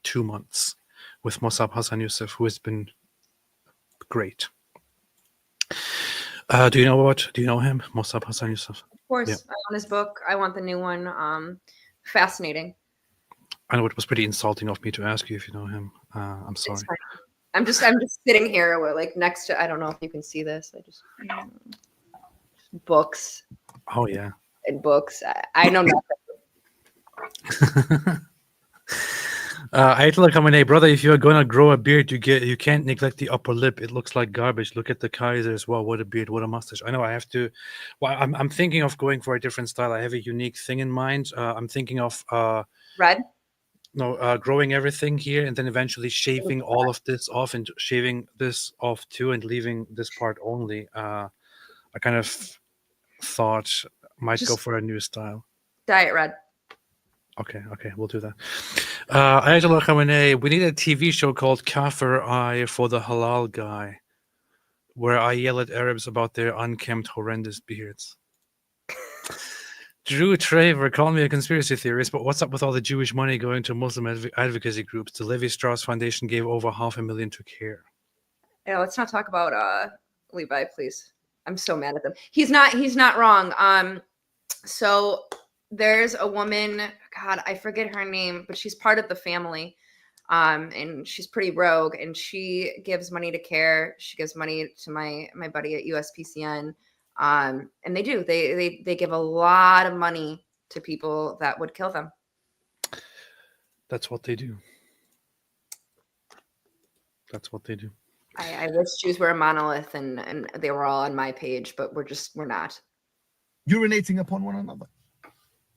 2 months with Mossab Hassan Youssef, who has been great. Do you know him, Mossab Hassan Yusuf? Of course, Yeah. I want his book. I want the new one. Fascinating. I know it was pretty insulting of me to ask you if you know him. I'm sorry. It's fine. I'm just sitting here, like next to. I don't know if you can see this. I just books. Oh yeah. And books. I know nothing. Ayatollah Khamenei, brother, if you're gonna grow a beard, you can't neglect the upper lip. It looks like garbage. Look at the Kaiser as well. What a beard, what a mustache. I know I have to. Well, I'm thinking of going for a different style. I have a unique thing in mind. I'm thinking of red. No, growing everything here and then eventually shaving all of this off and shaving this off too and leaving this part only. I kind of thought might go for a new style. Diet red. Okay, we'll do that. Ayatollah Khamenei, we need a TV show called Kafir Eye for the Halal Guy, where I yell at Arabs about their unkempt, horrendous beards. Drew Traver, call me a conspiracy theorist, but what's up with all the Jewish money going to Muslim advocacy groups? The Levi Strauss Foundation gave over $500,000 to CARE. Yeah, let's not talk about Levi, please. I'm so mad at them. He's not wrong. So there's a woman, God, I forget her name, but she's part of the family. And she's pretty rogue, and she gives money to CARE. She gives money to my buddy at USPCN. And they give a lot of money to people that would kill them. That's what they do. I wish Jews were a monolith and they were all on my page, but we're not. Urinating upon one another.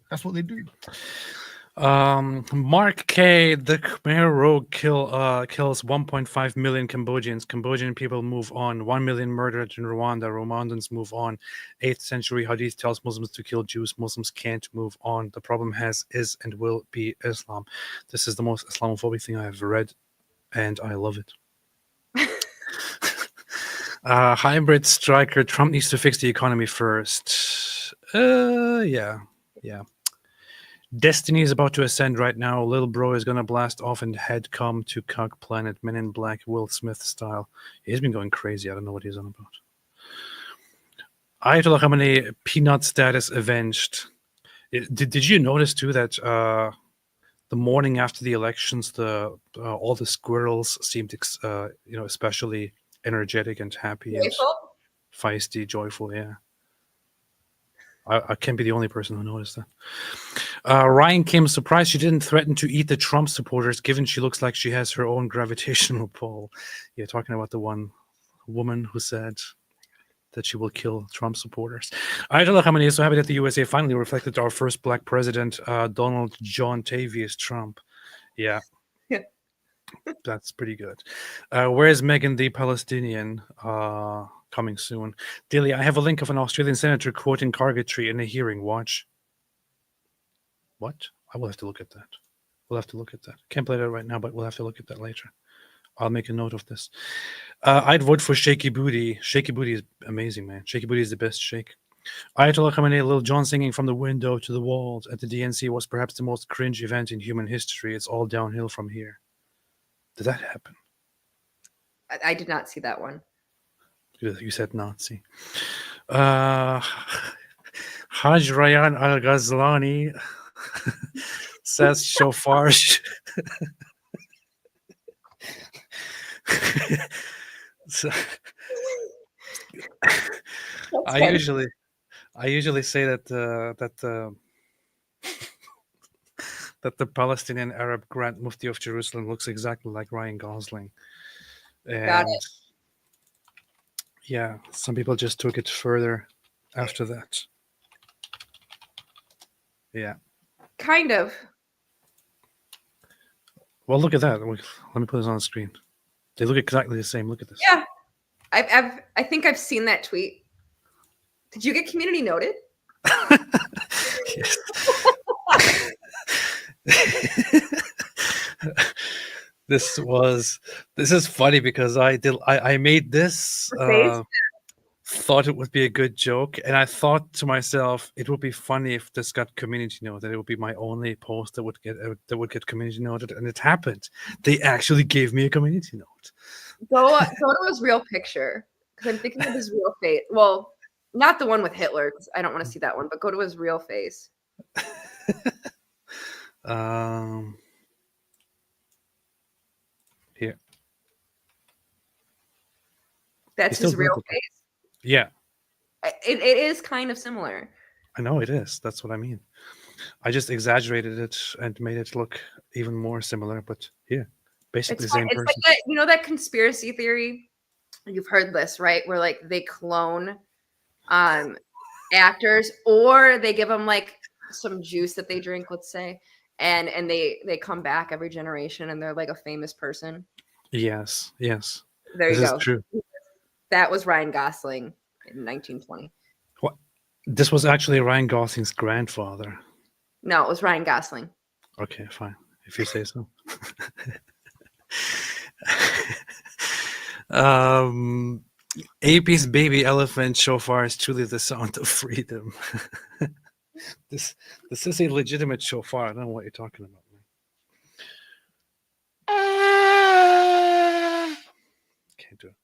That's what they do. Mark K, the Khmer Rouge kills 1.5 million Cambodians. Cambodian people move on. 1 million murdered in Rwanda. Rwandans move on. 8th century Hadith tells Muslims to kill Jews. Muslims can't move on. The problem is and will be Islam. This is the most Islamophobic thing I have read, and I love it. Hybrid striker, Trump needs to fix the economy first. Yeah. Destiny is about to ascend right now. Little bro is gonna blast off and head come to Cuck Planet. Men in Black, Will Smith style. He's been going crazy. I don't know what he's on about. Ayatollah Khamenei, peanut status avenged. Did you notice too that the morning after the elections, all the squirrels seemed especially energetic and happy, Joyful? and feisty, joyful. Yeah. I can't be the only person who noticed that. Ryan Kim, surprised she didn't threaten to eat the Trump supporters, given she looks like she has her own gravitational pull. Yeah, talking about the one woman who said that she will kill Trump supporters. Ayatollah Khamenei is so happy that the USA finally reflected our first black president, Donald John Tavius Trump. Yeah. That's pretty good. Where's Megan the Palestinian? Coming soon. Daily, I have a link of an Australian senator quoting Cargetry in a hearing. Watch. What? I will have to look at that. Can't play that right now, but we'll have to look at that later. I'll make a note of this. I'd vote for Shaky Booty. Shaky Booty is amazing, man. Shaky Booty is the best shake. Ayatollah Khamenei, Lil Jon singing from the window to the walls at the DNC was perhaps the most cringe event in human history. It's all downhill from here. Did that happen? I did not see that one. You said Nazi. Haj Rayan Al Ghazlani says shofar. So, I usually say that that the Palestinian Arab Grand Mufti of Jerusalem looks exactly like Ryan Gosling. And Got it. yeah, some people just took it further after that. Yeah. Kind of. Well, look at that. Let me put this on the screen. They look exactly the same. Look at this. Yeah. I think I've seen that tweet. Did you get community noted? Yes. This is funny because I made this thought it would be a good joke, and I thought to myself it would be funny if this got community noted. It would be my only post that would get community noted, and it happened. They actually gave me a community note. Go to his real picture, I'm thinking of his real face. Well, not the one with Hitler, 'cause I don't want to see that one, but go to his real face. Here. That's He's his still real good. face. Yeah, It is kind of similar. I know it is. That's what I mean. I just exaggerated it and made it look even more similar, but yeah, basically the same It's like person. that, you know, that conspiracy theory. You've heard this, right? Where like they clone actors, or they give them like some juice that they drink, let's say, and they come back every generation, and they're like a famous person. Yes, yes. There This you is go. true. That was Ryan Gosling in 1920. What? This was actually Ryan Gosling's grandfather. No, it was Ryan Gosling. Okay, fine. If you say so. AP's baby elephant shofar is truly the sound of freedom. This is a legitimate shofar. I don't know what you're talking about. Can't do it.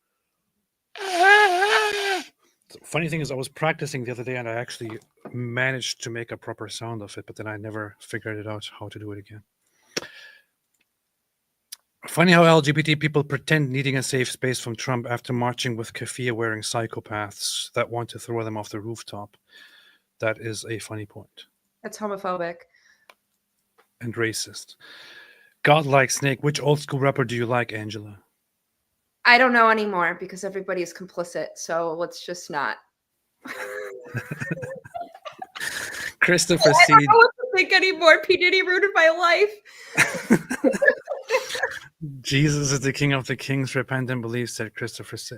The funny thing is, I was practicing the other day and I actually managed to make a proper sound of it, but then I never figured it out how to do it again. Funny how LGBT people pretend needing a safe space from Trump after marching with keffiyeh wearing psychopaths that want to throw them off the rooftop. That is a funny point. That's homophobic. And racist. Godlike Snake, which old school rapper do you like, Angela? I don't know anymore because everybody is complicit. So let's just not. Christopher I C. don't know what to think anymore. P. Diddy ruined my life. Jesus is the King of the Kings. Repent and believe, said Christopher C.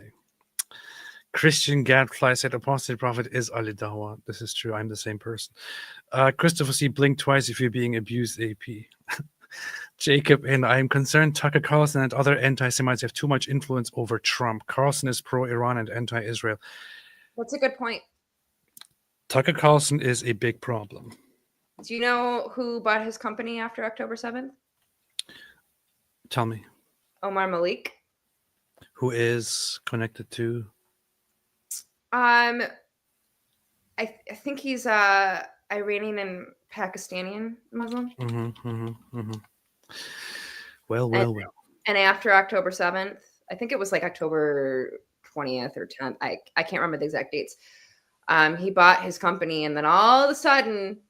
Christian Gadfly said Apostate Prophet is Ali Dawa. This is true. I'm the same person. Christopher C. Blink twice if you're being abused, AP. Jacob, and I am concerned Tucker Carlson and other anti-Semites have too much influence over Trump. Carlson is pro-Iran and anti-Israel. That's a good point. Tucker Carlson is a big problem. Do you know who bought his company after October 7th? Tell me. Omar Malik. Who is connected to? I think he's Iranian and Pakistani Muslim. Well. And after October 7th, I think it was like October 20th or 10th. I can't remember the exact dates. He bought his company, and then all of a sudden,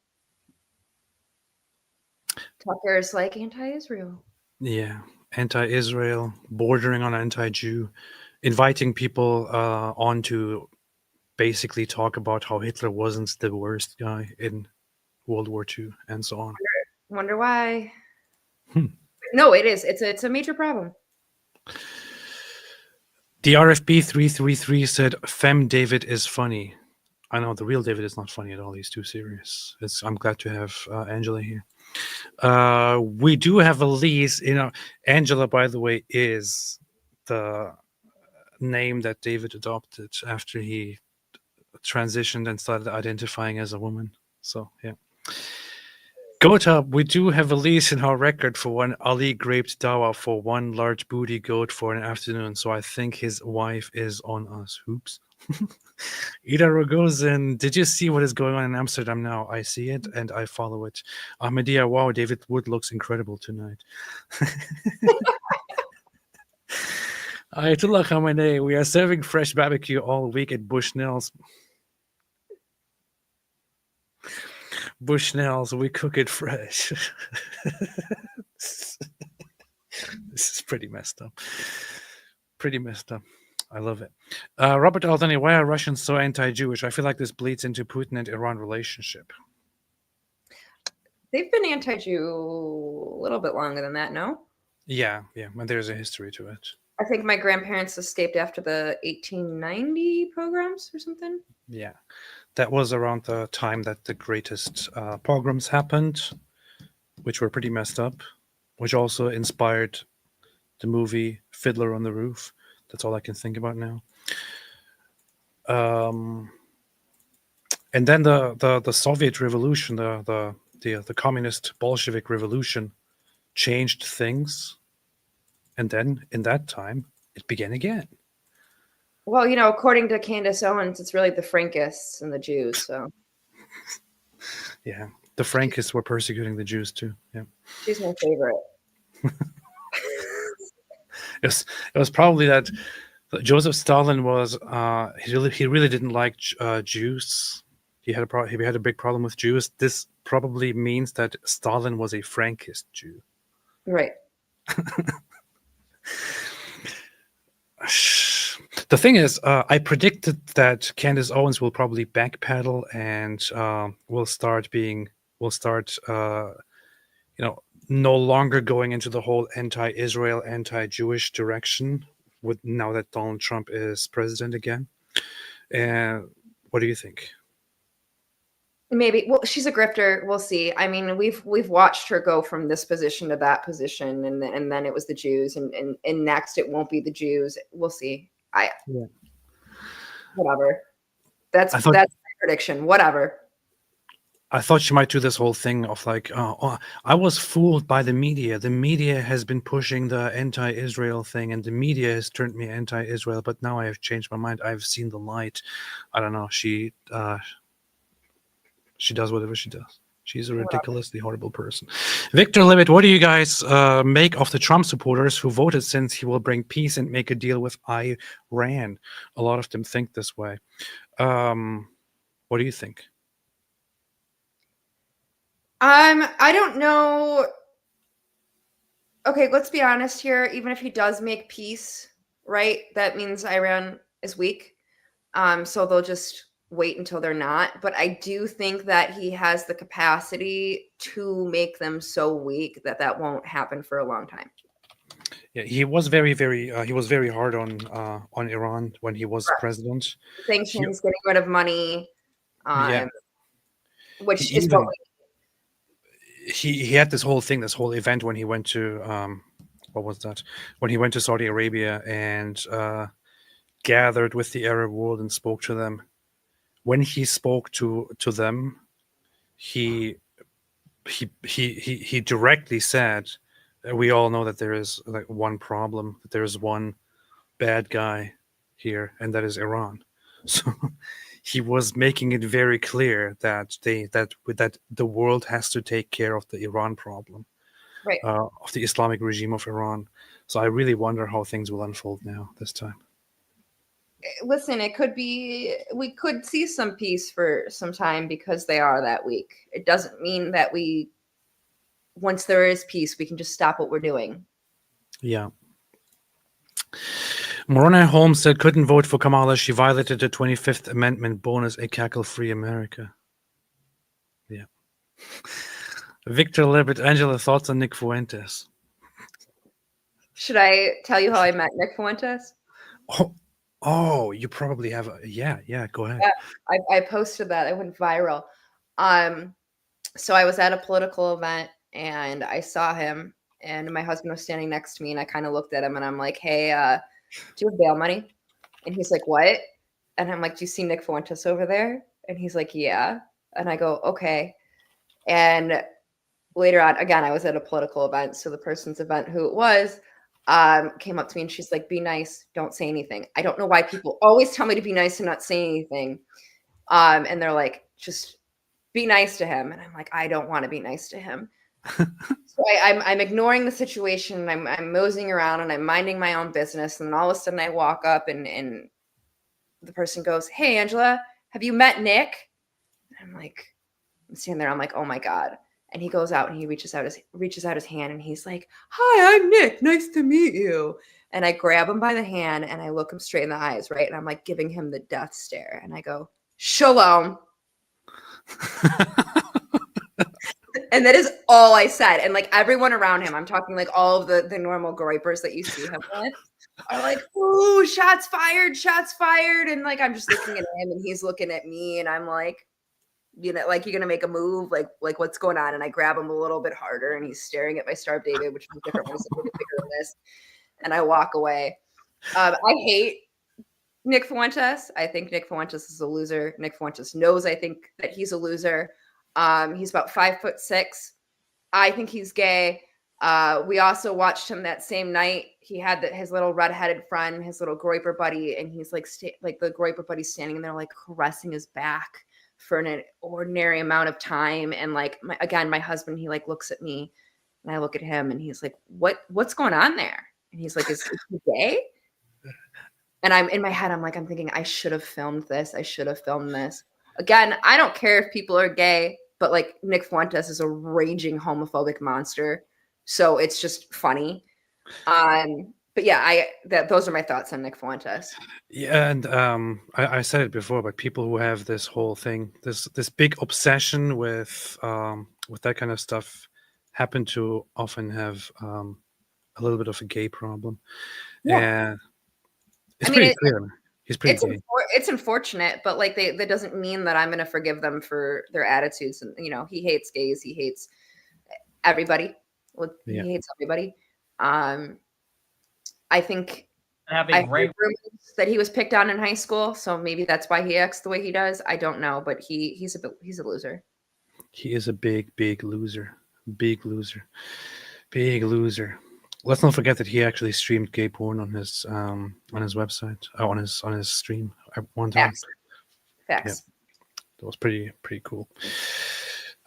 Tucker's like anti-Israel. Yeah, anti-Israel, bordering on anti-Jew, inviting people on to basically talk about how Hitler wasn't the worst guy in World War II and so on. Wonder why. No, it is. It's a major problem. The RFP 333 said, Fem David is funny. I know the real David is not funny at all. He's too serious. I'm glad to have Angela here. We do have Elise. Angela, by the way, is the name that David adopted after he transitioned and started identifying as a woman. So, yeah. Goat Hub, we do have Elise in our record for one Ali graped dawa for one large booty goat for an afternoon. So I think his wife is on us. Oops. Ida Rogozin, did you see what is going on in Amsterdam now? I see it and I follow it. Ahmadiyya, wow, David Wood looks incredible tonight. Ayatollah Khamenei, we are serving fresh barbecue all week at Bushnell's. Bushnell's, we cook it fresh. This is pretty messed up. Pretty messed up. I love it. Robert Aldani, why are Russians so anti-Jewish? I feel like this bleeds into Putin and Iran relationship. They've been anti-Jew a little bit longer than that, no? Yeah, and there's a history to it. I think my grandparents escaped after the 1890 pogroms or something. Yeah, that was around the time that the greatest pogroms happened, which were pretty messed up, which also inspired the movie Fiddler on the Roof. That's all I can think about now. And then the Soviet Revolution, the communist Bolshevik Revolution, changed things. And then in that time, it began again. Well, you know, according to Candace Owens, it's really the Frankists and the Jews. So Yeah, the Frankists were persecuting the Jews too. Yeah, she's my favorite. it was probably that Joseph Stalin was he really didn't like Jews. He had a big problem with Jews. This probably means that Stalin was a Frankist Jew. Right. The thing is, I predicted that Candace Owens will probably backpedal and will start, no longer going into the whole anti-Israel, anti-Jewish direction. With now that Donald Trump is president again, and what do you think? Maybe. Well, she's a grifter. We'll see. I mean, we've watched her go from this position to that position, and then it was the Jews, and next it won't be the Jews. We'll see. Whatever. That's my prediction. Whatever. I thought she might do this whole thing of like, I was fooled by the media. The media has been pushing the anti-Israel thing, and the media has turned me anti-Israel. But now I have changed my mind. I've seen the light. I don't know. She does whatever she does. She's a ridiculously horrible person. Victor Levitt, what do you guys make of the Trump supporters who voted since he will bring peace and make a deal with Iran? A lot of them think this way. What do you think? I don't know. Okay, let's be honest here. Even if he does make peace, right, that means Iran is weak. So they'll just wait until they're not. But I do think that he has the capacity to make them so weak that that won't happen for a long time. Yeah, he was very hard on Iran when he was president. Sanctions, getting rid of money, which is even, what he had this whole event when he went to what was that? When he went to Saudi Arabia and gathered with the Arab world and spoke to them. When he spoke to them, he directly said, we all know that there is like one problem, that there is one bad guy here, and that is Iran. So he was making it very clear that the world has to take care of the Iran problem, right, of the Islamic regime of Iran. So I really wonder how things will unfold now this time. Listen, it could be, we could see some peace for some time because they are that weak. It doesn't mean that once there is peace, we can just stop what we're doing. Yeah. Morona Holmes said couldn't vote for Kamala. She violated the 25th Amendment. Bonus, a cackle-free America. Yeah. Victor Levitt, Angela, thoughts on Nick Fuentes? Should I tell you how I met Nick Fuentes? Oh, you probably have. Yeah, go ahead. Yeah, I posted that. It went viral. So I was at a political event and I saw him, and my husband was standing next to me, and I kind of looked at him and I'm like, hey, do you have bail money? And he's like, what? And I'm like, do you see Nick Fuentes over there? And he's like, yeah. And I go, okay. And later on, again, I was at a political event. So the person's event, who it was, came up to me and she's like, be nice, don't say anything. I don't know why people always tell me to be nice and not say anything. And they're like, just be nice to him. And I'm like, I don't want to be nice to him. So I'm ignoring the situation. I'm moseying around and I'm minding my own business. And then all of a sudden I walk up and the person goes, hey, Angela, have you met Nick? And I'm like, I'm standing there. I'm like, oh my God. And he goes out and he reaches out his hand and he's like, hi, I'm Nick. Nice to meet you. And I grab him by the hand and I look him straight in the eyes, right? And I'm like giving him the death stare. And I go, shalom. And that is all I said. And like everyone around him, I'm talking like all of the normal gripers that you see him with, are like, ooh, shots fired. And like, I'm just looking at him and he's looking at me and I'm like, you know, like, you're going to make a move, like what's going on? And I grab him a little bit harder and he's staring at my Star of David, which is a different one. It's a little bigger than this. And I walk away. I hate Nick Fuentes. I think Nick Fuentes is a loser. Nick Fuentes knows, I think, that he's a loser. He's about 5'6". I think he's gay. We also watched him that same night he had his little redheaded friend, his little groiper buddy, and he's like, the groiper buddy's standing there like caressing his back for an ordinary amount of time. And like, my husband, he like looks at me and I look at him and he's like, what's going on there? And he's like, is he gay? And I'm in my head, I'm thinking, I should have filmed this. I should have filmed this. Again, I don't care if people are gay, but like Nick Fuentes is a raging homophobic monster. So it's just funny. But yeah, those are my thoughts on Nick Fuentes. Yeah, and I said it before, but people who have this whole thing, this big obsession with that kind of stuff, happen to often have a little bit of a gay problem. Yeah. And it's pretty clear. He's pretty gay. It's unfortunate, but like that doesn't mean that I'm going to forgive them for their attitudes. And he hates gays. He hates everybody. Well, he hates everybody. I think I heard rumors that he was picked on in high school, so maybe that's why he acts the way he does. I don't know, but he's a loser. He is a big loser. Big loser. Big loser. Let's not forget that he actually streamed gay porn on his website, on his stream at one time. Facts. Yeah. That was pretty cool.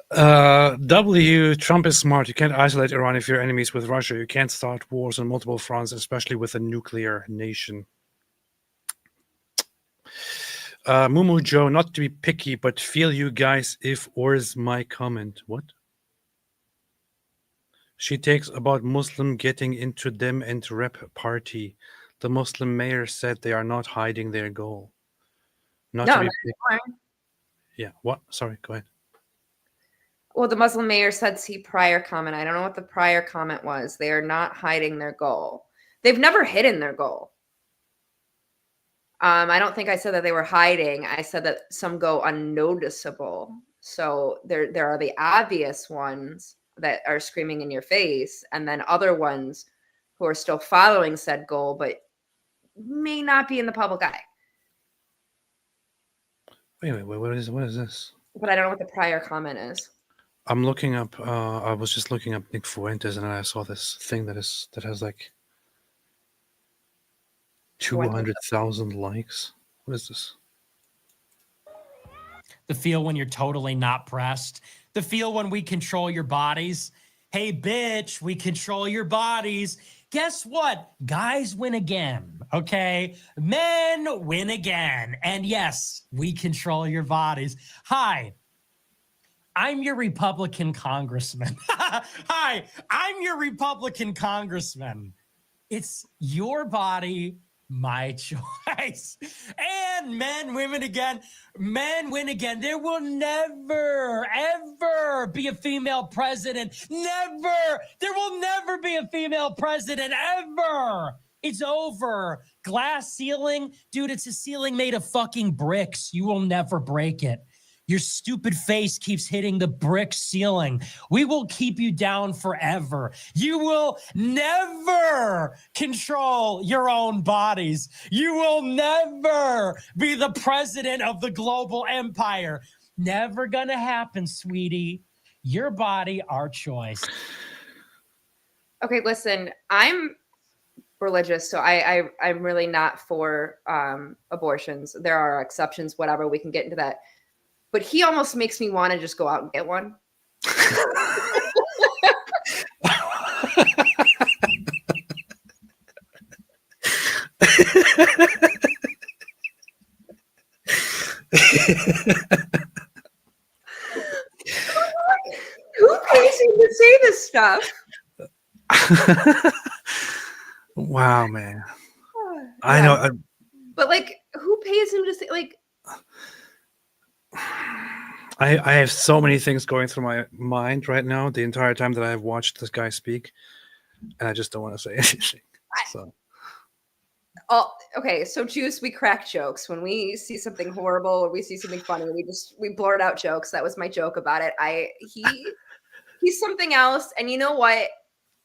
Trump is smart. You can't isolate Iran if you're enemies with Russia. You can't start wars on multiple fronts, especially with a nuclear nation. Mumu Joe, not to be picky, but feel you guys if or is my comment. What? She takes about Muslim getting into them and rep party. The Muslim mayor said they are not hiding their goal. Not to be picky. Yeah, what? Sorry, go ahead. Well, the Muslim mayor said, see prior comment. I don't know what the prior comment was. They are not hiding their goal. They've never hidden their goal. I don't think I said that they were hiding. I said that some go unnoticeable. So there are the obvious ones that are screaming in your face, and then other ones who are still following said goal, but may not be in the public eye. Wait, what is this? But I don't know what the prior comment is. I'm looking up. I was just looking up Nick Fuentes, and I saw this thing that has like 200,000 likes. What is this? The feel when you're totally not pressed. The feel when we control your bodies. Hey, bitch, we control your bodies. Guess what? Guys win again, okay? Men win again. And yes, we control your bodies. Hi, I'm your Republican congressman. Hi, I'm your Republican congressman. It's your body, my choice. And men, women again. Men win again. There will never, ever be a female president. Never. There will never be a female president, ever. It's over. Glass ceiling. Dude, it's a ceiling made of fucking bricks. You will never break it. Your stupid face keeps hitting the brick ceiling. We will keep you down forever. You will never control your own bodies. You will never be the president of the global empire. Never gonna happen, sweetie. Your body, our choice. Okay, listen, I'm religious, so I'm really not for abortions. There are exceptions, whatever. We can get into that. But he almost makes me want to just go out and get one. Who pays him to say this stuff? Wow, man. I know. But like, who pays him to say like? I have so many things going through my mind right now the entire time that I have watched this guy speak, and I just don't want to say anything. So. Oh, okay. So Juice, we crack jokes when we see something horrible or we see something funny. We blurt out jokes. That was my joke about it. He's something else. And you know what?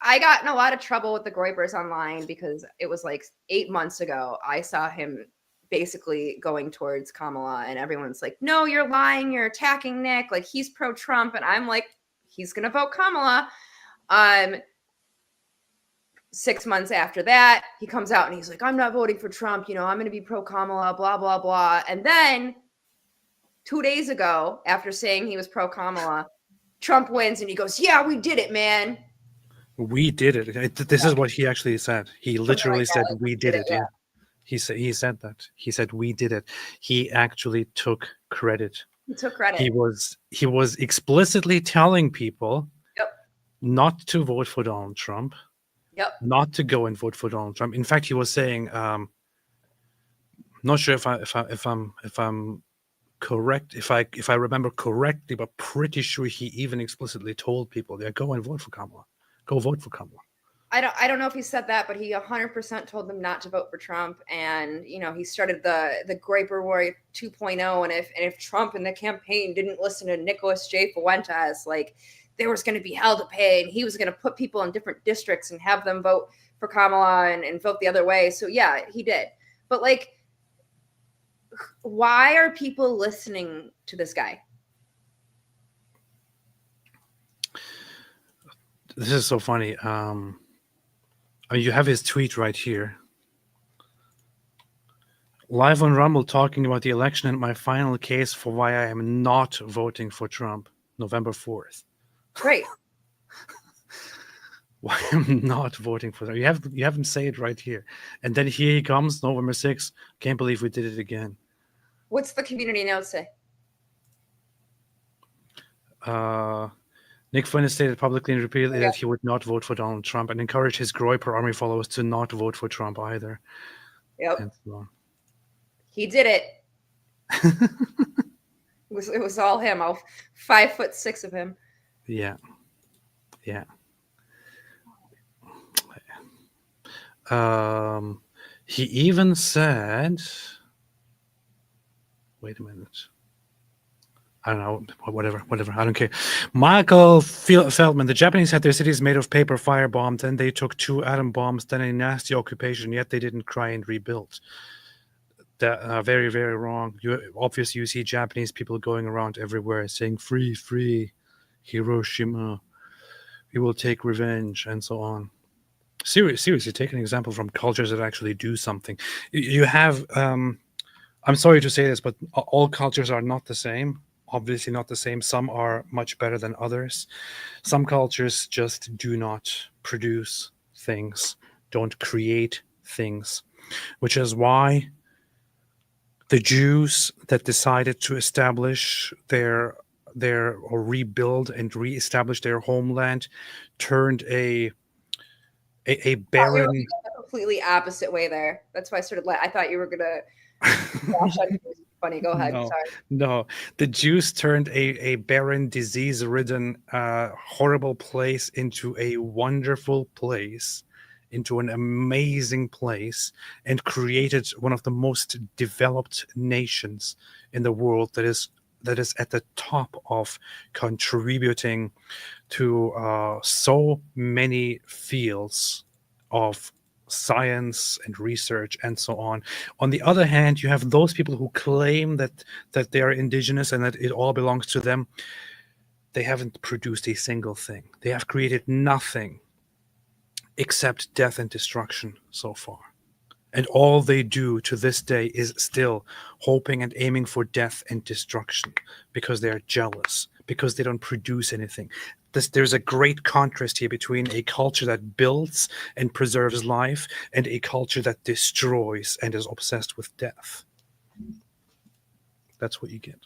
I got in a lot of trouble with the Groypers online because it was like 8 months ago. I saw him basically going towards Kamala, and everyone's like, no, you're lying, you're attacking Nick, like he's pro-Trump, and I'm like, he's gonna vote Kamala. 6 months after that, he comes out and he's like, I'm not voting for Trump. You know, I'm going to be pro Kamala, blah, blah, blah. And then 2 days ago, after saying he was pro Kamala, Trump wins and he goes, yeah, we did it, man. We did it. This is what he actually said. He literally said, we did it. Yeah. He said that. He said, we did it. He actually took credit. He took credit. He was explicitly telling people not to vote for Donald Trump. Yep. Not to go and vote for Donald Trump. In fact, he was saying, not sure if I'm correct, if I remember correctly, but pretty sure he even explicitly told people, yeah, go and vote for Kamala. Go vote for Kamala. I don't know if he said that, but he 100% told them not to vote for Trump. And, you know, he started the Graper War 2.0. And if Trump and the campaign didn't listen to Nicholas J. Fuentes, like, there was going to be hell to pay, and he was going to put people in different districts and have them vote for Kamala and vote the other way. So yeah, he did. But like, why are people listening to this guy? This is so funny. I mean, you have his tweet right here. Live on Rumble talking about the election and my final case for why I am not voting for Trump, November 4th. Great. Why I'm not voting for that. You have him say it right here. And then here he comes, November 6th. Can't believe we did it again. What's the community note say? Nick Fuentes stated publicly and repeatedly that he would not vote for Donald Trump and encouraged his Groyper Army followers to not vote for Trump either. Yep. And so on. He did it. It was all him. All 5'6" of him. Yeah. He even said, wait a minute. I don't know, whatever. I don't care. Michael Feldman, the Japanese had their cities made of paper firebombed, then they took 2 atom bombs, then a nasty occupation, yet they didn't cry and rebuild. That very, very wrong. Obviously, you see Japanese people going around everywhere saying, free, free, Hiroshima, we will take revenge, and so on. Seriously, take an example from cultures that actually do something. You have, I'm sorry to say this, but all cultures are not the same. Obviously not the same. Some are much better than others. Some cultures just do not produce things, don't create things, which is why the Jews that decided to establish or rebuild and reestablish their homeland turned a barren. A completely opposite way there. That's why I started. I thought you were gonna. Funny. Go ahead. No, Sorry. No, the Jews turned a barren, disease-ridden, horrible place into a wonderful place, into an amazing place, and created one of the most developed nations in the world that is at the top of contributing to so many fields of science and research and so on. On the other hand, you have those people who claim that they are indigenous and that it all belongs to them. They haven't produced a single thing. They have created nothing except death and destruction so far. And all they do to this day is still hoping and aiming for death and destruction because they are jealous, because they don't produce anything. There's a great contrast here between a culture that builds and preserves life and a culture that destroys and is obsessed with death. That's what you get.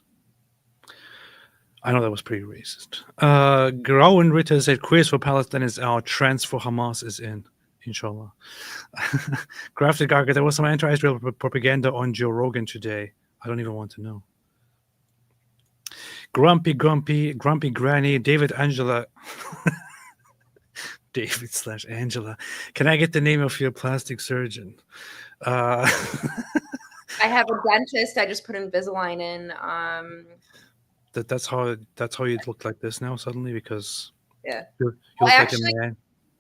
I know that was pretty racist. Grauen Ritter said, Quiz for Palestine is out, Trends for Hamas is in. Inshallah. Grafted Garga, there was some anti-Israel propaganda on Joe Rogan today. I don't even want to know. Grumpy Granny, David Angela. David/Angela. Can I get the name of your plastic surgeon? I have a dentist. I just put Invisalign in. That's how you'd look like this now suddenly, because yeah, you look like a man.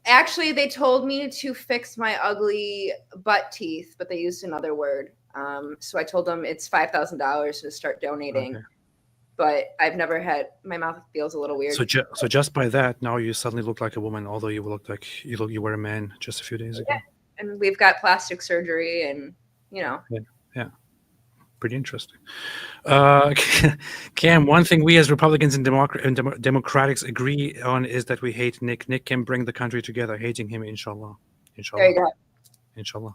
Actually, they told me to fix my ugly butt teeth, but they used another word. So I told them it's $5,000 to start donating. but I've never had, my mouth feels a little weird. So just by that, now you suddenly look like a woman, although you looked like you were a man just a few days ago. Yeah. And we've got plastic surgery and, you know. Yeah. Pretty interesting. Cam, one thing we as Republicans and Democrats agree on is that we hate Nick. Nick can bring the country together. Hating him, inshallah. There you go. Inshallah.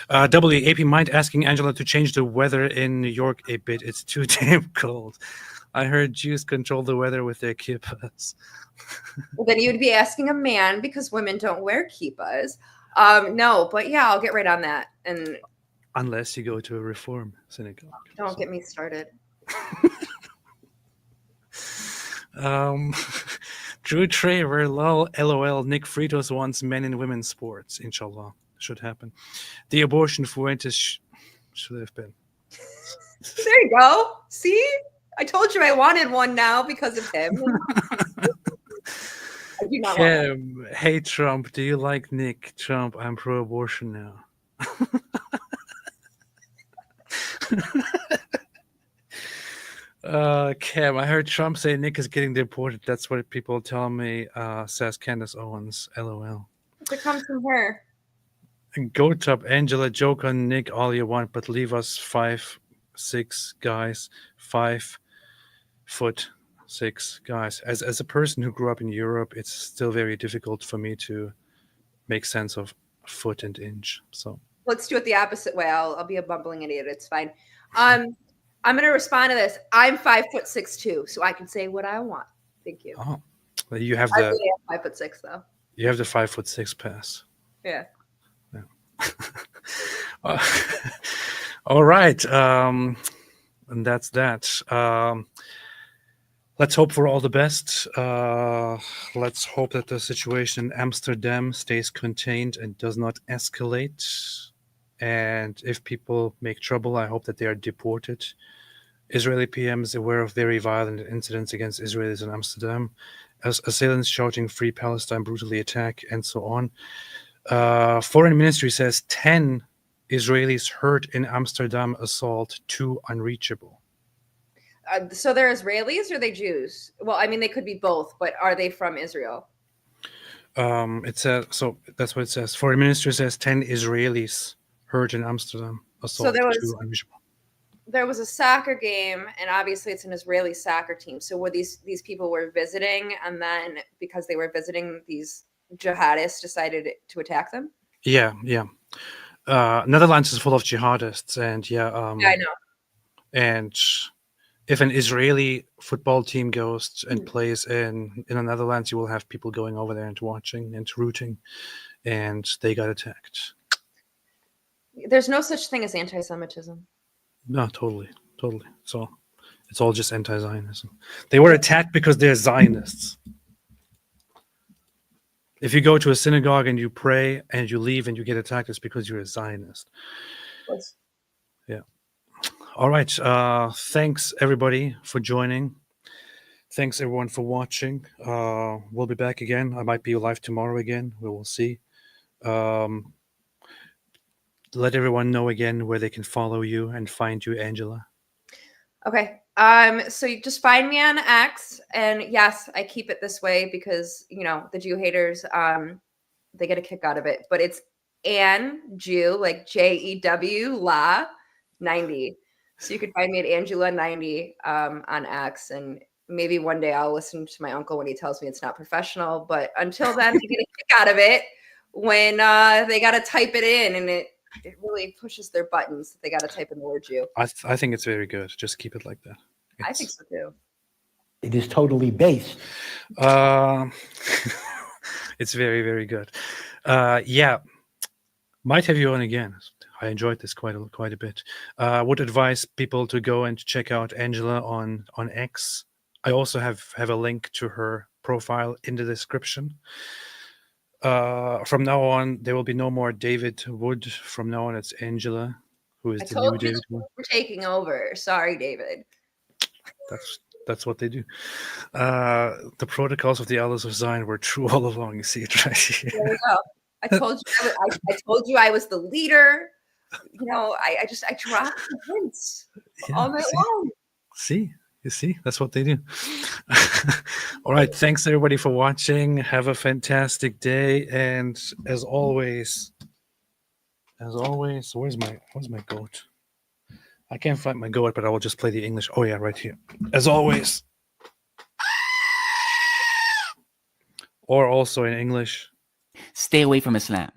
AP mind asking Angela to change the weather in New York a bit. It's too damn cold. I heard Jews control the weather with their kippas. Well, then you'd be asking a man because women don't wear kippas. No, but yeah, I'll get right on that. And unless you go to a Reform synagogue. Don't get me started. Drew Traver, LOL, Nick Fritos wants men and women's sports. Inshallah. Should happen. The abortion Fuentes should have been. There you go. See? I told you I wanted one now because of him. I do not want one. Hey, Trump, do you like Nick? Trump, I'm pro-abortion now. Cam, I heard Trump say Nick is getting deported. That's what people tell me, says Candace Owens. LOL. It comes from her. Goat up, Angela, joke on Nick all you want, but leave us 5'6" guys, 5'6" guys. As a person who grew up in Europe, it's still very difficult for me to make sense of foot and inch. So let's do it the opposite way. I'll be a bumbling idiot. It's fine. I'm gonna respond to this. I'm 5'6" too, so I can say what I want. Thank you. Oh, you have I the really am 5'6" though. You have the 5'6" pass. Yeah. All right. And that's that. Let's hope for all the best. Let's hope that the situation in Amsterdam stays contained and does not escalate. And if people make trouble, I hope that they are deported. Israeli PM is aware of very violent incidents against Israelis in Amsterdam, as assailants shouting "Free Palestine" brutally attack, and so on. Foreign Ministry says 10 Israelis hurt in Amsterdam assault, 2 unreachable. So they're Israelis or are they Jews? Well, I mean, they could be both, but are they from Israel? It says, so that's what it says. Foreign Ministry says 10 Israelis hurt in Amsterdam assault, So there 2 unreachable. There was a soccer game, and obviously it's an Israeli soccer team. So were these people were visiting, and then because they were visiting, these jihadists decided to attack them? Yeah. Netherlands is full of jihadists, and Yeah, I know. And if an Israeli football team goes and plays in the Netherlands, you will have people going over there and watching and rooting, and they got attacked. There's no such thing as anti-Semitism. No, totally. So it's all just anti-Zionism. They were attacked because they're Zionists. If you go to a synagogue and you pray and you leave and you get attacked, it's because you're a Zionist. Yes. Yeah. All right. Thanks, everybody, for joining. Thanks, everyone, for watching. We'll be back again. I might be live tomorrow again. We will see. Let everyone know again where they can follow you and find you, Angela. Okay. So you just find me on X, and yes, I keep it this way because the Jew haters, they get a kick out of it. But it's Ann Jew, like JEW La 90. So you can find me at Angela 90 on X, and maybe one day I'll listen to my uncle when he tells me it's not professional. But until then, they get a kick out of it when they got to type it in, and it really pushes their buttons. They got to type in the word Jew. I think it's very good. Just keep it like that. I think so too. It is totally based. It's very, very good. Yeah, might have you on again. I enjoyed this quite a bit. Would advise people to go and check out Angela on X. I also have a link to her profile in the description. From now on, there will be no more David Wood. From now on, it's Angela, who is the new David Wood. We're taking over. Sorry, David. That's what they do. The protocols of the elders of Zion were true all along. You see it right here. There you go. I told you. I told you I was the leader. I dropped the hints all night long. See, You see, that's what they do. All right, thanks everybody for watching. Have a fantastic day, and as always, where's my goat? I can't find my goat, but I will just play the English. Oh yeah, right here. As always, or also in English. Stay away from Islam.